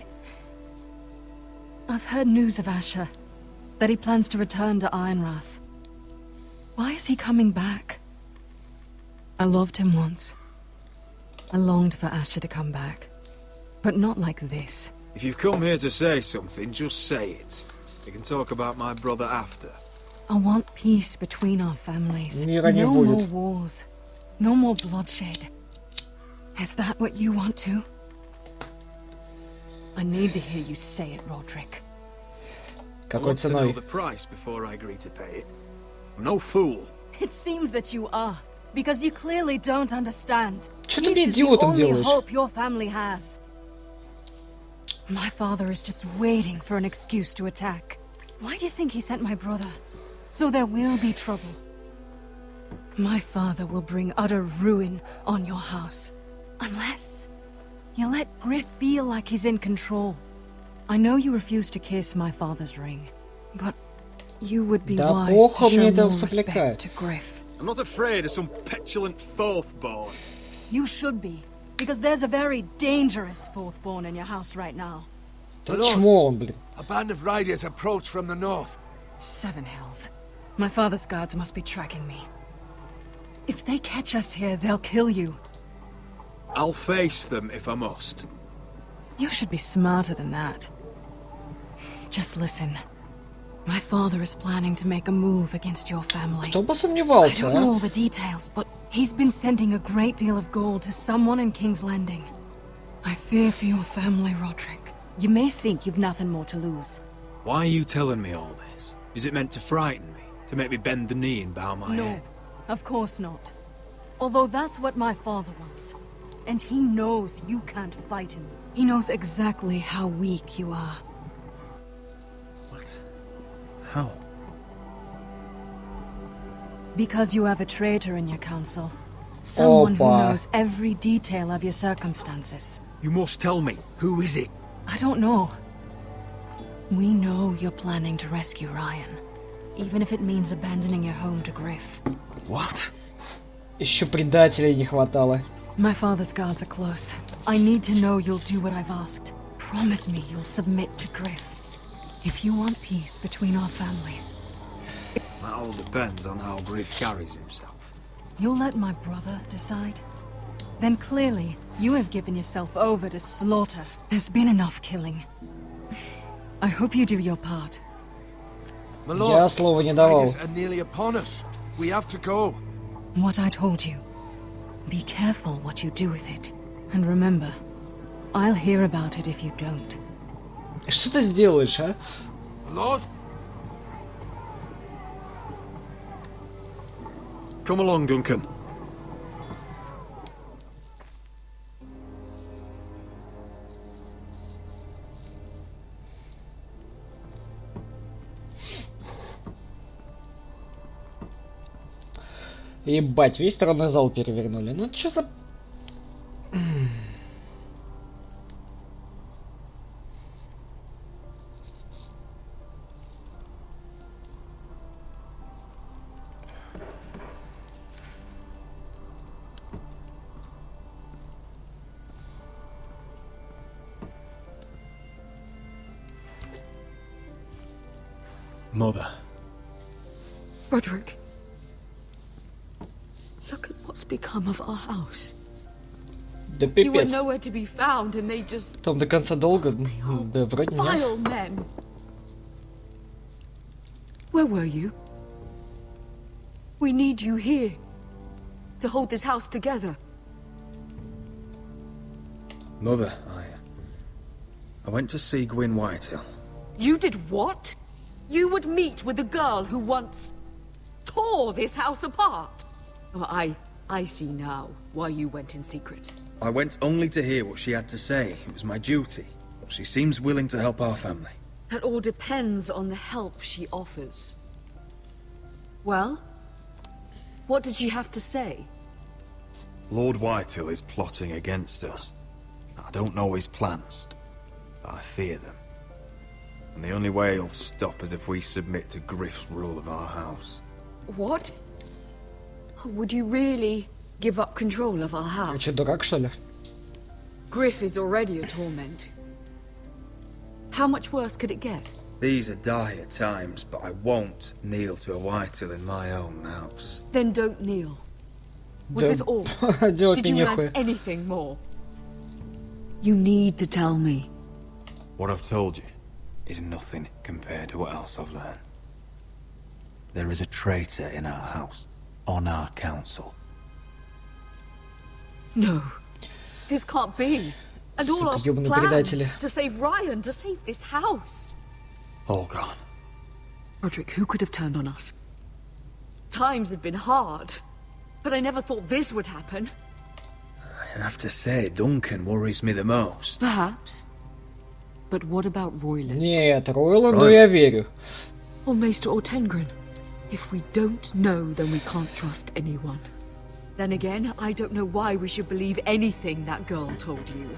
Speaker 10: I've heard news of Asher. That he plans to return to Ironrath. Why is he coming back? I loved him once. I longed for Asher to come back. But not like this.
Speaker 22: If you've come here to say something, just say it. We can talk about my brother after.
Speaker 10: I want peace between our families.
Speaker 1: Мира не
Speaker 10: No
Speaker 1: будет.
Speaker 10: more wars. No more bloodshed. Is that what you want too? I need to hear you say it, Roderick.
Speaker 22: I want to know the price before I agree to pay it. I'm no fool.
Speaker 10: It seems that you are, because you clearly don't understand.
Speaker 1: Что ты мне
Speaker 10: Peace is the
Speaker 1: идиотом
Speaker 10: only
Speaker 1: делаешь?
Speaker 10: hope your family has. My father is just waiting for an excuse to attack. Why do you think he sent my brother? So there will be trouble. My father will bring utter ruin on your house. Unless you let Griff feel like he's in control. I know you refuse to kiss my father's ring, but you would be
Speaker 1: Да
Speaker 10: wise
Speaker 1: похуй
Speaker 10: to
Speaker 1: мне
Speaker 10: show
Speaker 1: это
Speaker 10: more
Speaker 1: сопляка.
Speaker 10: respect to Griff.
Speaker 22: I'm not afraid of some petulant fourth-born.
Speaker 10: You should be, because there's a very dangerous fourth-born in your house right now.
Speaker 1: Да чмо он, блин.
Speaker 15: A band of riders approach from the north.
Speaker 10: Seven Hills. My father's guards must be tracking me. If they catch us here, they'll kill you.
Speaker 22: I'll face them if I must.
Speaker 10: You should be smarter than that. Just listen. My father is planning to make a move against your family.
Speaker 1: Кто бы
Speaker 10: I
Speaker 1: сомневался,
Speaker 10: don't know
Speaker 1: а?
Speaker 10: all the details, but he's been sending a great deal of gold to someone in King's Landing. I fear for your family, Roderick. You may think you've nothing more to lose.
Speaker 22: Why are you telling me all this? Is it meant to frighten me? To make me bend the knee and bow my
Speaker 10: No,
Speaker 22: head?
Speaker 10: of course not. Although that's what my father wants. And he knows you can't fight him. He knows exactly how weak you are.
Speaker 22: What? How?
Speaker 10: Because you have a traitor in your council. Someone who
Speaker 1: Опа.
Speaker 10: knows every detail of your circumstances.
Speaker 22: You must tell me. Who is it?
Speaker 10: I don't know. We know you're planning to rescue Ryan, even if it means abandoning your home to Griff.
Speaker 15: What?
Speaker 1: Еще предателей не хватало.
Speaker 10: My father's guards are close. I need to know you'll do what I've asked. Promise me you'll submit to Griff. If you want peace between our families.
Speaker 22: That all depends on how Griff carries himself.
Speaker 10: You'll let my brother decide? Then clearly, you have given yourself over to slaughter. There's been enough killing. I hope you do your part.
Speaker 15: My lord,
Speaker 1: Я слова не давал.
Speaker 15: spiders are nearly upon us. We have to go.
Speaker 10: What I told you. Be careful what you do with it. And remember, I'll hear about it if you don't.
Speaker 1: Что ты сделаешь, а?
Speaker 15: My lord?
Speaker 8: Come along, Duncan.
Speaker 1: Ебать, весь тронный зал перевернули. Ну чё за...
Speaker 14: Mother.
Speaker 4: Roderick. Look at what's become of our house.
Speaker 1: Да
Speaker 4: You were
Speaker 1: пипец.
Speaker 4: nowhere to be found, and they just
Speaker 1: Там до конца долго? Да вроде нет.
Speaker 4: vile men. Where were you? We need you here to hold this house together.
Speaker 22: Mother, I went to see Gwyn Whitehill.
Speaker 4: You did what? You would meet with the girl who once tore this house apart. Oh, I see now why you went in secret.
Speaker 22: I went only to hear what she had to say. It was my duty. She seems willing to help our family.
Speaker 4: That all depends on the help she offers. Well, what did she have to say?
Speaker 22: Lord Whitehill is plotting against us. I don't know his plans, but I fear them. And the only way he'll stop is if we submit to Griff's rule of our house.
Speaker 4: What? Would you really give up control of our
Speaker 1: Ты
Speaker 4: house?
Speaker 1: чё, дурак, что ли?
Speaker 4: Griff is already a torment. How much worse could it get?
Speaker 22: These are dire times, but I won't kneel to a Whitehill in my own house.
Speaker 4: Then don't kneel. Was
Speaker 1: Да
Speaker 4: this all?
Speaker 1: делать
Speaker 4: Did
Speaker 1: мне
Speaker 4: you
Speaker 1: нехуй.
Speaker 4: learn anything more? You need to tell me.
Speaker 22: What I've told you is nothing compared to what else I've learned. There is a traitor in our house, on our council.
Speaker 4: No. This can't be. And all
Speaker 1: Сука,
Speaker 4: our
Speaker 1: ёбаные
Speaker 4: plans
Speaker 1: предатели.
Speaker 4: to save Ryan, to save this house.
Speaker 22: All gone.
Speaker 4: Roderick, who could have turned on us? Times have been hard, but I never thought this would happen.
Speaker 22: I have to say, Duncan worries me the most.
Speaker 4: Perhaps. But what about Royland?
Speaker 1: Нет, Ройланду я верю.
Speaker 4: Or Maester or Tengrin? If we don't know, then we can't trust anyone. Then again, I don't know why we should believe anything that girl told you.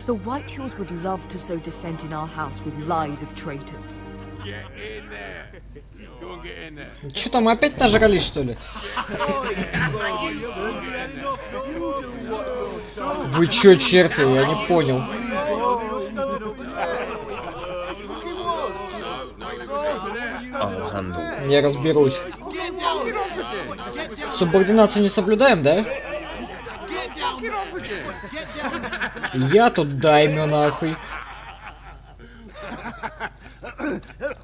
Speaker 4: The Whitehills would love to sow dissent in our house with lies of traitors.
Speaker 7: Get in there. Go and get in there.
Speaker 1: Чё там, опять нажрались, что ли? Вы чё, черти, я не понял.
Speaker 22: I'll handle.
Speaker 1: Не разберусь. Субординацию не соблюдаем, да? Я тут даймё нахуй.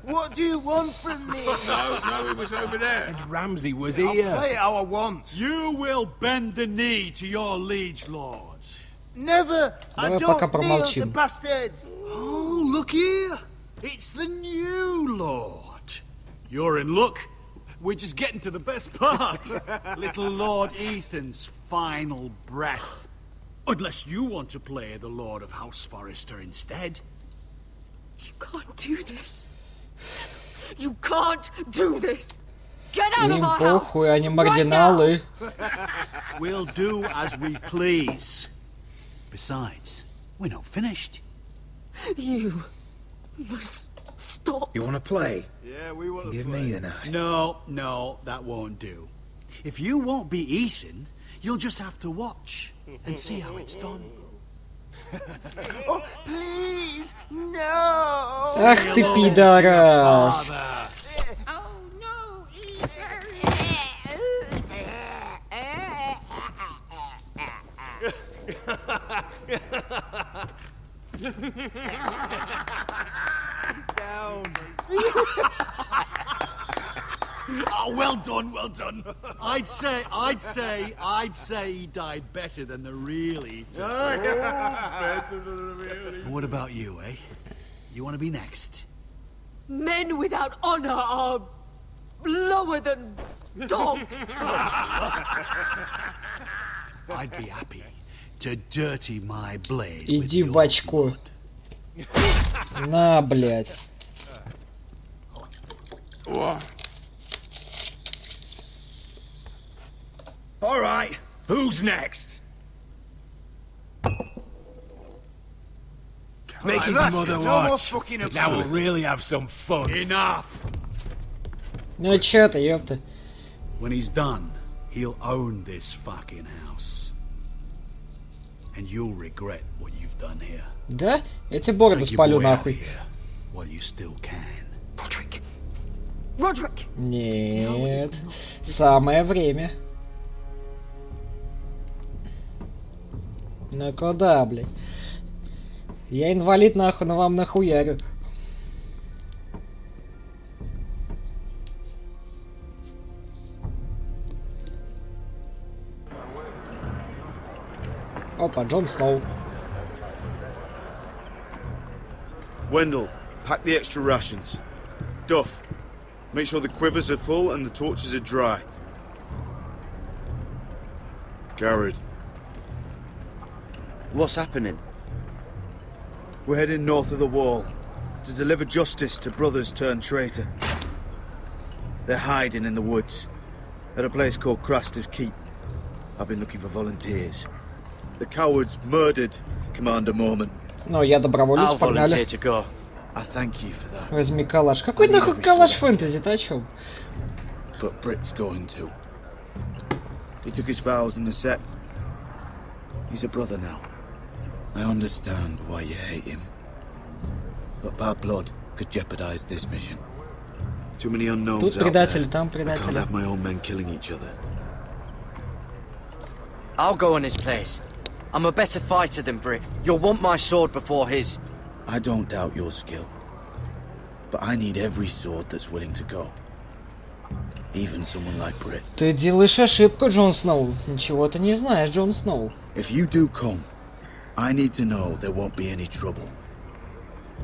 Speaker 7: What do you want from me?
Speaker 14: No, it was over there. And Ramsay was
Speaker 7: I'll
Speaker 14: here.
Speaker 7: play how I want.
Speaker 21: You will bend the knee to your liege lords.
Speaker 7: Never. I
Speaker 1: Давай
Speaker 7: don't
Speaker 1: пока
Speaker 7: kneel to
Speaker 1: промолчим.
Speaker 7: bastards.
Speaker 21: Oh, look here. It's the new lord. You're in luck. We're just getting to the best part. Little Lord Ethan's final breath. Unless you want to play the Lord of House Forrester instead.
Speaker 4: You can't do this. You can't do this. Get out of
Speaker 1: Им
Speaker 4: our house.
Speaker 1: похуй, они маргиналы.
Speaker 21: We'll do as we please. Besides, we're not finished.
Speaker 4: You must Stop.
Speaker 22: You want to play?
Speaker 21: Yeah, we want to
Speaker 22: Give
Speaker 21: play.
Speaker 22: me the knife.
Speaker 21: No, that won't do. If you won't be Ethan, you'll just have to watch and see how it's done.
Speaker 5: Oh, please, no!
Speaker 1: Ах ты пидорас!
Speaker 5: Oh, no,
Speaker 21: Down. Oh, well done, well done. I'd say he died better than the real Ethan. Better than the real Ethan. What about you, eh? You want to be next?
Speaker 4: Men without honor are lower than dogs.
Speaker 21: I'd be happy to dirty my blade.
Speaker 1: Иди в очко. На, блядь.
Speaker 22: All right, who's next?
Speaker 21: Make his
Speaker 22: that's
Speaker 21: mother
Speaker 22: it. No more
Speaker 21: watch.
Speaker 22: fucking
Speaker 21: Now
Speaker 22: about
Speaker 21: we'll
Speaker 22: it.
Speaker 21: really have some fun. Enough!
Speaker 1: Ну чё ты, ёпта.
Speaker 21: When he's done, he'll own this fucking house. And you'll regret what you've done here.
Speaker 1: Да? Я тебе бороду
Speaker 21: Take your
Speaker 1: спалю
Speaker 21: boy out of
Speaker 1: нахуй.
Speaker 21: here while you still can.
Speaker 4: Roderick. Roderick.
Speaker 1: Нет. Самое время. Ну куда, блядь? Я инвалид нахуй, но вам нахуярю. Опа, Джон Сноу.
Speaker 22: Wendell, pack the extra rations. Duff, make sure the quivers are full and the torches are dry. Garrett.
Speaker 12: What's happening?
Speaker 22: We're heading north of the wall to deliver justice to brothers turned traitor. They're hiding in the woods at a place called Craster's Keep. I've been looking for volunteers. The cowards murdered Commander Mormon.
Speaker 1: Ну, я доброволец,
Speaker 12: I'll
Speaker 1: погнали.
Speaker 12: volunteer to go.
Speaker 22: I thank you for that.
Speaker 1: Возьми калаш. Какой нахуй калаш фэнтези, ты о чём?
Speaker 22: But Britt's going to. He took his vows in the Sept. He's a brother now. I understand why you hate him. But bad blood could jeopardize this mission. Too many unknowns
Speaker 1: Тут
Speaker 22: out there.
Speaker 1: предатели, там
Speaker 22: I can't
Speaker 1: предатели.
Speaker 22: have my own men killing each other.
Speaker 12: I'll go in his place. I'm a better fighter than Britt. You'll want my sword before his.
Speaker 22: I don't doubt your skill. But I need every sword that's willing to go. Even someone like Britt.
Speaker 1: Ты делаешь ошибку, Джон Сноу. Ничего ты не знаешь, Джон Сноу.
Speaker 22: If you do come, I need to know there won't be any trouble.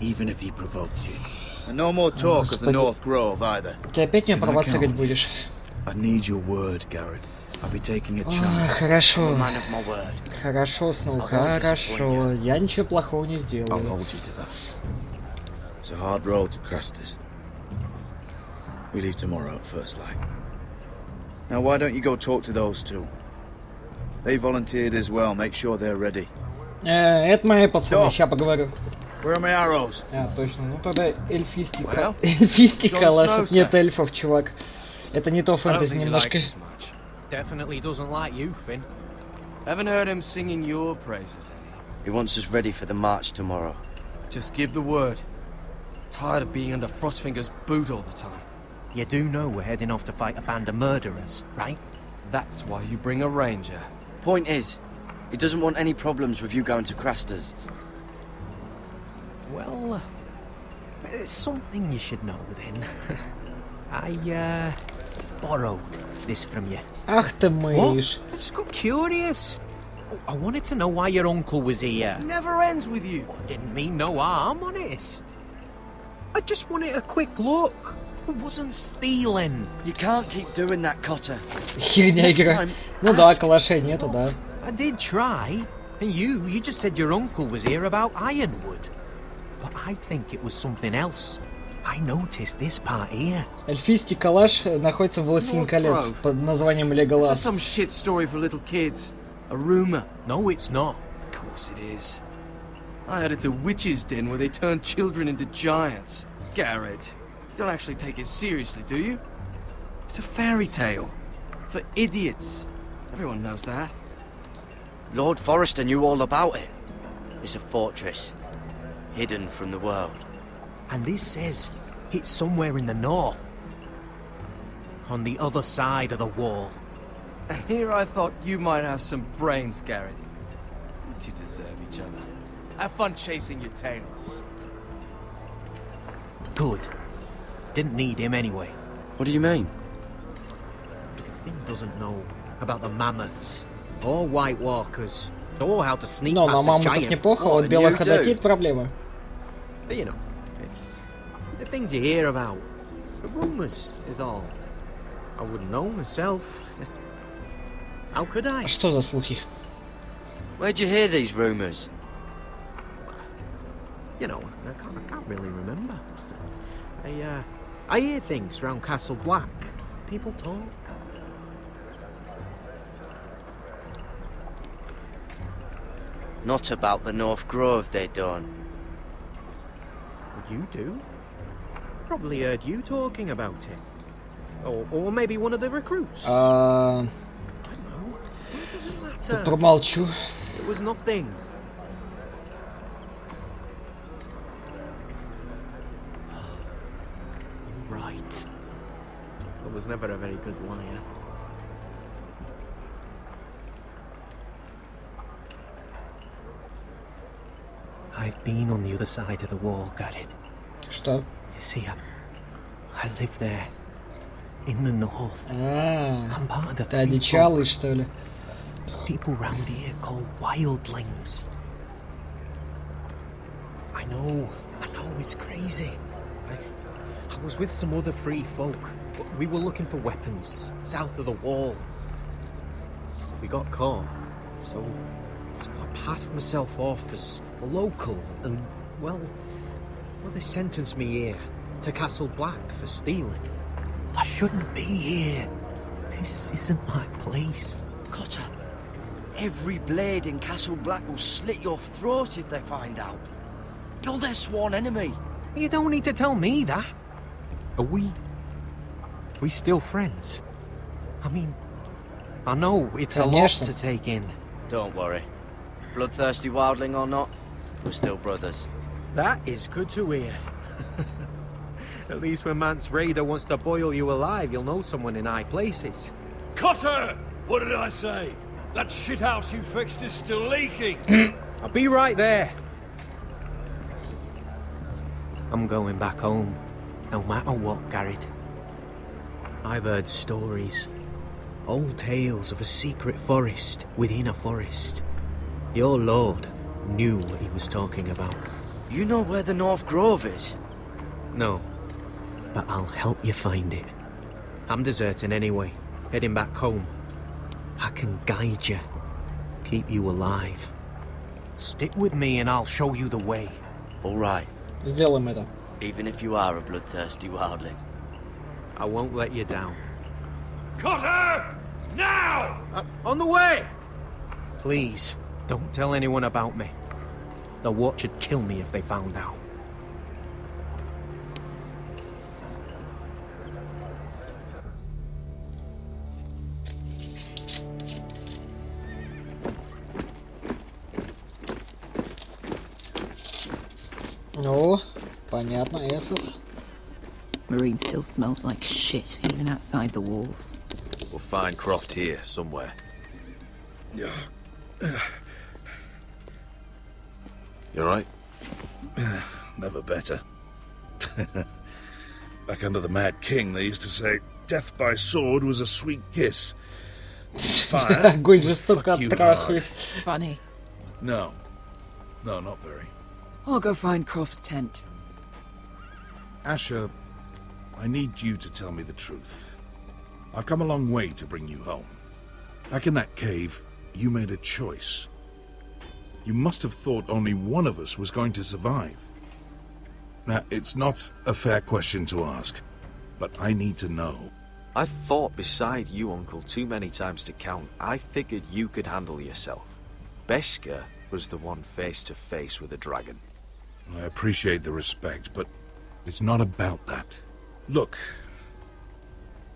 Speaker 22: Even if he provokes you. And no more talk of the North Grove either.
Speaker 1: Ты опять меня провоцировать будешь?
Speaker 22: I need your word, Garrett. I'll be taking a chance.
Speaker 1: Хорошо.
Speaker 22: I'm a man of my word.
Speaker 1: Хорошо, Сноу, хорошо. Я ничего плохого не сделаю.
Speaker 22: I'll hold you to that. It's a hard road to Crestus. We leave tomorrow at first light. Now why don't you go talk to those two? They volunteered as well. Make sure they're ready.
Speaker 1: Это мои пацаны, сейчас поговорю.
Speaker 22: Where are my arrows?
Speaker 1: Точно. Ну тогда эльфийский,
Speaker 5: Well,
Speaker 1: эльфийский
Speaker 5: Jon
Speaker 1: калаш.
Speaker 5: Snow,
Speaker 1: Тут нет
Speaker 5: sir.
Speaker 1: эльфов, чувак. Это не то
Speaker 5: I don't
Speaker 1: фэнтези
Speaker 5: think he
Speaker 1: немножко.
Speaker 5: likes us much. Definitely doesn't like you, Finn.
Speaker 9: Haven't heard him singing your praises any.
Speaker 12: He wants us ready for the march tomorrow.
Speaker 9: Just give the word. Tired of being under Frostfinger's boot all the time.
Speaker 5: You do know we're heading off to fight a band of murderers, right?
Speaker 9: That's why you bring a ranger.
Speaker 12: Point is, he doesn't want any problems with you going to Craster's.
Speaker 5: Well, it's something you should know then. I borrowed this from you.
Speaker 1: Ах ты мышь.
Speaker 5: What? Just got curious. I wanted to know why your uncle was here.
Speaker 9: Never ends with you.
Speaker 5: I didn't mean no harm, honest. I just wanted a quick look. I wasn't stealing.
Speaker 12: You can't keep doing that, Cotter.
Speaker 1: Херня игра. Ну да, калашей нету, да.
Speaker 5: I did try. And you just said your uncle was here about Ironwood. But I think it was something else. I noticed this part here.
Speaker 1: Эльфийский калаш находится в «Властелине колец» под названием
Speaker 9: It's
Speaker 1: Леголас.
Speaker 9: just some shit story for little kids. A rumor.
Speaker 5: No, it's not.
Speaker 9: Of course it is. I heard it's a witch's den where they turn children into giants.
Speaker 5: Garrett, you don't actually take it seriously, do you? It's a fairy tale. For idiots. Everyone knows that.
Speaker 12: Lord Forrester knew all about it. It's a fortress, hidden from the world.
Speaker 14: And this says it's somewhere in the north. On the other side of the wall.
Speaker 5: And here I thought you might have some brains, Garrett. You two deserve each other. Have fun chasing your tails.
Speaker 14: Good. Didn't need him anyway.
Speaker 12: What do you mean?
Speaker 14: Finn doesn't know about the mammoths, or White Walkers, or how to sneak
Speaker 1: Но
Speaker 14: past
Speaker 1: на
Speaker 14: a
Speaker 1: мамутов
Speaker 14: giant.
Speaker 1: неплохо, а вот белых ходоки это проблема.
Speaker 14: But, you know, it's the things you hear about. The rumors is all. I wouldn't know myself. How could I?
Speaker 1: Что за слухи?
Speaker 12: Where'd you hear these rumors?
Speaker 14: You know, I can't really remember. I hear things round Castle Black. People talk.
Speaker 12: Not about the North Grove they done.
Speaker 14: What you do? Probably heard you talking about it. Or maybe one of the recruits. I don't know. It doesn't matter.
Speaker 1: Тут промолчу.
Speaker 14: It was nothing. Right. I was never a very good liar. I've been on the other side of the wall, Garrett.
Speaker 1: Что?
Speaker 14: You see, I live there. In the north. I'm part of the
Speaker 1: Ты одичалый, что ли?
Speaker 14: People round here call wildlings. I know it's crazy. I was with some other free folk. We were looking for weapons south of the wall. We got caught, so I passed myself off as a local, and well, they sentenced me here to Castle Black for stealing. I shouldn't be here. This isn't my place.
Speaker 12: Cotter, every blade in Castle Black will slit your throat if they find out. You're their sworn enemy.
Speaker 14: You don't need to tell me that. Are we still friends? I mean, I know it's a lot to take in.
Speaker 12: Don't worry. Bloodthirsty wildling or not, we're still brothers.
Speaker 14: That is good to hear. At least when Mance Raider wants to boil you alive, you'll know someone in high places.
Speaker 21: Cotter! What did I say? That shithouse you fixed is still leaking.
Speaker 14: I'll be right there. I'm going back home, no matter what, Garrett. I've heard stories. Old tales of a secret forest within a forest. Your lord knew what he was talking about.
Speaker 12: You know where the North Grove is?
Speaker 14: No, but I'll help you find it. I'm deserting anyway, heading back home. I can guide you, keep you alive. Stick with me and I'll show you the way.
Speaker 12: All right.
Speaker 1: Сделаем это.
Speaker 12: Even if you are a bloodthirsty wildling.
Speaker 14: I won't let you down.
Speaker 21: Cotter! Now!
Speaker 14: On the way! Please, don't tell anyone about me. The Watch would kill me if they found out.
Speaker 1: Ну, понятно, Эсос.
Speaker 13: Marine still smells like shit, even outside the walls.
Speaker 8: We'll find Croft here, somewhere.
Speaker 20: Yeah.
Speaker 8: You alright?
Speaker 20: Never better. Back under the Mad King, they used to say, death by sword was a sweet kiss. Fire
Speaker 1: Огонь
Speaker 20: would
Speaker 1: жестоко
Speaker 20: fuck you
Speaker 1: трахает.
Speaker 20: hard.
Speaker 13: Funny.
Speaker 20: No, not very.
Speaker 4: I'll go find Croft's tent.
Speaker 20: Asher, I need you to tell me the truth. I've come a long way to bring you home. Back in that cave, you made a choice. You must have thought only one of us was going to survive. Now, it's not a fair question to ask, but I need to know.
Speaker 8: I've fought beside you, Uncle, too many times to count. I figured you could handle yourself. Beskar was the one face to face with a dragon.
Speaker 20: I appreciate the respect, but It's not about that. Look,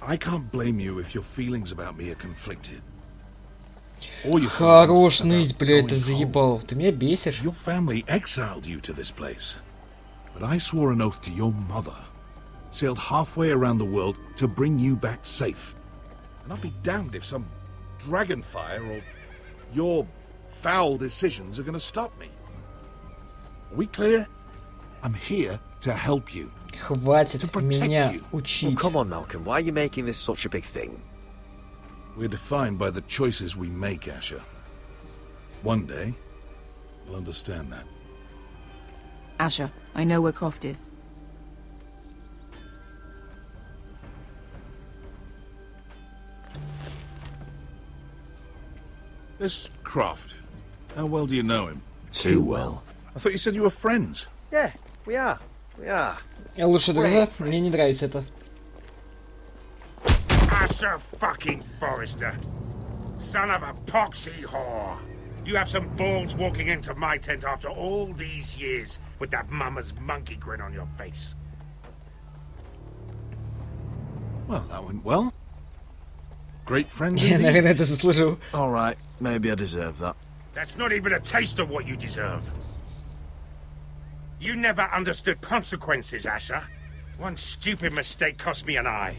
Speaker 20: I can't blame you if your feelings about me are conflicted.
Speaker 1: Хорош ныть, блядь, ты заебал. Ты меня бесишь.
Speaker 20: Your family exiled you to this place. But I swore an oath to your mother. Sailed halfway around the world to bring you back safe. And I'll be damned if some dragonfire or your foul decisions are going to stop me. Are we clear? I'm here to help you.
Speaker 1: Хватит меня учить.
Speaker 18: Well, come on, Malcolm. Why are you making this such a big thing?
Speaker 20: We're defined by the choices we make, Asher. One day, you'll understand that.
Speaker 13: Asher, I know where Croft is.
Speaker 20: This Croft, how well do you know him?
Speaker 18: Too well.
Speaker 20: I thought you said you were friends.
Speaker 18: Yeah, we are. We are.
Speaker 1: Лучше друзья, мне не нравится это.
Speaker 3: Asher fucking Forrester. Son of a poxy whore. You have some balls walking into my tent after all these years with that mama's monkey grin on your face.
Speaker 20: Well, that went well. Great friends
Speaker 1: Я,
Speaker 20: indeed.
Speaker 1: наверное, это заслужил.
Speaker 22: All right, maybe I deserve that.
Speaker 3: That's not even a taste of what you deserve. You never understood consequences, Asher. One stupid mistake cost me an eye.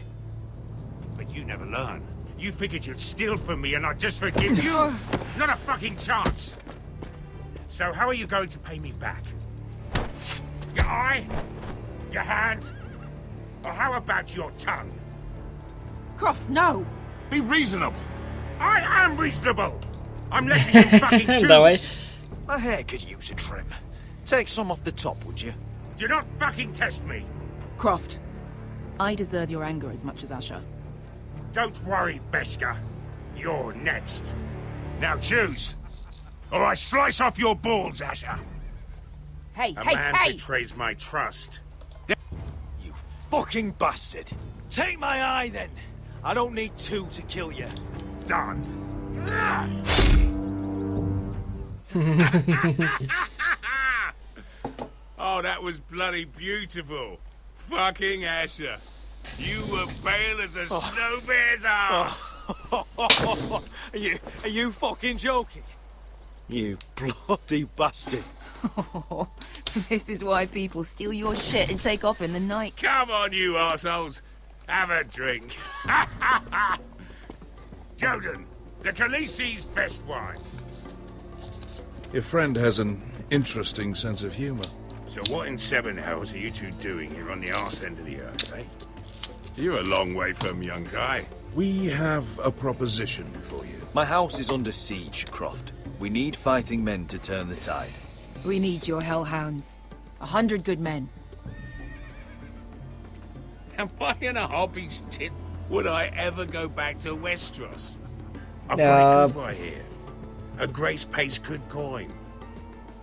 Speaker 3: But you never learn. You figured you'd steal from me and I'd just forgive you? Not a fucking chance. So how are you going to pay me back? Your eye? Your hand? Or how about your tongue?
Speaker 6: Croft, no!
Speaker 3: Be reasonable. I am reasonable. I'm letting you fucking choose.
Speaker 1: Давай.
Speaker 18: My hair could use a trim. Take some off the top, would you?
Speaker 3: Do not fucking test me.
Speaker 13: Croft, I deserve your anger as much as Asher.
Speaker 3: Don't worry, Beskha. You're next. Now choose. Or I slice off your balls, Asher.
Speaker 6: Hey,
Speaker 3: A
Speaker 6: hey,
Speaker 3: man
Speaker 6: hey!
Speaker 3: betrays my trust.
Speaker 22: You fucking bastard! Take my eye then. I don't need two to kill you.
Speaker 3: Done. Oh, that was bloody beautiful. Fucking Asher. You were pale as a snow bear's ass.
Speaker 22: Are you fucking joking? You bloody bastard.
Speaker 13: This is why people steal your shit and take off in the night.
Speaker 3: Come on, you assholes. Have a drink. Joden, the Khaleesi's best wine.
Speaker 20: Your friend has an interesting sense of humor.
Speaker 3: So what in seven hells are you two doing here on the arse end of the earth, eh? You're a long way from young guy.
Speaker 20: We have a proposition for you.
Speaker 22: My house is under siege, Croft. We need fighting men to turn the tide.
Speaker 13: We need your hellhounds. 100 good men.
Speaker 3: Am I in a hobby's tit? Would I ever go back to Westeros? I've got it good right here. Her grace pays good coin.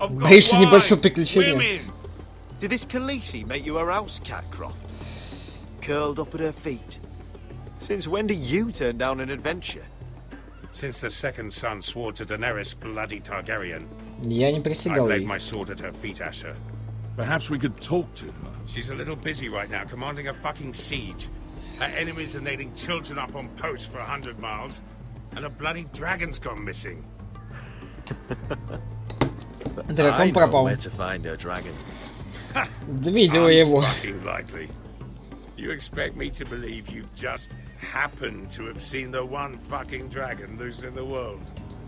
Speaker 3: I've got
Speaker 1: Боишься
Speaker 3: wine,
Speaker 1: небольшого приключения?
Speaker 3: women.
Speaker 22: Did this Khaleesi make you her house cat, Croft? Curled up at her feet? Since when do you turn down an adventure?
Speaker 3: Since the second son swore to Daenerys bloody Targaryen.
Speaker 1: Я не
Speaker 3: I've
Speaker 1: присягал
Speaker 3: laid
Speaker 1: ей.
Speaker 3: my sword at her feet, Asher.
Speaker 20: Perhaps we could talk to her.
Speaker 3: She's a little busy right now, commanding a fucking siege. Her enemies are nailing children up on posts for 100 miles, and a bloody dragon's gone missing.
Speaker 1: Дракон
Speaker 22: I know
Speaker 1: пропал.
Speaker 22: where to find her dragon.
Speaker 1: Да видела его.
Speaker 3: Fucking likely. You expect me to believe you just happened to have seen the one fucking dragon loose in the world?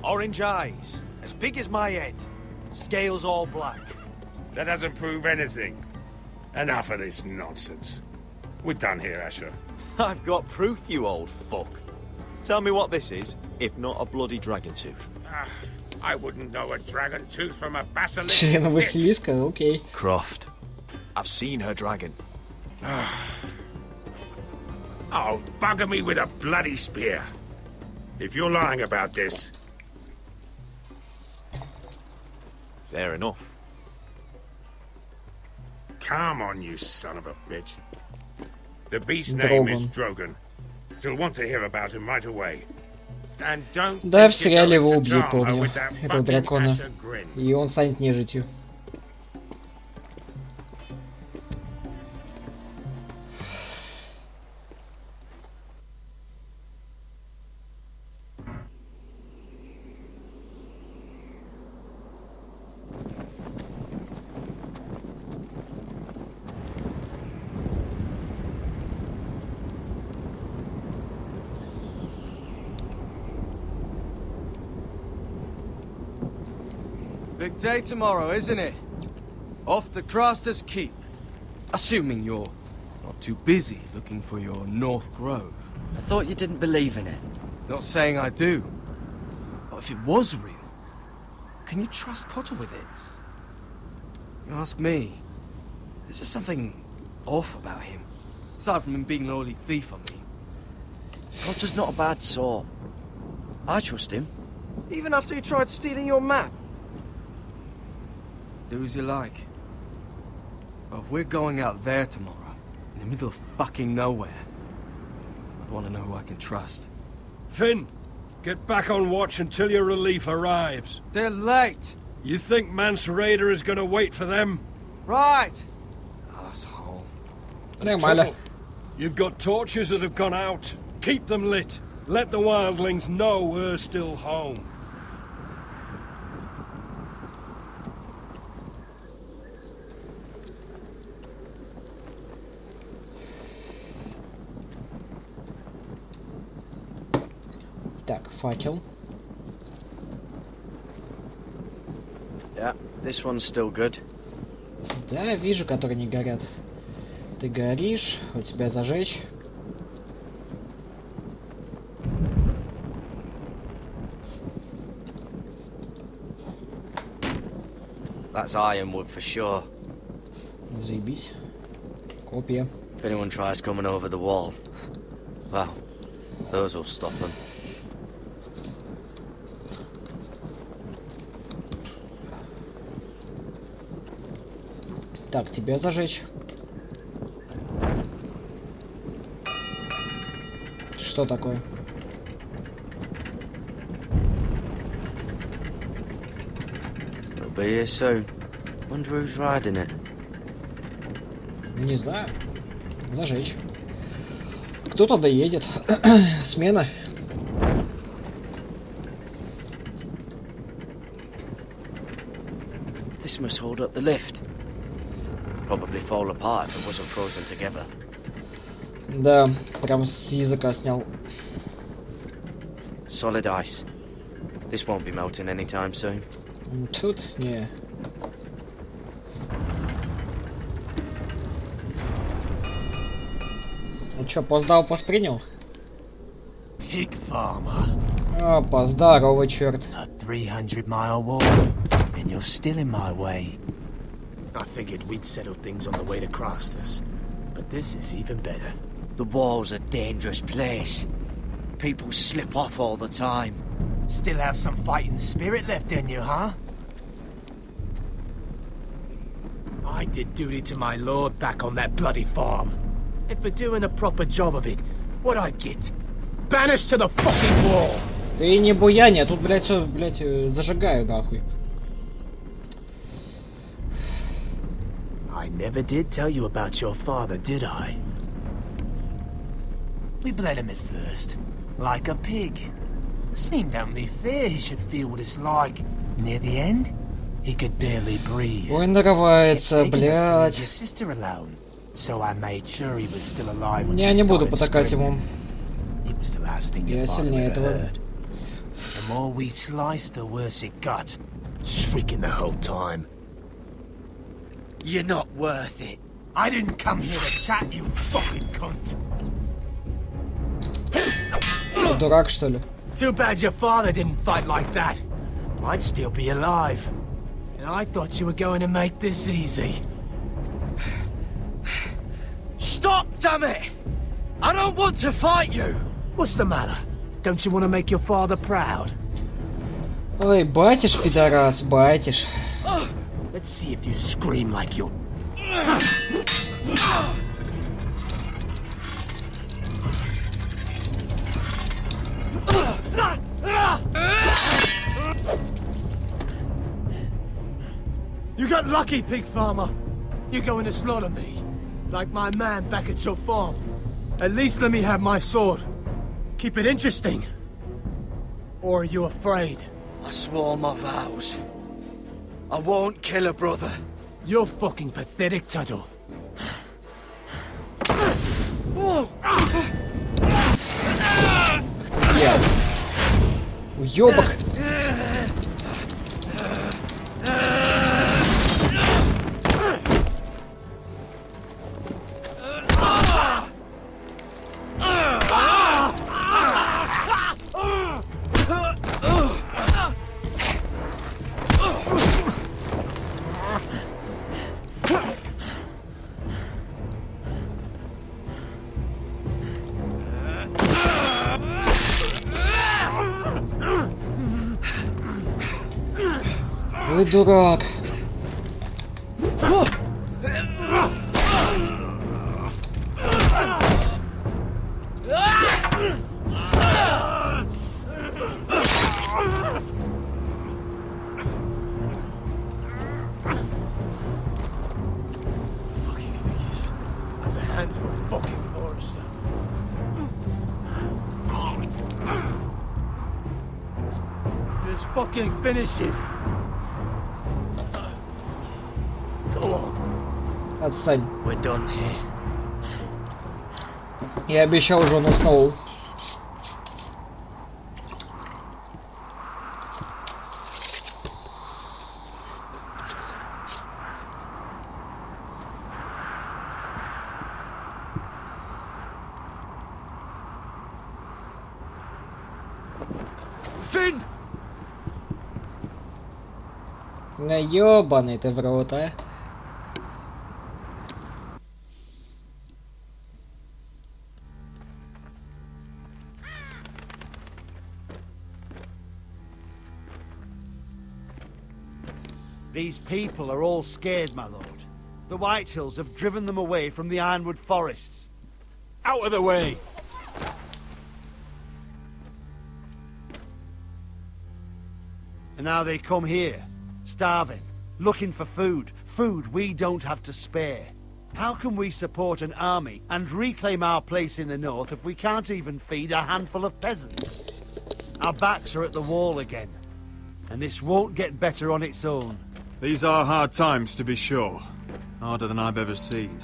Speaker 22: Orange eyes, as big as my head. Scales all black.
Speaker 3: That doesn't prove anything. Enough of this nonsense. We're done here, Asher.
Speaker 22: I've got proof, you old fuck. Tell me what this is, if not a bloody dragon tooth.
Speaker 3: I wouldn't know a dragon tooth from a basilisk.
Speaker 1: Члена
Speaker 3: dick.
Speaker 1: Василиска, окей.
Speaker 22: Croft, I've seen her dragon.
Speaker 3: Oh, bugger me with a bloody spear. If you're lying about this...
Speaker 22: Fair enough.
Speaker 3: Come on, you son of a bitch. The beast's name is
Speaker 1: Drogon.
Speaker 3: Drogon. You'll want to hear about him right away. And don't
Speaker 1: Да, в
Speaker 3: think
Speaker 1: сериале
Speaker 3: you're
Speaker 1: его
Speaker 3: going to
Speaker 1: убьют,
Speaker 3: charm her
Speaker 1: помню,
Speaker 3: with that
Speaker 1: этого
Speaker 3: fucking
Speaker 1: дракона.
Speaker 3: Asher grin.
Speaker 1: И он станет нежитью.
Speaker 5: Big day tomorrow, isn't it? Off to Craster's Keep. Assuming you're not too busy looking for your North Grove.
Speaker 12: I thought you didn't believe in it.
Speaker 5: Not saying I do. But if it was real, can you trust Potter with it? You ask me. There's just something off about him. Aside from him being an early thief, I mean.
Speaker 12: Potter's not a bad sort. I trust him.
Speaker 5: Even after he tried stealing your map? Do as you like. But if we're going out there tomorrow, in the middle of fucking nowhere, I want to know who I can trust.
Speaker 21: Finn, get back on watch until your relief arrives.
Speaker 5: They're late.
Speaker 21: You think Mance Raider is gonna wait for them?
Speaker 5: Right. Asshole.
Speaker 21: Tuttle, you've got torches that have gone out. Keep them lit. Let the wildlings know we're still home.
Speaker 1: Так, факел.
Speaker 12: Yeah, this one's still good.
Speaker 1: Да, вижу, которые не горят. Ты горишь, у тебя зажечь.
Speaker 12: That's ironwood for sure.
Speaker 1: Заебись. Копья.
Speaker 12: If anyone tries coming over the wall, well, those will stop them.
Speaker 1: Так, тебя зажечь. Что такое?
Speaker 12: It'll be here soon. Wonder who's riding it.
Speaker 1: Не знаю. Зажечь. Кто-то доедет. Смена.
Speaker 12: This must hold up the lift. Probably fall apart if it wasn't frozen together.
Speaker 1: Да, прям с языка снял.
Speaker 12: Solid ice. This won't be melting anytime soon.
Speaker 1: Тут не. Ну чё, поздал, поспринял?
Speaker 15: Pig farmer.
Speaker 1: Опа, здорово, черт.
Speaker 15: A 300-mile wall, and you're still in my way. I figured we'd settle things on the way to Craster's, but this is even better.
Speaker 12: The wall's a dangerous place. People slip off all the time.
Speaker 15: Still have some fighting spirit left in you, huh? I did duty to my lord back on that bloody farm. And for doing a proper job of it, what'd I get? Banished to the fucking wall!
Speaker 1: Ты не буяни, а тут, блядь, всё, блядь, зажигаю, нахуй.
Speaker 15: I never did tell you about your father, did I? We bled him at first, like a pig. Seemed only fair he should feel what it's like. Near the end, he could barely breathe.
Speaker 1: Ой, нарывается,
Speaker 15: Kept begging us to leave
Speaker 1: блядь.
Speaker 15: your sister alone, so I made sure he was still alive when
Speaker 1: Я
Speaker 15: she
Speaker 1: не буду
Speaker 15: started
Speaker 1: потакать ему.
Speaker 15: screaming. It was the last thing your
Speaker 1: Я
Speaker 15: father
Speaker 1: сильнее
Speaker 15: ever
Speaker 1: этого.
Speaker 15: heard. The more we sliced, the worse it got. Shrieking the whole time.
Speaker 12: You're not worth it.
Speaker 15: I didn't come here to chat, you fucking cunt.
Speaker 1: Дурак, что ли?
Speaker 15: Too bad your father didn't fight like that. Might still be alive. And I thought you were going to make this easy.
Speaker 12: Stop, damn it! I don't want to fight you!
Speaker 15: What's the matter? Don't you want to make your father proud?
Speaker 1: Ой, батишь, пидорас, батишь.
Speaker 15: Let's see if you scream like you're... You got lucky, pig farmer. You're going to slaughter me, like my man back at your farm. At least let me have my sword. Keep it interesting. Or are you afraid?
Speaker 12: I swore my vows. I won't kill a brother.
Speaker 15: You're fucking pathetic, Tuttle.
Speaker 1: Уёбок. Ой, дурак.
Speaker 5: Fucking figures. At the hands of a fucking forester. Just fucking finish it. Go on.
Speaker 1: Отстань.
Speaker 12: We're done here.
Speaker 1: Я обещал Джону Сноу.
Speaker 5: Finn!
Speaker 1: Да ёбаный ты в рот, а.
Speaker 7: These people are all scared, my lord. The Whitehills have driven them away from the Ironwood forests.
Speaker 5: Out of the way!
Speaker 7: And now they come here, starving, looking for food. Food we don't have to spare. How can we support an army and reclaim our place in the north if we can't even feed a handful of peasants? Our backs are at the wall again, and this won't get better on its own.
Speaker 5: These are hard times, to be sure. Harder than I've ever seen.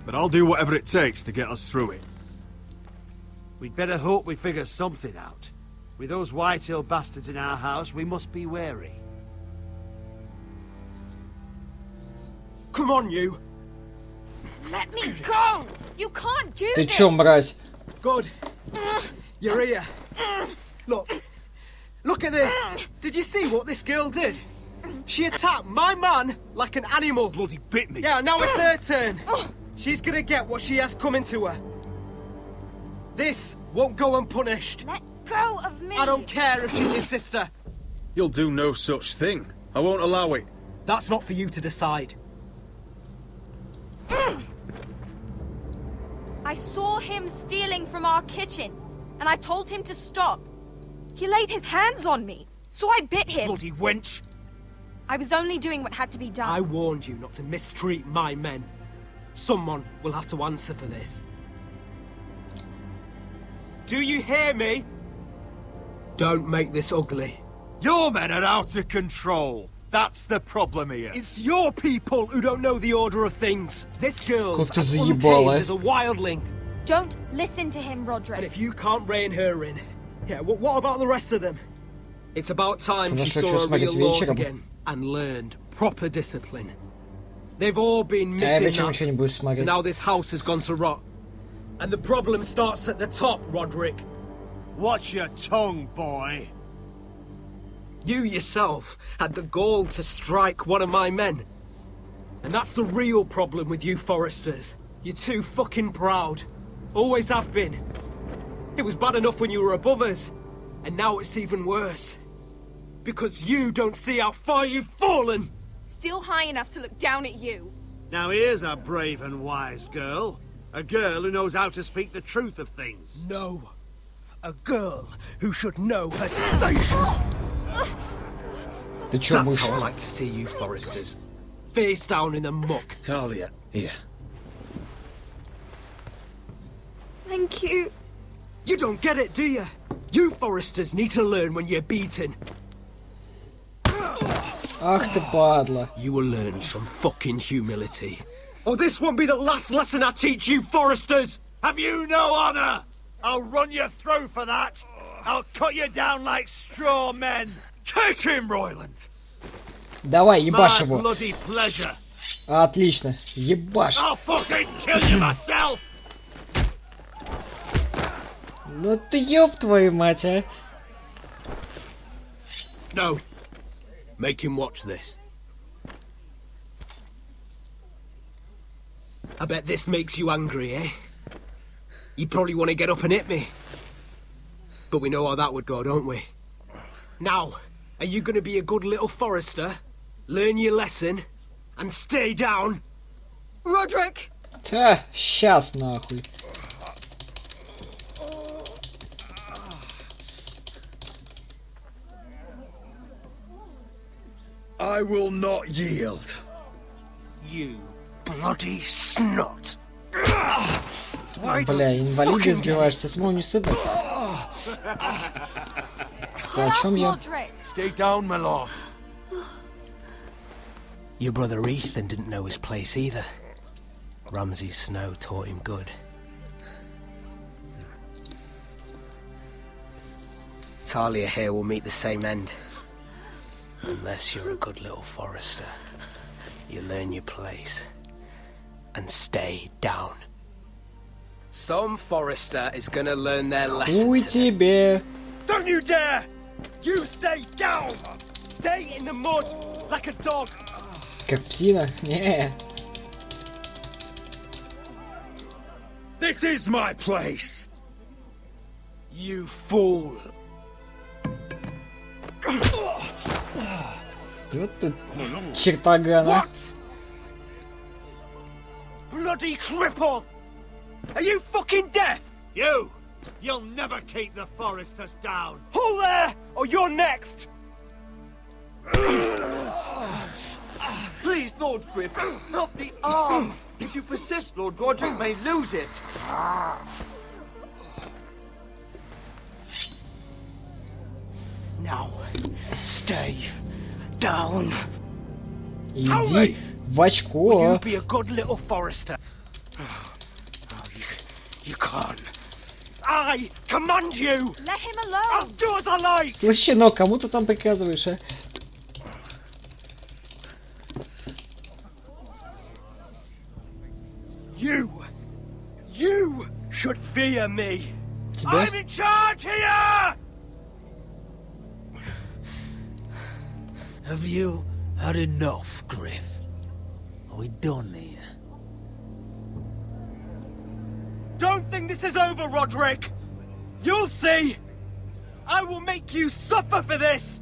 Speaker 5: But I'll do whatever it takes to get us through it.
Speaker 7: We'd better hope we figure something out. With those Whitehill bastards in our house, we must be wary.
Speaker 9: Come on, you!
Speaker 6: Let me go! You can't do
Speaker 1: Ты
Speaker 6: this!
Speaker 1: чё, мразь?
Speaker 9: Good. You're here. Look at this! Did you see what this girl did? She attacked my man like an animal.
Speaker 5: Bloody bit me.
Speaker 9: Yeah, now it's her turn. She's gonna get what she has coming to her. This won't go unpunished.
Speaker 6: Let go of me!
Speaker 9: I don't care if she's your sister.
Speaker 5: You'll do no such thing. I won't allow it.
Speaker 9: That's not for you to decide.
Speaker 6: I saw him stealing from our kitchen, and I told him to stop. He laid his hands on me, so I bit him.
Speaker 5: Bloody wench!
Speaker 6: I was only doing what had to be done.
Speaker 9: I warned you not to mistreat my men. Someone will have to answer for this. Do you hear me? Don't make this ugly.
Speaker 5: Your men are out of control. That's the problem here.
Speaker 9: It's your people who don't know the order of things. This girl's
Speaker 1: Как ты
Speaker 9: as
Speaker 1: заебала.
Speaker 9: untamed as a wildling.
Speaker 6: Don't listen to him, Roderick.
Speaker 9: And if you can't rein her in, yeah, what about the rest of them? It's about time
Speaker 1: Ты
Speaker 9: she
Speaker 1: нашла, что
Speaker 9: saw a real
Speaker 1: смотреть
Speaker 9: lord
Speaker 1: вечером?
Speaker 9: again and learned proper discipline. They've all been
Speaker 1: Я
Speaker 9: missing
Speaker 1: вечером
Speaker 9: that.
Speaker 1: ничего не будешь
Speaker 9: So
Speaker 1: смотреть.
Speaker 9: now this house has gone to rot. And the problem starts at the top, Roderick.
Speaker 7: Watch your tongue, boy.
Speaker 9: You yourself had the gall to strike one of my men. And that's the real problem with you Foresters. You're too fucking proud. Always have been. It was bad enough when you were above us. And now it's even worse. Because you don't see how far you've fallen!
Speaker 6: Still high enough to look down at you.
Speaker 7: Now here's a brave and wise girl. A girl who knows how to speak the truth of things.
Speaker 9: No. A girl who should know her station.
Speaker 1: Ты чё,
Speaker 9: That's
Speaker 1: мышь?
Speaker 9: how I like to see you Foresters. Face down in the muck.
Speaker 5: Talia, here.
Speaker 6: Thank you.
Speaker 9: You don't get it, do you? You Foresters need to learn when you're beaten.
Speaker 1: Ах ты падла.
Speaker 9: You will learn some fucking humility. Or this won't be the last lesson I teach you Foresters!
Speaker 7: Have you no honor? I'll run you through for that. I'll cut you down like straw men.
Speaker 5: Take him, Royland!
Speaker 1: Давай, ебашь
Speaker 7: My
Speaker 1: его.
Speaker 7: bloody pleasure.
Speaker 1: Отлично. Ебашь.
Speaker 7: I'll fucking kill you myself.
Speaker 1: Ну ты ёб твою мать, а.
Speaker 9: No. Make him watch this. I bet this makes you angry, eh? You probably want to get up and hit me. But we know how that would go, don't we? Now, are you going to be a good little Forester, Learn your lesson and stay down.
Speaker 4: Roderick!
Speaker 1: Сейчас нахуй.
Speaker 18: I will not yield.
Speaker 9: You bloody snot.
Speaker 1: Бля, инвалида избиваешься, самому не стыдно? Да, о чем я?
Speaker 7: Stay down, my lord.
Speaker 9: Your brother Ethan didn't know his place either. Ramsay Snow taught him good. Talia here will meet the same end. Unless you're a good little forester. You learn your place. And stay down. Some forester is gonna learn their lesson.
Speaker 1: Уй тебе!
Speaker 9: Don't you dare! You stay down! Stay in the mud like a dog!
Speaker 1: Как псина? Не.
Speaker 18: This is my place!
Speaker 9: You fool!
Speaker 1: Вот тут чертогана.
Speaker 9: What? Bloody cripple! Are you fucking deaf?
Speaker 7: You'll never keep the foresters down.
Speaker 9: Hold there, or you're next!
Speaker 5: Please, Lord Griff, not the arm. If you persist, Lord Roderick may lose it.
Speaker 9: Now, stay down.
Speaker 1: Иди в очко.
Speaker 9: Will you be a good little forester? You can't. I command you!
Speaker 6: Let him alone!
Speaker 9: I'll do as I like!
Speaker 1: Слышь, щенок, кому ты там приказываешь, а?
Speaker 9: You should fear me!
Speaker 1: Тебя?
Speaker 9: I'm in charge here!
Speaker 11: Have you had enough, Griff? Are we done here?
Speaker 9: Don't think this is over, Roderick! You'll see! I will make you suffer for this!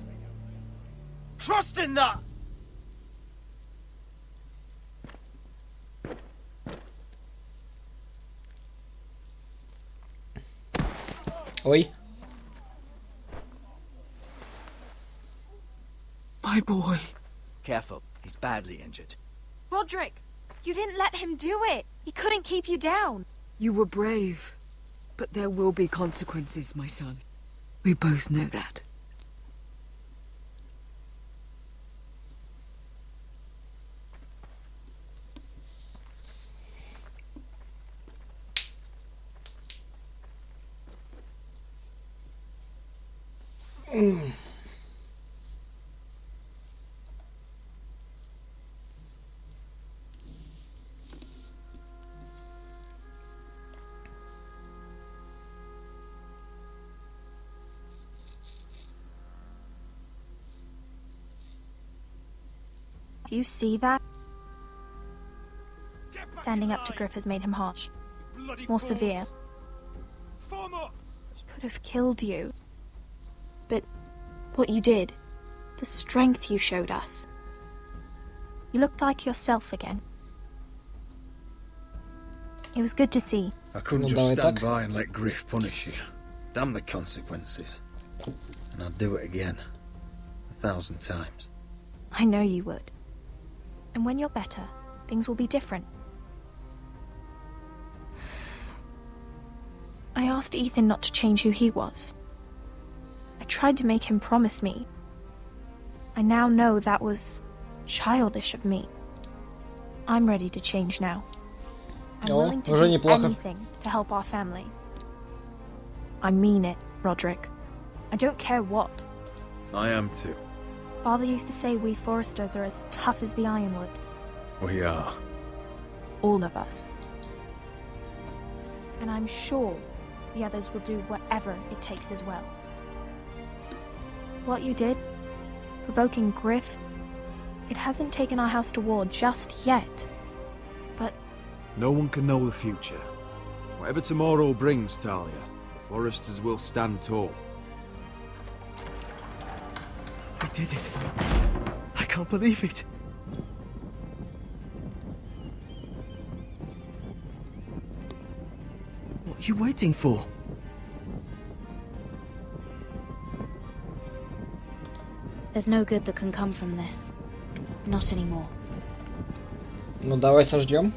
Speaker 9: Trust in that!
Speaker 1: Ой.
Speaker 4: My boy.
Speaker 5: Careful, he's badly injured.
Speaker 6: Roderick, you didn't let him do it. He couldn't keep you down.
Speaker 4: You were brave. But there will be consequences, my son. We both know that.
Speaker 6: Do you see that? Standing up to Griff has made him harsh. More severe. He could have killed you. But what you did, the strength you showed us. You looked like yourself again. It was good to see.
Speaker 8: I couldn't just stand by and let Griff punish you. Damn the consequences. And I'd do it again. 1,000 times.
Speaker 6: I know you would. And when you're better, things will be different. I asked Ethan not to change who he was. I tried to make him promise me. I now know that was childish of me. I'm ready to change now. I'm willing to do anything to help our family. I mean it, Roderick. I don't care what.
Speaker 8: I am too.
Speaker 6: Father used to say we foresters are as tough as the ironwood.
Speaker 8: We are.
Speaker 6: All of us. And I'm sure the others will do whatever it takes as well. What you did, provoking Griff, it hasn't taken our house to war just yet. But
Speaker 19: no one can know the future. Whatever tomorrow brings, Talia, the foresters will stand tall.
Speaker 5: I did it. I can't believe it. What are you waiting for?
Speaker 6: There's no good that can come from this. Not anymore.
Speaker 1: Ну давай сождем.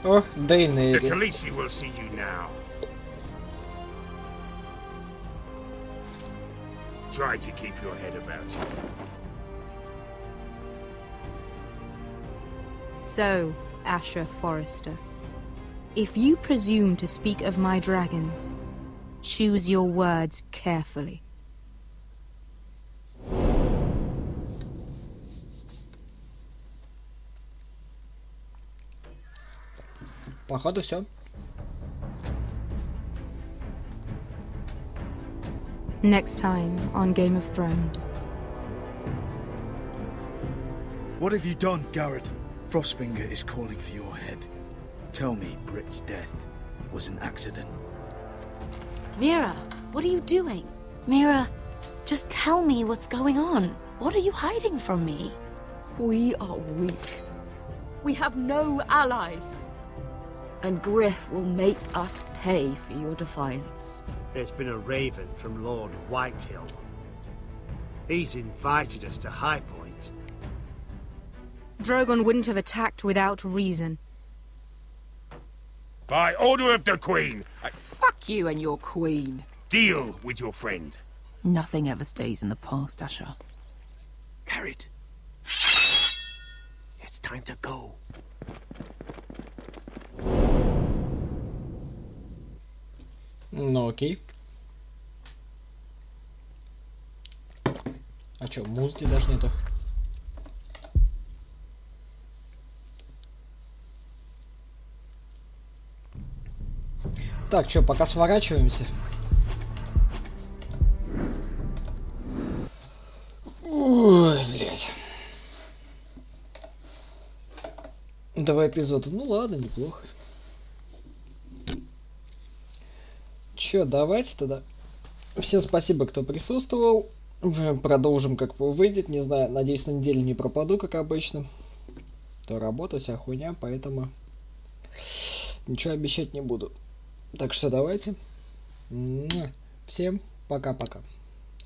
Speaker 1: О,
Speaker 3: The
Speaker 1: Дейнерис.
Speaker 3: Khaleesi will see you now. Try to keep your head about you.
Speaker 2: So, Asher Forrester, if you presume to speak of my dragons, choose your words carefully.
Speaker 1: Походу все.
Speaker 2: Next time on Game of Thrones.
Speaker 22: What have you done, Garrett? Frostfinger is calling for your head. Tell me Britt's death was an accident.
Speaker 17: Mira, what are you doing? Mira, just tell me what's going on. What are you hiding from me?
Speaker 4: We are weak. We have no allies. And Griff will make us pay for your defiance.
Speaker 7: There's been a raven from Lord Whitehill. He's invited us to High Point.
Speaker 2: Drogon wouldn't have attacked without reason.
Speaker 3: By order of the Queen,
Speaker 13: Fuck you and your queen.
Speaker 3: deal with your friend.
Speaker 13: Nothing ever stays in the past, Asher.
Speaker 5: Carried. It's time to go.
Speaker 1: Ну окей. А чё, музыки даже нету? Так, чё, пока сворачиваемся. Ой, блядь. 2 эпизода. Ну ладно, неплохо. Чё, давайте тогда. Всем спасибо, кто присутствовал. Продолжим, как выйдет. Не знаю, надеюсь, на неделю не пропаду, как обычно. То работа, вся хуйня, поэтому ничего обещать не буду. Так что давайте. Всем пока-пока.